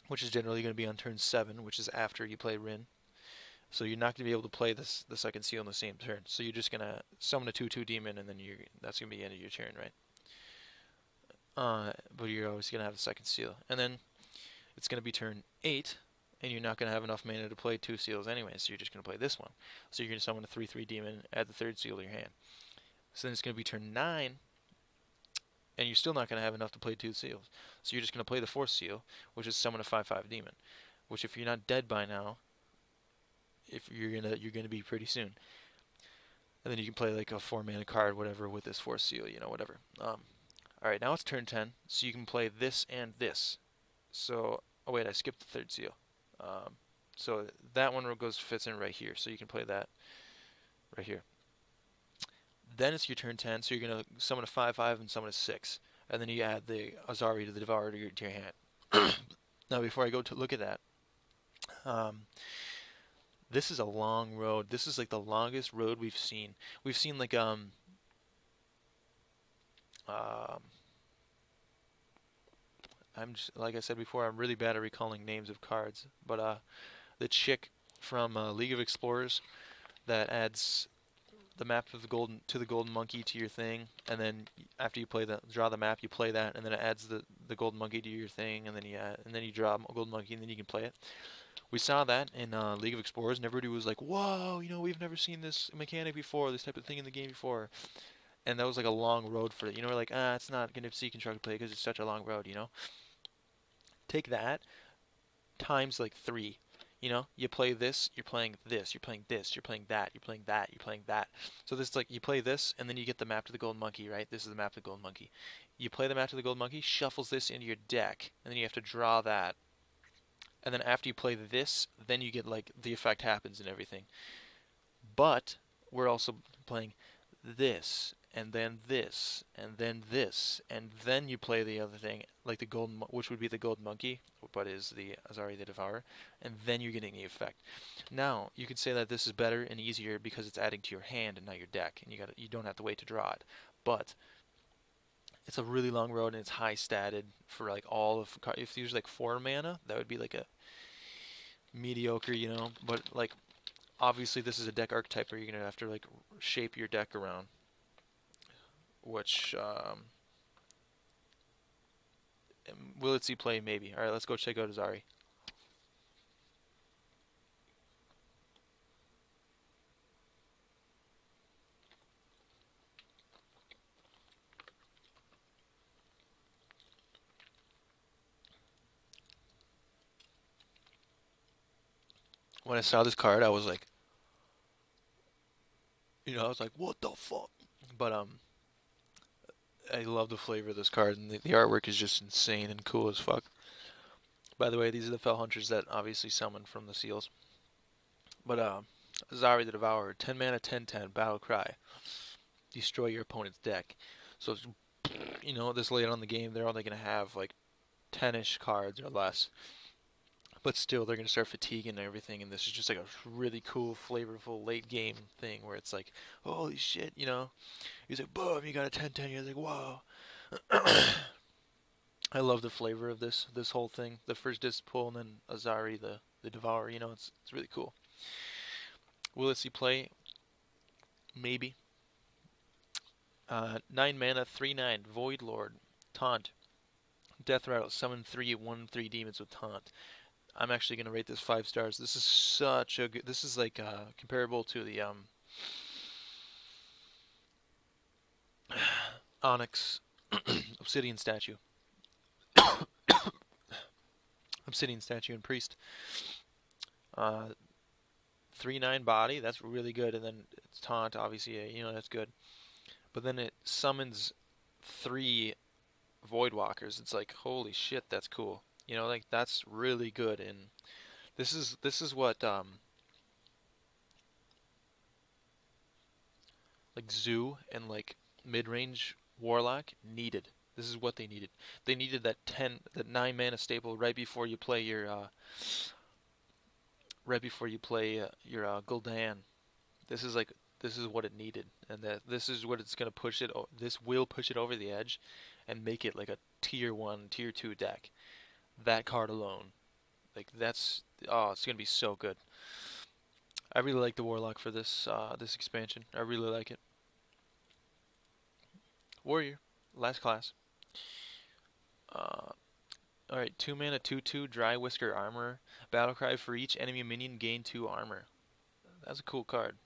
Which is generally going to be on turn 7, which is after you play Rin. So you're not going to be able to play the second seal in the same turn. So you're just going to summon a 2/2 demon, and then that's going to be the end of your turn, right? But you're always going to have the second seal. And then it's going to be turn 8, and you're not going to have enough mana to play 2 seals anyway, so you're just going to play this one. So you're going to summon a 3/3 demon, add the 3rd seal to your hand. So then it's going to be turn 9, and you're still not going to have enough to play 2 seals. So you're just going to play the 4th seal, which is summon a 5/5 demon, which if you're not dead by now, if you're gonna be pretty soon. And then you can play like a 4 mana card, whatever, with this 4th seal, whatever. Alright, now it's turn 10, so you can play this and this. So, oh wait, I skipped the 3rd seal. So that one fits in right here, so you can play that right here. Then it's your turn 10, so you're going to summon a 5/5 and summon a 6. And then you add the Azari to the Devourer to your hand. Now, before I go to look at that, this is a long road. This is like the longest road we've seen. We've seen like like I said before, I'm really bad at recalling names of cards. But the chick from League of Explorers that adds the map of the golden monkey to your thing, and then after you draw the map, you play that, and then it adds the golden monkey to your thing, and then you draw a golden monkey, and then you can play it. We saw that in League of Explorers, and everybody was like, "Whoa, we've never seen this mechanic before, this type of thing in the game before." And that was like a long road for it. We're like, it's not going to see constructed play because it's such a long road, Take that times like 3. You play this, you're playing this, you're playing this, you're playing that, you're playing that, you're playing that. So this is like you play this, and then you get the map to the golden monkey, right? This is the map to the golden monkey. You play the map to the golden monkey, shuffles this into your deck, and then you have to draw that. And then after you play this, then you get like the effect happens and everything. But we're also playing this, and then this, and then this, and then you play the other thing, like the golden, which would be the golden monkey, but is the Azari the Devourer, and then you're getting the effect. Now you could say that this is better and easier because it's adding to your hand and not your deck, and you don't have to wait to draw it. But it's a really long road and it's high statted for like all of. If there's like 4 mana, that would be like a mediocre, But like obviously this is a deck archetype where you're gonna have to like shape your deck around, which will it see play? Maybe. All right, let's go check out Azari. When I saw this card, I was like, what the fuck? But I love the flavor of this card, and the artwork is just insane and cool as fuck. By the way, these are the Fell Hunters that obviously summoned from the seals. But Azari the Devourer, 10 mana, 10/10, Battle Cry. Destroy your opponent's deck. So, this late on the game, they're only going to have like 10-ish cards or less. But still, they're going to start fatiguing and everything, and this is just like a really cool, flavorful late game thing where it's like, holy shit, He's like, boom, you got a 10/10. You're like, whoa. I love the flavor of this whole thing. The first disc pull, and then Azari, the Devourer, it's really cool. Will it see play? Maybe. 9 mana, 3/9, Void Lord, Taunt. Death Rattle, summon 3 1/3 demons with Taunt. I'm actually going to rate this 5 stars. This is such a good... This is like comparable to the Onyx Obsidian Statue. Obsidian Statue and Priest. 3/9 body, that's really good. And then it's Taunt, obviously, that's good. But then it summons 3 Voidwalkers. It's like, holy shit, that's cool. Like that's really good, and this is what like Zoo and like mid-range Warlock needed. This is what they needed. They needed that 9 mana staple right before you play your Gul'dan. This is what it needed, and this is what it's gonna push it. This will push it over the edge, and make it like a tier 1, tier 2 deck. That card alone, like it's gonna be so good. I really like the Warlock for this expansion. I really like it. Warrior, last class. Alright, 2 mana, 2/2, Dry Whisker Armor. Battle cry for each enemy minion, gain 2 armor. That's a cool card.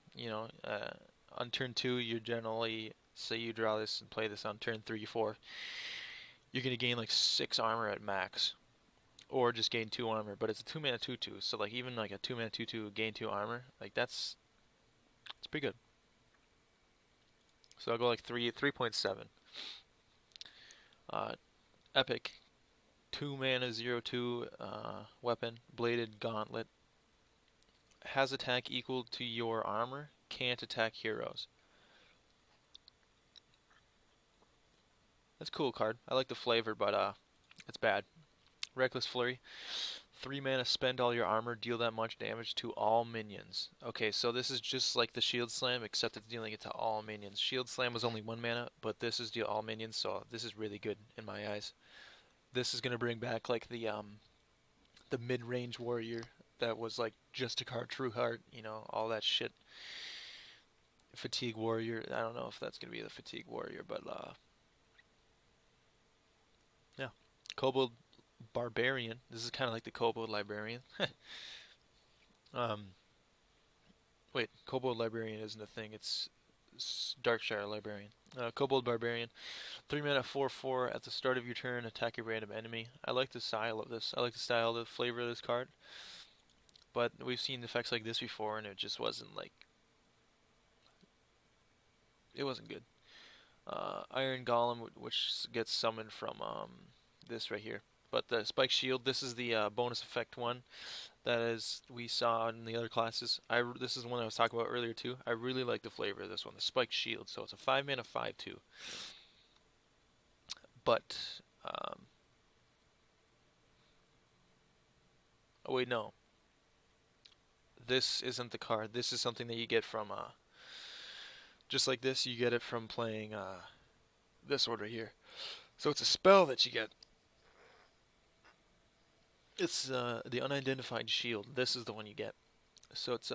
On turn 2, you generally, say you draw this and play this on turn 3, 4, you're going to gain like 6 armor at max. Or just gain 2 armor, but it's a 2 mana 2/2, so like even like a 2 mana 2/2 gain 2 armor, like it's pretty good. So I'll go like 3.7. Epic 2 mana 0/2 weapon, Bladed Gauntlet. Has attack equal to your armor, can't attack heroes. That's a cool card. I like the flavor, but it's bad. Reckless Flurry. 3 mana, spend all your armor, deal that much damage to all minions. Okay, so this is just like the Shield Slam, except it's dealing it to all minions. Shield Slam was only 1 mana, but this is deal all minions, so this is really good in my eyes. This is gonna bring back like the mid-range warrior that was like just a card, True Heart, all that shit. Fatigue Warrior. I don't know if that's gonna be the Fatigue Warrior, but yeah. Kobold Barbarian. This is kind of like the Kobold Librarian. um, Wait, Kobold Librarian isn't a thing. It's Darkshire Librarian. Kobold Barbarian. 3 mana 4/4 at the start of your turn, attack a random enemy. I like the style of this. I like the style, the flavor of this card. But we've seen effects like this before, and it just wasn't like. It wasn't good. Iron Golem, which gets summoned from this right here. But the Spike Shield, this is the bonus effect one that is we saw in the other classes. This is the one I was talking about earlier too. I really like the flavor of this one, the Spike Shield. So it's a 5 mana 5/2. But oh wait, no. This isn't the card. This is something that you get from just like this. You get it from playing this order here. So it's a spell that you get. It's the Unidentified Shield. This is the one you get. So it's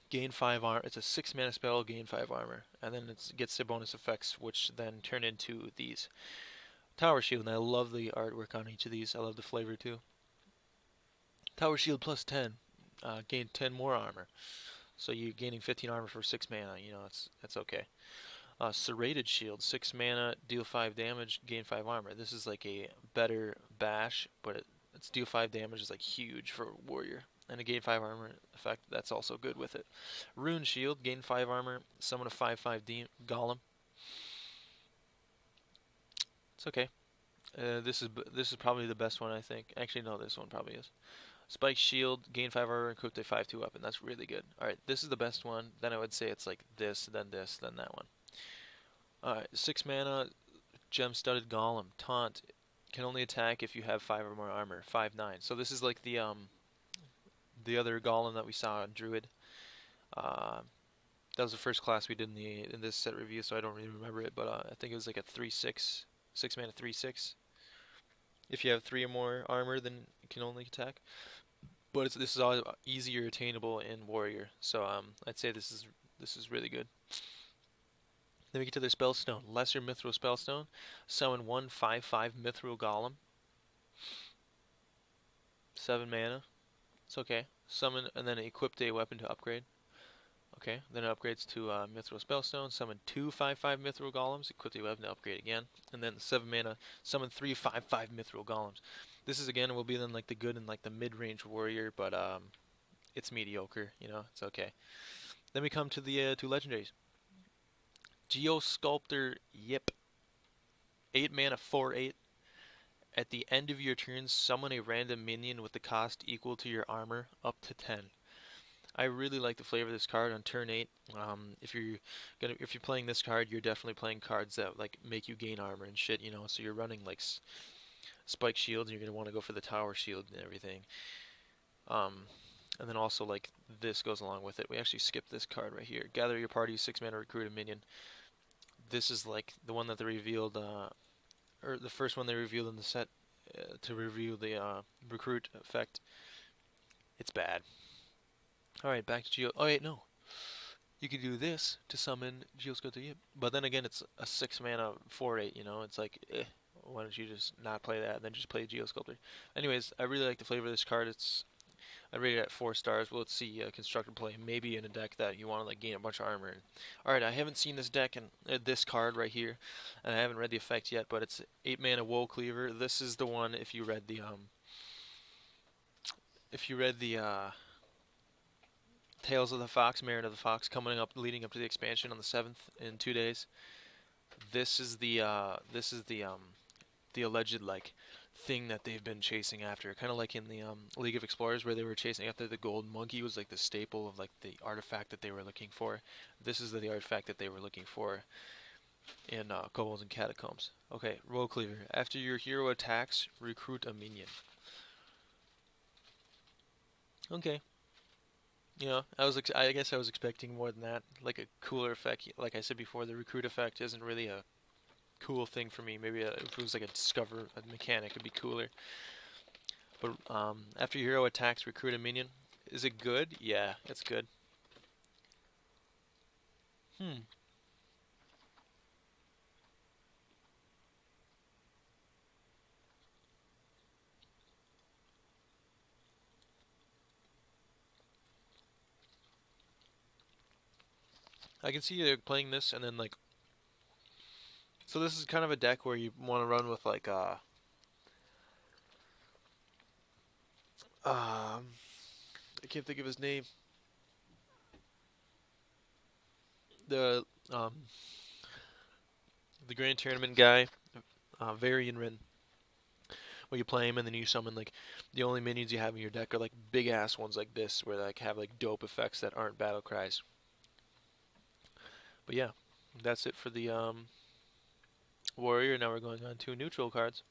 gain 5 armor. It's a 6 mana spell, gain 5 armor, and then it gets the bonus effects, which then turn into these Tower Shield. And I love the artwork on each of these. I love the flavor too. Tower Shield plus 10, gain 10 more armor. So you're gaining 15 armor for 6 mana. That's okay. Serrated Shield, 6 mana, deal 5 damage, gain 5 armor. This is like a better bash, but its deal 5 damage is like huge for warrior. And a gain 5 armor effect, that's also good with it. Rune Shield, gain 5 armor, summon a 5/5 golem. It's okay. This is probably the best one, I think. Actually, no, this one probably is. Spike Shield, gain 5 armor, equip a 5/2 weapon. That's really good. Alright, this is the best one. Then I would say it's like this, then that one. Alright, 6 mana, Gem-Studded Golem. Taunt. Can only attack if you have 5 or more armor. 5/9. So this is like the other golem that we saw in Druid. That was the first class we did in this set review, so I don't really remember it, but I think it was like a 3/6, 6 mana 3/6. If you have 3 or more armor, then you can only attack. But this is all easier attainable in Warrior, so I'd say this is really good. Then we get to their Spellstone. Lesser Mithril Spellstone. Summon 1 5/5 Mithril Golem. 7 mana. It's okay. Summon and then equip a weapon to upgrade. Okay, then it upgrades to Mithril Spellstone. Summon 2 5/5 Mithril Golems. Equip a weapon to upgrade again. And then 7 mana. Summon 3 5/5 Mithril Golems. This is again will be then like the good and like the mid-range warrior, but it's mediocre. It's okay. Then we come to the 2 legendaries. Geosculptor Yip. 8 mana 4/8. At the end of your turn, summon a random minion with the cost equal to your armor up to 10. I really like the flavor of this card on turn 8. If you're playing this card, you're definitely playing cards that like make you gain armor and shit. So you're running like Spike Shields, and you're gonna want to go for the Tower Shield and everything. And then also like this goes along with it. We actually skipped this card right here. Gather your party, 6 mana, recruit a minion. This is like the one that they revealed, or the first one they revealed in the set to reveal the recruit effect. It's bad. Alright, back to Geo. Oh wait, no. You can do this to summon Geosculptor Yip. But then again, it's a 6 mana 4/8, It's like, why don't you just not play that and then just play Geosculptor? Anyways, I really like the flavor of this card. I rate it at 4 stars. Well, let's see constructed play. Maybe in a deck that you want to like gain a bunch of armor. All right, I haven't seen this deck and this card right here, and I haven't read the effect yet. But it's 8 mana Woe Cleaver. This is the one. If you read the Tales of the Fox, Merit of the Fox, coming up, leading up to the expansion on the 7th in 2 days. This is the alleged like thing that they've been chasing after, kind of like in the League of Explorers where they were chasing after the gold monkey was like the staple of like the artifact that they were looking for. This is the artifact that they were looking for in Kobolds and Catacombs. Okay, Woe Cleaver. After your hero attacks, recruit a minion. Okay. You know, I guess I was expecting more than that. Like a cooler effect. Like I said before, the recruit effect isn't really a cool thing for me. Maybe if it was like a mechanic, it'd be cooler. But after your hero attacks, recruit a minion. Is it good? Yeah, it's good. I can see you playing this and then like. So this is kind of a deck where you want to run with like I can't think of his name. The um the Grand Tournament guy, Varian Rin. Where you play him and then you summon like the only minions you have in your deck are like big ass ones like this, where they like have like dope effects that aren't battle cries. But yeah, that's it for the warrior. Now we're going on to neutral cards.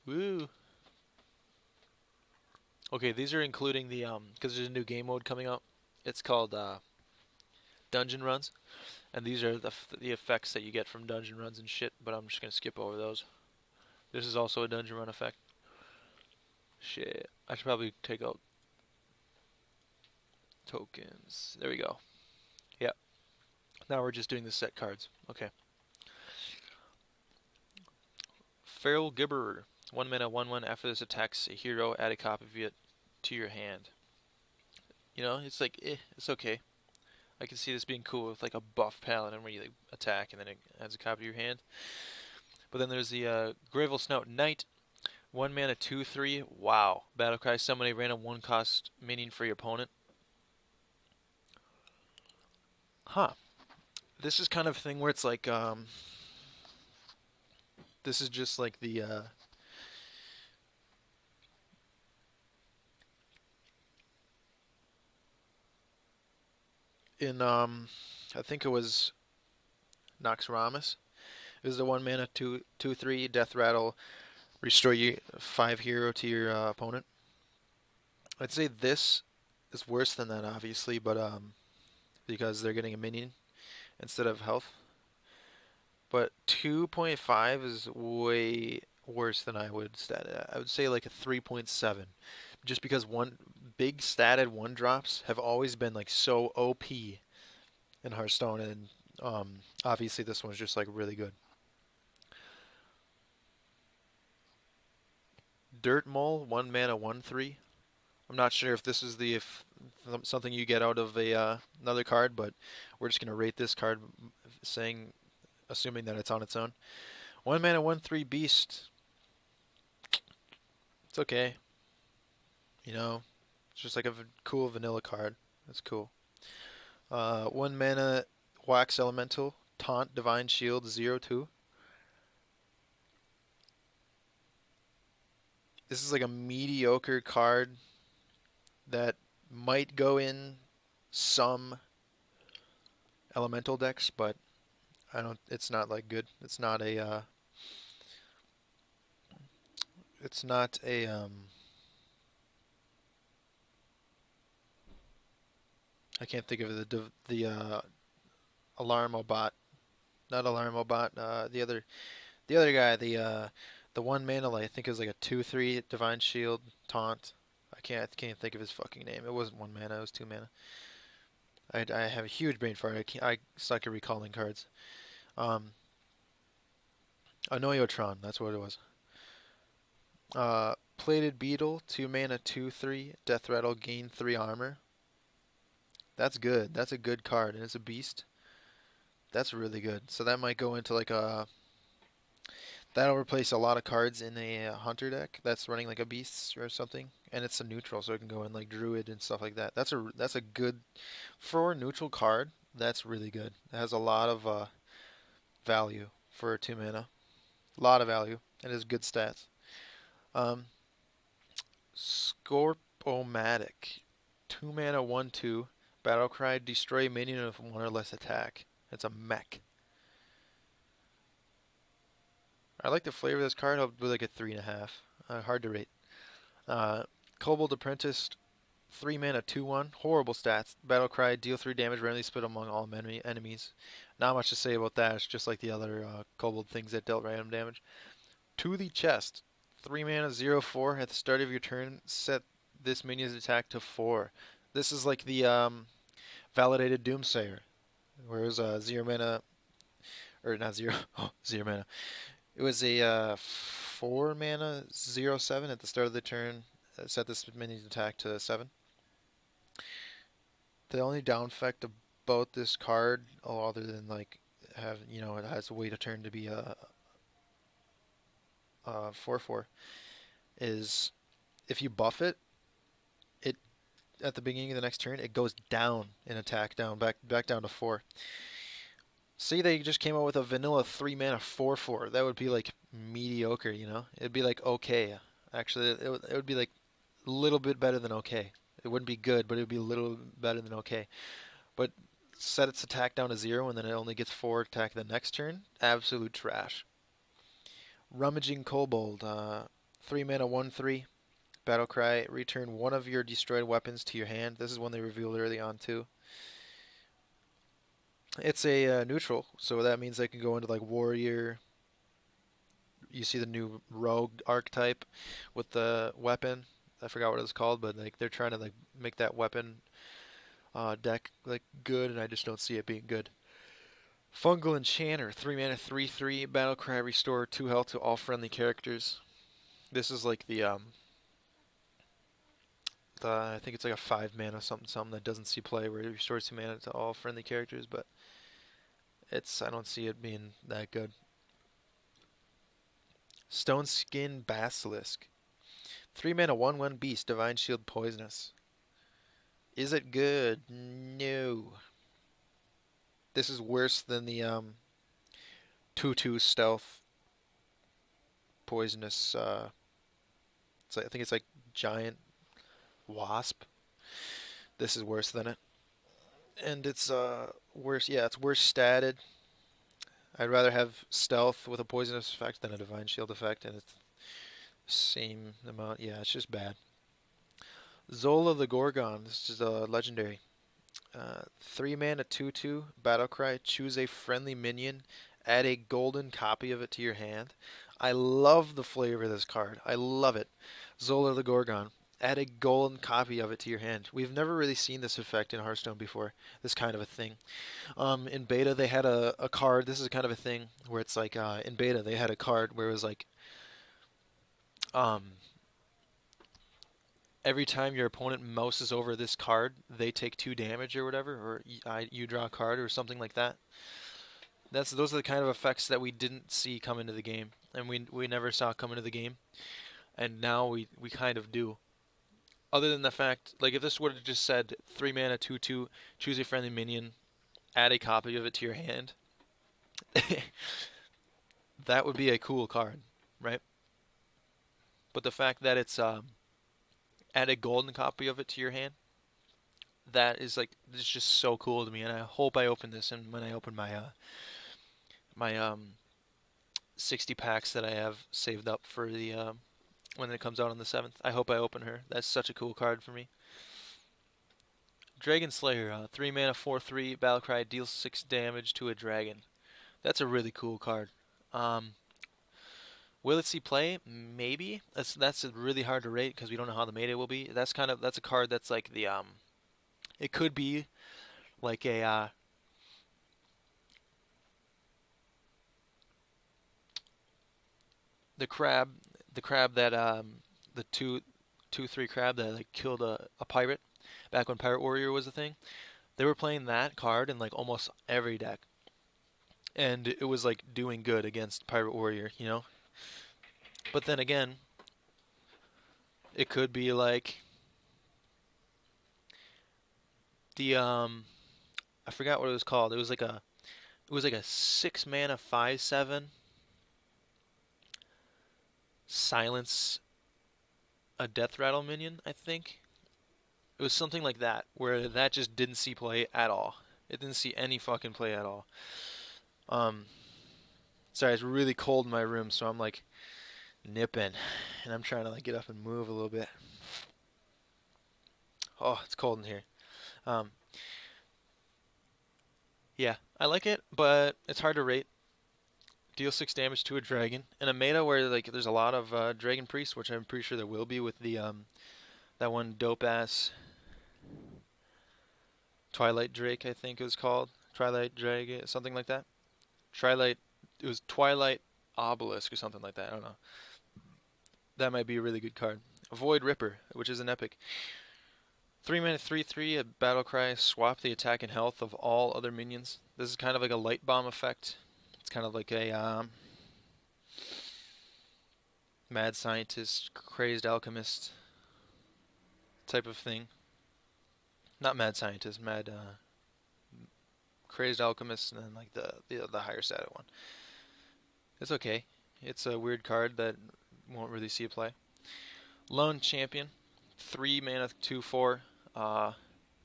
Woo. Okay, these are including the because there's a new game mode coming out. It's called dungeon runs, and these are the effects that you get from dungeon runs and shit. But I'm just gonna skip over those. This is also a dungeon run effect. Shit, I should probably take out tokens. There we go. Yep. Now we're just doing the set cards. Okay. Feral Gibberer. 1 mana, 1/1. After this attacks a hero, add a copy of it to your hand. You know, it's like, it's okay. I can see this being cool with like a buff paladin where you like attack and then it adds a copy to your hand. But then there's the Gravel Snout Knight. 1 mana, 2/3. Wow. Battlecry, summon a random 1-cost minion for your opponent. Huh. This is kind of a thing where it's like, this is just like the, I think it was Noxramas. It was the 1 mana, 2/3 Death Rattle. Restore you 5 hero to your opponent. I'd say this is worse than that, obviously, but because they're getting a minion instead of health. But 2.5 is way worse than I would stat it at. I would say like a 3.7, just because one big statted 1-drops have always been like so OP in Hearthstone, and obviously this one's just like really good. Dirt Mole, 1 mana, 1/3. I'm not sure if this is something you get out of another card, but we're just gonna rate this card, assuming that it's on its own. 1 mana, 1/3 Beast. It's okay. You know, it's just like a cool vanilla card. That's cool. 1 mana, Wax Elemental, Taunt, Divine Shield, 0/2. This is like a mediocre card that might go in some elemental decks, but it's not like good. It's not a I can't think of the Alarmobot, not Alarmobot. The other guy, the 1 mana, I think it was like a 2/3 Divine Shield Taunt. I can't think of his fucking name. It wasn't 1 mana. It was 2 mana. I have a huge brain fart. I suck at recalling cards. Anoyotron, that's what it was. Plated Beetle, 2 mana, 2/3, Death Rattle, gain 3 armor. That's good. That's a good card, and it's a beast. That's really good. So that might go into like a. That'll replace a lot of cards in a hunter deck that's running like a beast or something, and it's a neutral, so it can go in like druid and stuff like that. That's a good for a neutral card. That's really good. It has a lot of value for 2 mana. A lot of value. It has good stats. Um, Scorpomatic. 2 mana, 1/2. Battlecry, destroy minion with 1 or less attack. It's a mech. I like the flavor of this card. I'll do like a 3.5. Hard to rate. Uh, Kobold Apprentice, 3 mana, 2/1. Horrible stats. Battlecry, deal 3 damage, randomly split among all enemies. Not much to say about that. It's just like the other Kobold things that dealt random damage. To the chest. 3 mana, 0/4. At the start of your turn, set this minion's attack to 4. This is like the Validated Doomsayer. Whereas 0 mana, or not 0, oh, 0 mana. It was a 4 mana, 0/7 at the start of the turn. Set this minion's attack to 7. The only down effect about this card, other than like it has to wait a turn to be a 4/4, is if you buff it, it at the beginning of the next turn it goes down in attack, back down to 4. See, they just came out with a vanilla 3 mana 4/4. That would be like mediocre, you know? It'd be like okay. Actually, it would be like a little bit better than okay. It wouldn't be good, but it would be a little better than okay. But set its attack down to 0 and then it only gets 4 attack the next turn. Absolute trash. Rummaging Kobold, 3 mana, 1/3. Battlecry, return 1 of your destroyed weapons to your hand. This is one they revealed early on too. It's a neutral, so that means they can go into like warrior. You see the new rogue archetype with the weapon. I forgot what it's called, but like they're trying to like make that weapon deck like good, and I just don't see it being good. Fungal Enchanter, 3 mana, 3/3. Battlecry, restore 2 health to all friendly characters. This is like I think it's like a 5 mana something that doesn't see play, where it restores 2 mana to all friendly characters, but I don't see it being that good. Stone Skin Basilisk, 3 mana, 1/1 beast, divine shield, poisonous. Is it good? No. This is worse than the 2/2 stealth poisonous. I think it's like giant wasp. This is worse than it, and it's worse. Yeah, it's worse statted. I'd rather have stealth with a poisonous effect than a divine shield effect, and it's same amount. Yeah, it's just bad. Zola the Gorgon. This is a legendary. 3 mana, 2/2. Battlecry. Choose a friendly minion. Add a golden copy of it to your hand. I love the flavor of this card. I love it. Zola the Gorgon. Add a golden copy of it to your hand. We've never really seen this effect in Hearthstone before. This kind of a thing. In beta, they had a card. This is kind of a thing where it's like in beta they had a card where it was like um, every time your opponent mouses over this card, they take 2 damage or whatever, or you draw a card or something like that. Those are the kind of effects that we didn't see come into the game, and we never saw come into the game, and now we kind of do. Other than the fact, like if this would have just said 3 mana, 2/2, choose a friendly minion, add a copy of it to your hand, that would be a cool card, right? But the fact that it's add a golden copy of it to your hand, that is like, it's just so cool to me, and I hope I open this, and when I open my 60 packs that I have saved up for the when it comes out on the 7th, I hope I open her. That's such a cool card for me. Dragon Slayer, 3 mana, 4/3. Battlecry, deals 6 damage to a dragon. That's a really cool card. Will it see play? Maybe. That's really hard to rate because we don't know how the meta will be. That's a card that's like the it could be like a the crab, the crab that the two three crab that like killed a pirate back when Pirate Warrior was a thing. They were playing that card in like almost every deck, and it was like doing good against Pirate Warrior, you know. But then again, it could be like the I forgot what it was called. It was like a 6 mana 5/7 silence a death rattle minion, I think. It was something like that, where that just didn't see play at all. It didn't see any fucking play at all. Um, Sorry, it's really cold in my room, so I'm like nipping, and I'm trying to like get up and move a little bit. Oh, it's cold in here. Um, yeah, I like it, but it's hard to rate. Deal 6 damage to a dragon in a meta where like there's a lot of dragon priests, which I'm pretty sure there will be with the that one dope ass Twilight Drake, I think it was called. Twilight Drake, something like that. Twilight, it was Twilight Obelisk or something like that. I don't know. That might be a really good card. Void Ripper, which is an epic. 3 mana 3/3, a battle cry, swap the attack and health of all other minions. This is kind of like a light bomb effect. It's kind of like a mad scientist, crazed alchemist type of thing. Not mad scientist, mad crazed alchemist, and then like the higher status one. It's okay. It's a weird card that won't really see a play. Lone Champion, 3 mana 2/4.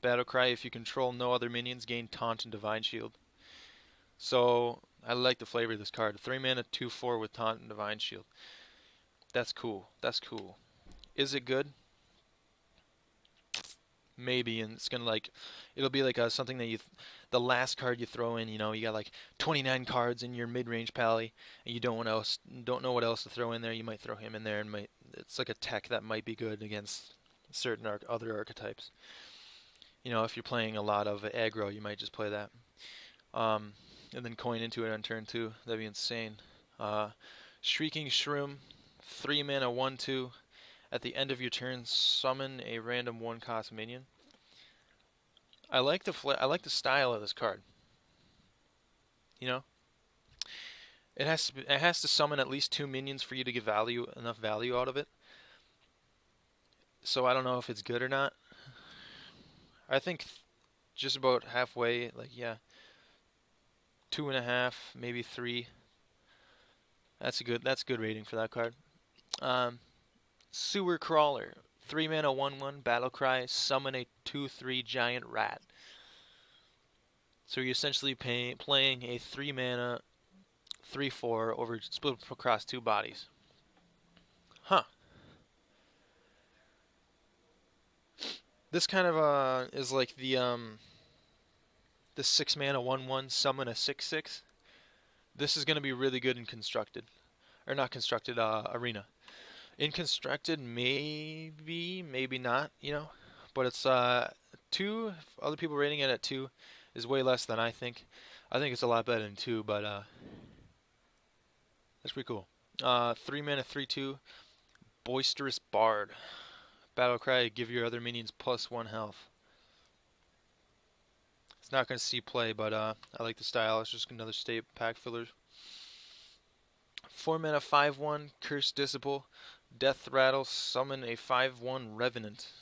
Battle Cry. If you control no other minions, gain Taunt and Divine Shield. So I like the flavor of this card. 3 mana 2/4 with Taunt and Divine Shield. That's cool. That's cool. Is it good? Maybe, and it's gonna like, it'll be like something that the last card you throw in. You know, you got like 29 cards in your mid-range pally, and you don't know what else to throw in there. You might throw him in there, and it's like a tech that might be good against certain other archetypes. You know, if you're playing a lot of aggro, you might just play that, and then coin into it on turn 2. That'd be insane. Shrieking Shroom, 3 mana 1/2. At the end of your turn, summon a random 1-cost minion. I like the style of this card. You know, it has to summon at least 2 minions for you to get enough value out of it. So I don't know if it's good or not. I think just about halfway, like yeah, 2.5, maybe 3. That's a good rating for that card. Sewer Crawler, 3 mana 1/1, battle cry, summon a 2/3 giant rat. So you're essentially playing a 3 mana 3/4 over split across 2 bodies. Huh. This kind of is like the 6 mana 1/1 summon a 6/6. This is going to be really good in constructed, or not constructed, arena. In constructed, maybe not, you know, but it's 2. Other people rating it at 2 is way less than I think. I think it's a lot better than 2, but that's pretty cool. 3 mana 3/2, Boisterous Bard. Battle cry, give your other minions +1 health. It's not going to see play, but I like the style. It's just another state pack filler. 4 mana 5/1, Curse Disciple. Death Rattle, summon a 5/1 Revenant.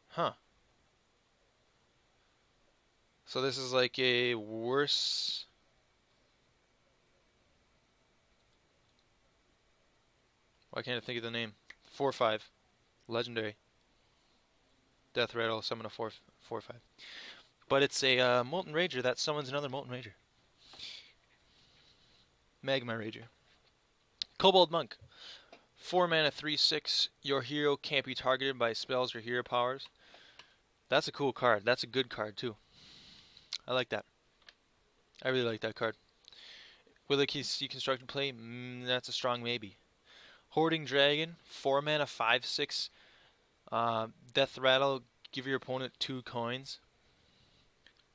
Huh. So this is like a worse... Why can't I think of the name? 4/5. Legendary. Death Rattle, summon a 4/5. But it's a Molten Rager that summons another Molten Rager. Magma Rager. Kobold Monk. 4 mana 3/6. Your hero can't be targeted by spells or hero powers. That's a cool card. That's a good card too. I like that. I really like that card. Will it see constructed play? That's a strong maybe. Hoarding Dragon. 4 mana 5/6. Death Rattle. Give your opponent 2 coins.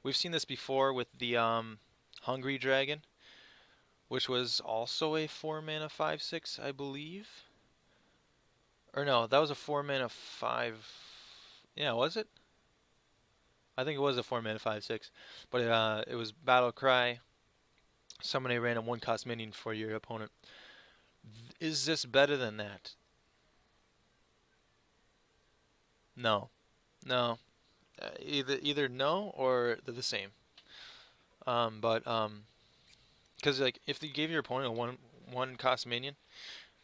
We've seen this before with the Hungry Dragon, which was also a 4 mana 5/6, I believe. Or no, that was a 4 mana 5. Yeah, was it? I think it was a 4 mana 5/6. But it was Battle Cry, summon a random 1 cost minion for your opponent. Is this better than that? No. No. Either no or they're the same. But because like if you gave your opponent a one cost minion,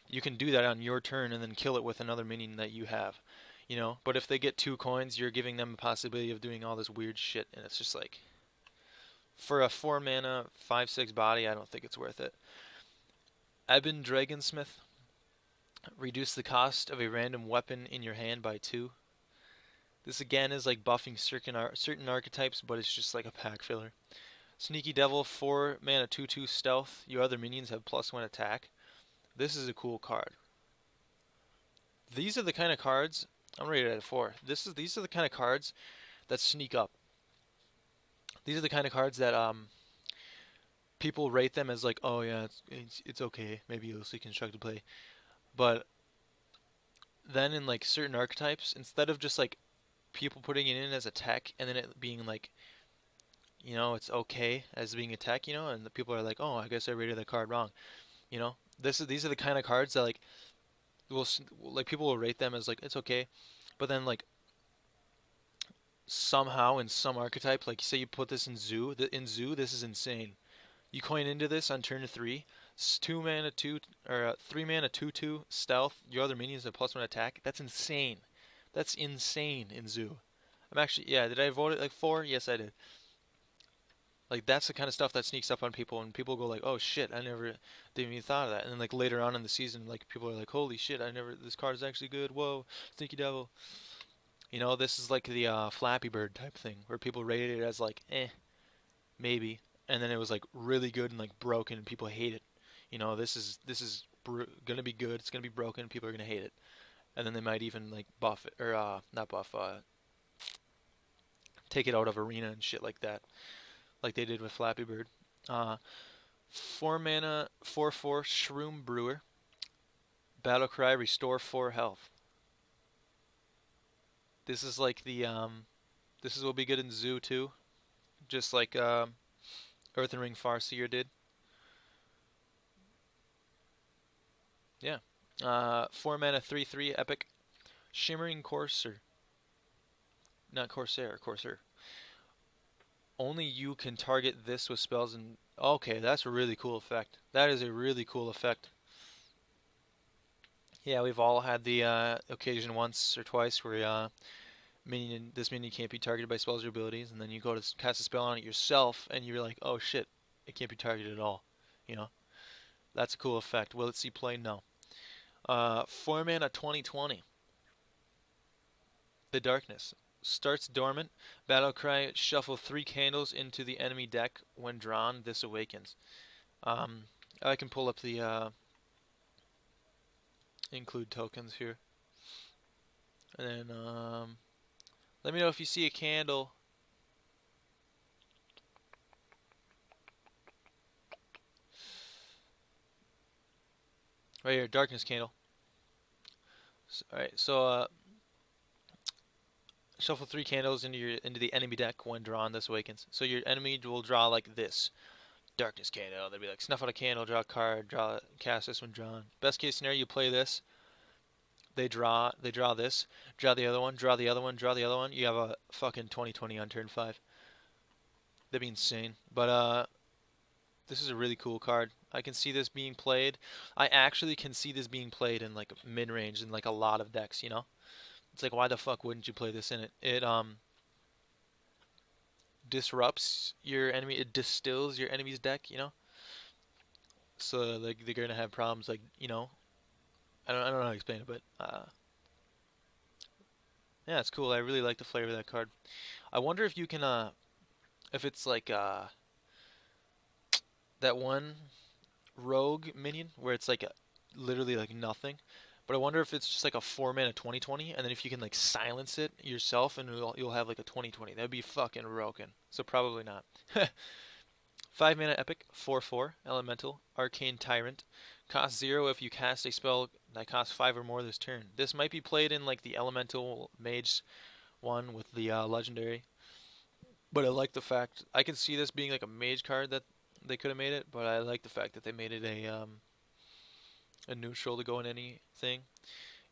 you can do that on your turn and then kill it with another minion that you have, you know. But if they get 2 coins, you're giving them a possibility of doing all this weird shit, and it's just like for a 4 mana 5/6 body, I don't think it's worth it. Ebon Dragonsmith, reduce the cost of a random weapon in your hand by 2. This again is like buffing certain archetypes, but it's just like a pack filler. Sneaky Devil, 4 mana 2/2 stealth. Your other minions have +1 attack. This is a cool card. These are the kind of cards I'm rated at a 4. These are the kind of cards that sneak up. These are the kind of cards that people rate them as like, oh yeah, it's okay. Maybe you'll see constructed play, but then in like certain archetypes, instead of just like people putting it in as a tech and then it being like, you know, it's okay as being a tech, you know, and the people are like, oh, I guess I rated the card wrong, you know. These are the kind of cards that like will like people will rate them as like it's okay, but then like somehow in some archetype, like say you put this in Zoo, in Zoo this is insane. You coin into this on turn 3, 2 mana 2 or 3 mana 2/2 stealth. Your other minions have +1 attack. That's insane. That's insane in Zoo. I'm actually, yeah. Did I vote it like 4? Yes, I did. Like that's the kind of stuff that sneaks up on people, and people go like, "Oh shit, I never didn't even thought of that." And then like later on in the season, like people are like, "Holy shit, I never. This card is actually good. Whoa, Sneaky Devil." You know, this is like the Flappy Bird type thing, where people rated it as like, maybe, and then it was like really good and like broken, and people hate it. You know, this is gonna be good. It's gonna be broken. People are gonna hate it, and then they might even like buff it or not buff, take it out of arena and shit like that, like they did with Flappy Bird. Uh, 4 mana 4/4 Shroom Brewer. Battle Cry, restore 4 health. This is like the this is will be good in Zoo too, just like Earthen Ring Farseer did. Yeah. 4 mana 3/3 epic Shimmering Courser. Not Corsair, Courser. Only you can target this with spells and okay, that's a really cool effect. That is a really cool effect. Yeah, we've all had the occasion once or twice where this minion can't be targeted by spells or abilities, and then you go to cast a spell on it yourself, and you're like, oh shit, it can't be targeted at all. You know, that's a cool effect. Will it see play? No. 4 mana 20/20. The Darkness. Starts dormant. Battle Cry, shuffle 3 candles into the enemy deck. When drawn, this awakens. I can pull up the include tokens here. And then let me know if you see a candle. Right here, darkness candle. Alright, so shuffle 3 candles into the enemy deck. When drawn, this awakens. So your enemy will draw like this. Darkness candle. They'll be like, snuff out a candle, draw a card, cast this when drawn. Best case scenario, you play this. They draw this, draw the other one, draw the other one, draw the other one. You have a fucking 20/20 on turn 5. That'd be insane. But this is a really cool card. I can see this being played. I actually can see this being played in like mid range in like a lot of decks. You know, it's like why the fuck wouldn't you play this in it? It disrupts your enemy. It distills your enemy's deck. You know, so like they're gonna have problems. Like you know, I don't know how to explain it, but yeah, it's cool. I really like the flavor of that card. I wonder if you can if it's like that one rogue minion where it's like literally like nothing, But I wonder if it's just like a 4 mana 20/20, and then if you can like silence it yourself, and you'll have like a 20/20. That'd be fucking broken. So probably not. 5 mana epic, 4/4 elemental arcane tyrant. Cost 0 if you cast a spell that costs 5 or more this turn. This might be played in like the elemental mage one with the legendary. But I like the fact I can see this being like a mage card that they could have made it, but I like the fact that they made it a neutral to go in anything.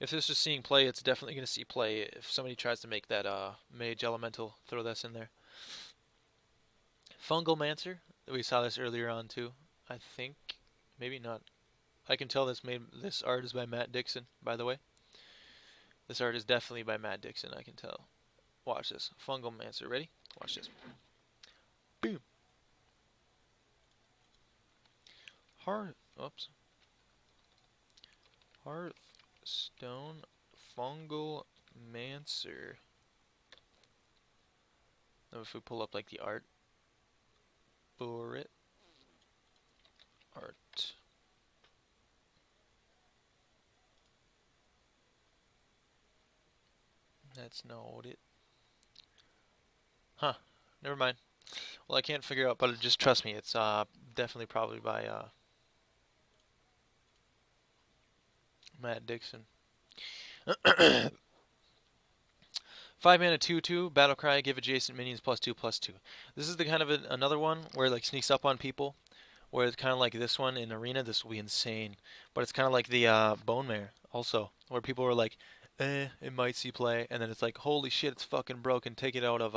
If this is seeing play, it's definitely going to see play. If somebody tries to make that mage elemental, throw this in there. Fungal Mancer. We saw this earlier on too. I think maybe not. I can tell this art is by Matt Dixon. By the way, this art is definitely by Matt Dixon. I can tell. Watch this. Fungal Mancer. Ready? Watch this. Boom. Oops. Hearthstone Fungal Mancer. Now if we pull up like the art for it. Art. That's not it. Huh. Never mind. Well, I can't figure out, but just trust me. It's definitely probably by Matt Dixon. 5 mana 2/2 battle cry. Give adjacent minions +2/+2. This is the kind of another one where it like sneaks up on people. Where it's kind of like this one in arena. This will be insane. But it's kind of like the Bone Mare also, where people were like, it might see play, and then it's like, holy shit, it's fucking broken. Take it out of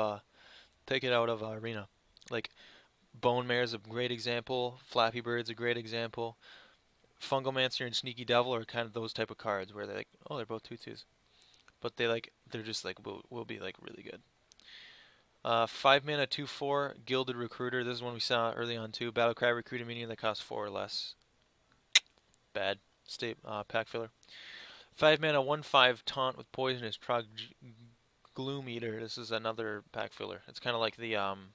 arena. Like Bone Mare is a great example. Flappy Bird's a great example. Fungal Mancer and Sneaky Devil are kind of those type of cards where they're like, oh, they're both 2/2s, but they're just like will be like really good. 5 mana 2/4 Gilded Recruiter. This is one we saw early on too. Battlecry recruiting minion that costs 4 or less. Bad. Pack filler. 5 mana 1/5 Taunt with Poisonous Prog Gloom Eater. This is another pack filler. It's kind of like the other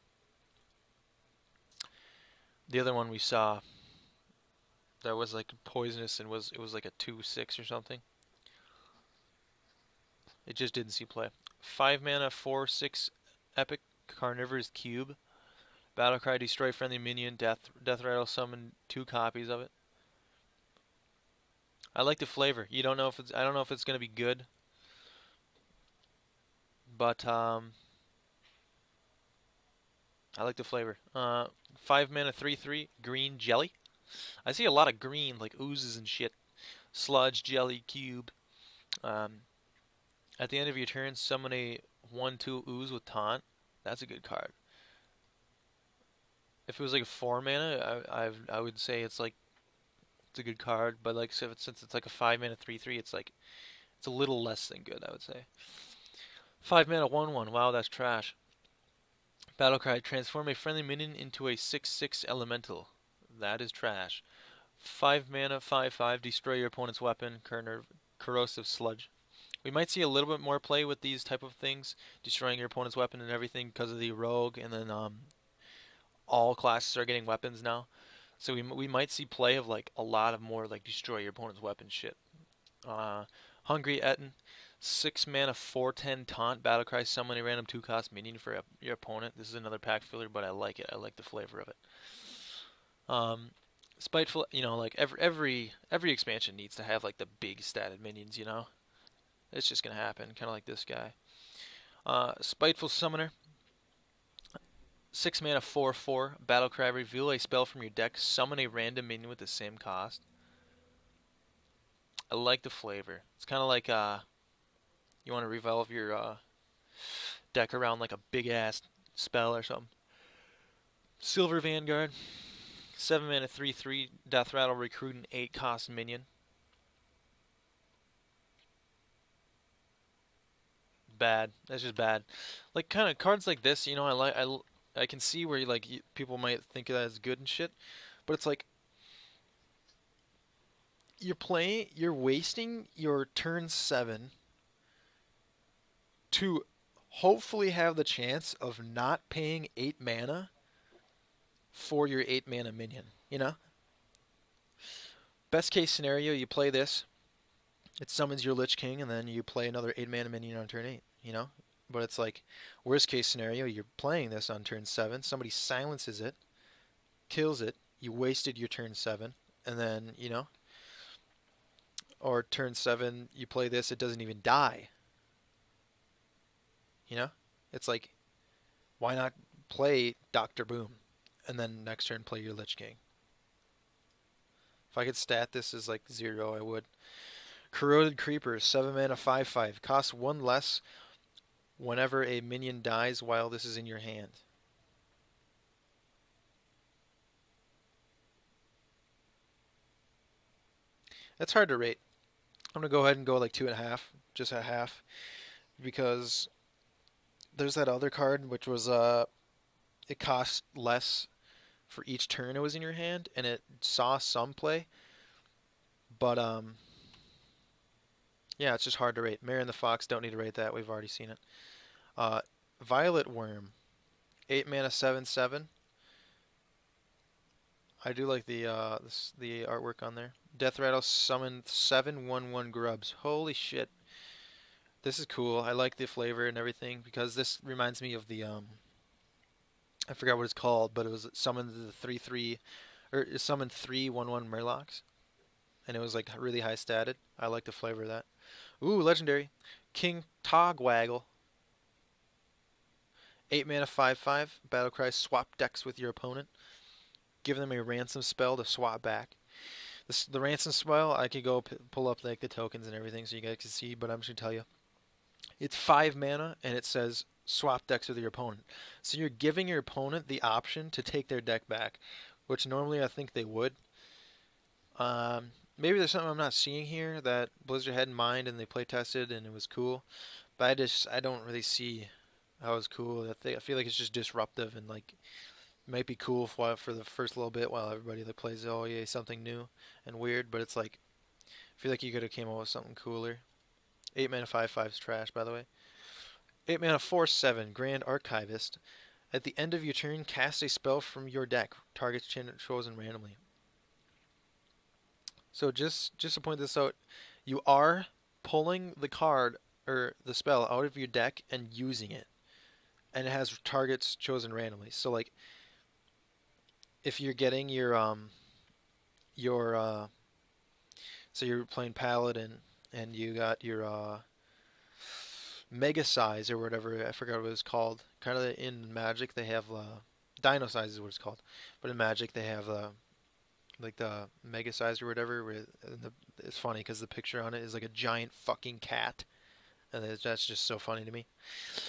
one we saw that was like poisonous and it was like a 2/6 or something. It just didn't see play. 5 mana 4/6 Epic Carnivorous Cube. Battlecry, destroy friendly minion. Death Rattle, summon 2 copies of it. I like the flavor. I don't know if it's gonna be good, but I like the flavor. 5 mana 3/3 Green Jelly. I see a lot of green like oozes and shit. Sludge Jelly Cube. At the end of your turn, summon a 1/2 ooze with taunt. That's a good card. If it was like a 4 mana, I would say it's a good card. But like since it's like a 5 mana 3/3, it's a little less than good, I would say. 5 mana 1/1. Wow, that's trash. Battlecry, transform a friendly minion into a 6/6 elemental. That is trash. 5 mana 5/5. Destroy your opponent's weapon. Corrosive Sludge. We might see a little bit more play with these type of things, destroying your opponent's weapon and everything because of the rogue, and then all classes are getting weapons now. So we might see play of like a lot of more like destroy your opponent's weapon shit. Hungry Etten, 6 mana 4/10 Taunt. Battlecry, summon a random 2-cost minion for your opponent. This is another pack filler, but I like it. I like the flavor of it. Spiteful, like every expansion needs to have like the big statted minions, It's just gonna happen, kind of like this guy. Spiteful Summoner. 6 mana 4/4 Battlecry, reveal a spell from your deck. Summon a random minion with the same cost. I like the flavor. It's kind of like you want to revolve your deck around like a big ass spell or something. Silver Vanguard. 7 mana 3/3 Death Rattle, recruit an 8-cost minion. Bad. That's just bad. Like kind of cards like this, I can see where people might think of that as good and shit, but it's like you're wasting your turn 7 to hopefully have the chance of not paying 8 mana for your 8 mana minion, Best case scenario, you play this It summons your Lich King, and then you play another 8 mana minion on turn 8, you know? But it's like, worst case scenario, you're playing this on turn 7, somebody silences it, kills it, you wasted your turn 7, and then, you know, or turn 7, you play this, it doesn't even die. You know? It's like, why not play Dr. Boom, and then next turn play your Lich King? If I could stat this as like 0, I would. Corroded Creepers, 7 mana, 5/5. Costs 1 less whenever a minion dies while this is in your hand. That's hard to rate. I'm going to go ahead and go like 2.5, just a half, because there's that other card which was it cost less for each turn it was in your hand, and it saw some play, but yeah, it's just hard to rate. Mare and the Fox, don't need to rate that. We've already seen it. Violet Worm, 8 mana, 7/7. I do like the the artwork on there. Death Rattle summoned 7/1/1 grubs. Holy shit. This is cool. I like the flavor and everything because this reminds me of the I forgot what it's called, but it was summoned the 3/3 or it summoned 3/1/1 Murlocs, and it was like really high statted. I like the flavor of that. Ooh, legendary. King Togwaggle. 8 mana, 5/5. Battlecry, swap decks with your opponent. Give them a ransom spell to swap back. The ransom spell, I could go pull up like the tokens and everything so you guys can see, but I'm just going to tell you. It's 5 mana, and it says swap decks with your opponent. So you're giving your opponent the option to take their deck back, which normally I think they would. Maybe there's something I'm not seeing here that Blizzard had in mind and they play tested and it was cool, but I don't really see how it's cool. I feel like it's just disruptive and like it might be cool for the first little bit while everybody that plays oh yeah something new and weird, but it's like I feel like you could have came up with something cooler. 8 mana, 5/5 is trash, by the way. 8 mana, 4/7 Grand Archivist. At the end of your turn, cast a spell from your deck. Targets chosen randomly. So just to point this out, you are pulling the card or the spell out of your deck and using it, and it has targets chosen randomly. So like, if you're getting so you're playing Paladin and you got your Mega Size or whatever, I forgot what it's called. Kind of in Magic they have Dino Size is what it's called, but in Magic they have like the Mega Size or whatever. It's funny because the picture on it is like a giant fucking cat, and that's just so funny to me.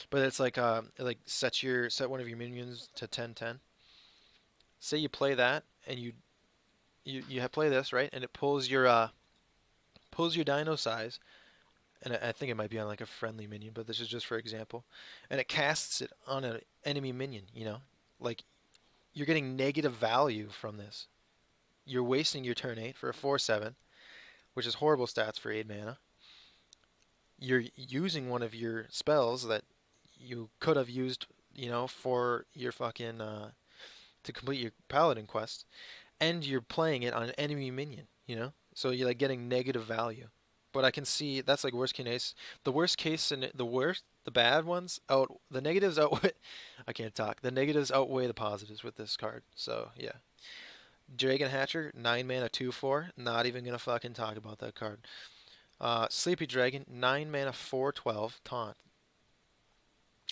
But it's like it like set one of your minions to 10/10. Say you play that and you play this right, and it pulls your Dino Size, and I think it might be on like a friendly minion, but this is just for example, and it casts it on an enemy minion. You know, like you're getting negative value from this. You're wasting your turn 8 for a 4/7, which is horrible stats for 8 mana. You're using one of your spells that you could have used, you know, for your fucking to complete your paladin quest, and you're playing it on an enemy minion, you know? So you're like getting negative value. But I can see that's like worst case. The worst case and the bad ones the negatives outweigh. I can't talk. The negatives outweigh the positives with this card. So yeah. Dragon Hatcher, 9 mana, 2/4. Not even gonna fucking talk about that card. Sleepy Dragon, 9 mana, 4/12. Taunt.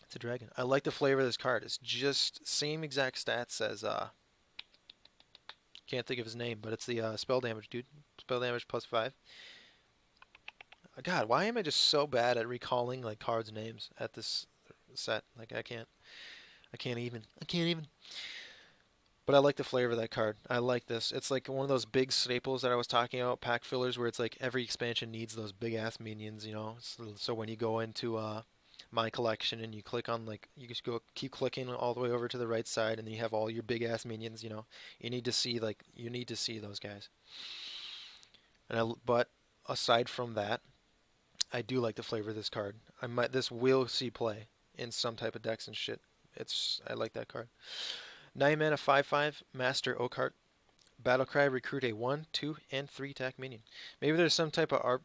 It's a dragon. I like the flavor of this card. It's just same exact stats as can't think of his name, but it's the spell damage dude. Spell damage +5. God, why am I just so bad at recalling like cards' names at this set? Like I can't even. But I like the flavor of that card. I like this. It's like one of those big staples that I was talking about, pack fillers, where it's like every expansion needs those big ass minions, you know. So when you go into my collection and you click on like you just keep clicking all the way over to the right side, and then you have all your big ass minions, you know. You need to see those guys. But aside from that, I do like the flavor of this card. This will see play in some type of decks and shit. I like that card. 9 mana, 5/5 Master Oakheart. Battlecry, recruit a 1, 2, and 3 attack minion. Maybe there's some type of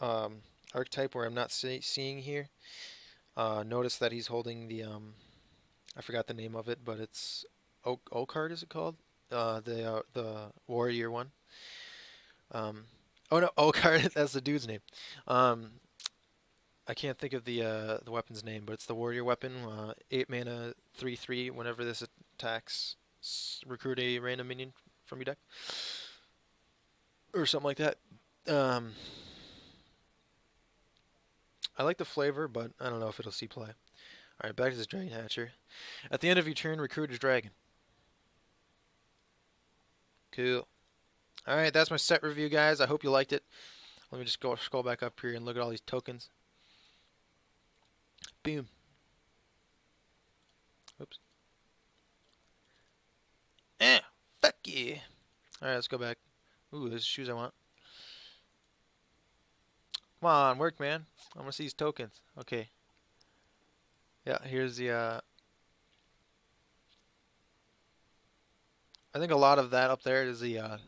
archetype where I'm not seeing here. Notice that he's holding the I forgot the name of it, but it's O card is it called? The warrior one. Um, oh no, O card. That's the dude's name. Um, I can't think of the weapon's name, but it's the warrior weapon. 8 mana, 3/3. Whenever this attacks, recruit a random minion from your deck, or something like that. Um, I like the flavor, but I don't know if it'll see play. All right, back to this Dragon Hatcher. At the end of your turn, recruit a dragon. Cool. All right, that's my set review, guys. I hope you liked it. Let me just go scroll back up here and look at all these tokens. Boom. Oops. Fuck yeah. All right, let's go back. Ooh, those shoes I want. Come on, work, man. I want to see these tokens. Okay. Yeah, here's the. I think a lot of that up there is the.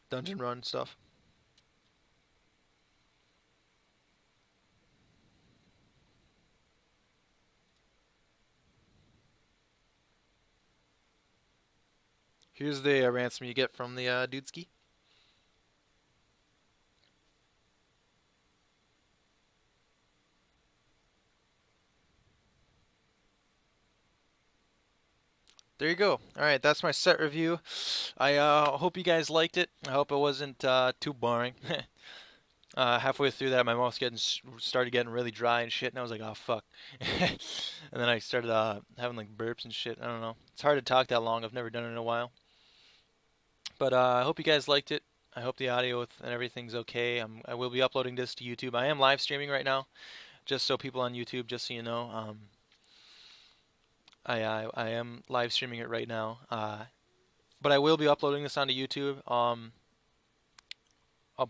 Dungeon run stuff. Here's the ransom you get from the dudeski. There you go. All right, that's my set review. I hope you guys liked it. I hope it wasn't too boring. Halfway through that, my mouth started getting really dry and shit, and I was like, "Oh fuck!" And then I started having like burps and shit. I don't know. It's hard to talk that long. I've never done it in a while. But I hope you guys liked it. I hope the audio and everything's okay. I will be uploading this to YouTube. I am live streaming right now, just so people on YouTube, just so you know. I am live streaming it right now. But I will be uploading this onto YouTube. I'll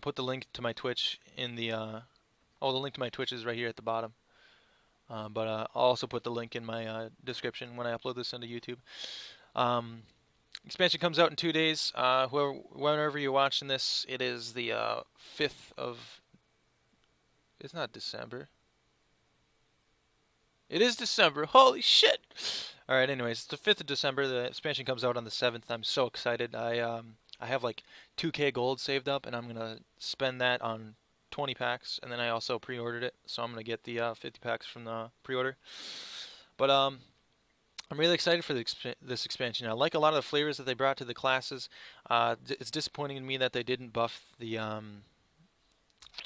put the link to my Twitch in the the link to my Twitch is right here at the bottom. But I'll also put the link in my description when I upload this onto YouTube. Expansion comes out in 2 days. Whenever you're watching this, it is the 5th of. It's not December. It is December. Holy shit! All right. Anyways, it's the 5th of December. The expansion comes out on the 7th. I'm so excited. I have like 2K gold saved up, and I'm gonna spend that on 20 packs, and then I also pre-ordered it, so I'm gonna get the 50 packs from the pre-order. But I'm really excited for this expansion. I like a lot of the flavors that they brought to the classes. It's disappointing to me that they didn't buff the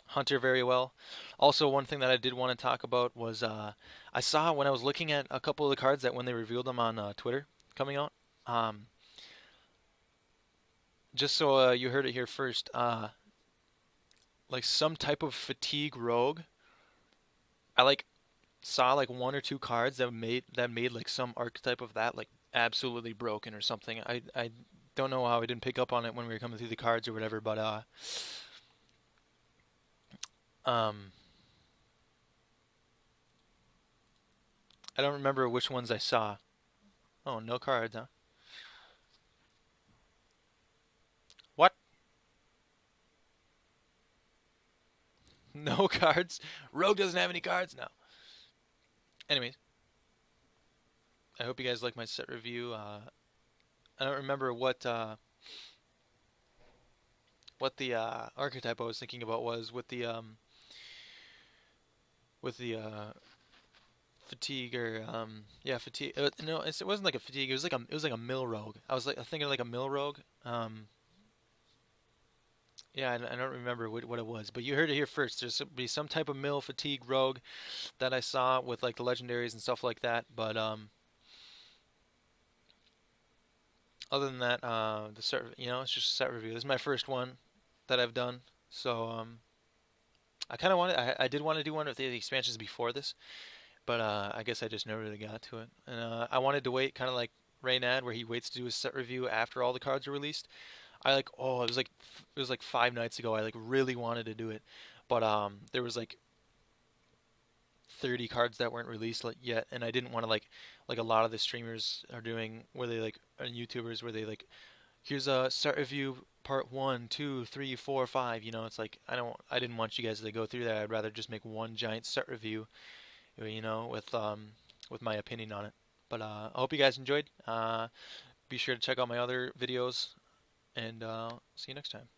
Hunter very well. Also, one thing that I did want to talk about was I saw when I was looking at a couple of the cards that when they revealed them on Twitter coming out. Just so you heard it here first, like some type of fatigue rogue. I like saw like 1 or 2 cards that made like some archetype of that like absolutely broken or something. I don't know how I didn't pick up on it when we were coming through the cards or whatever, but um I don't remember which ones I saw. Oh, no cards, huh? What? No cards? Rogue doesn't have any cards now. Anyways, I hope you guys like my set review. I don't remember what the archetype I was thinking about was with the fatigue or yeah, fatigue. No, it wasn't like a fatigue. It was like a mill rogue. I was like thinking like a mill rogue. Yeah, I don't remember what it was, but you heard it here first. There's be some type of mill fatigue rogue that I saw with like the legendaries and stuff like that. But other than that, the set, it's just a set review. This is my first one that I've done, so I kind of wanted, I did want to do one of the expansions before this, but I guess I just never really got to it. And I wanted to wait, kind of like Raynad, where he waits to do his set review after all the cards are released. It was like 5 nights ago. I like really wanted to do it, but there was like 30 cards that weren't released yet, and I didn't want to like a lot of the streamers are doing, where they like, and YouTubers, where they like, here's a set review part 1, 2, 3, 4, 5. You know, it's like I didn't want you guys to go through that. I'd rather just make one giant set review, you know, with my opinion on it. But I hope you guys enjoyed. Be sure to check out my other videos, and see you next time.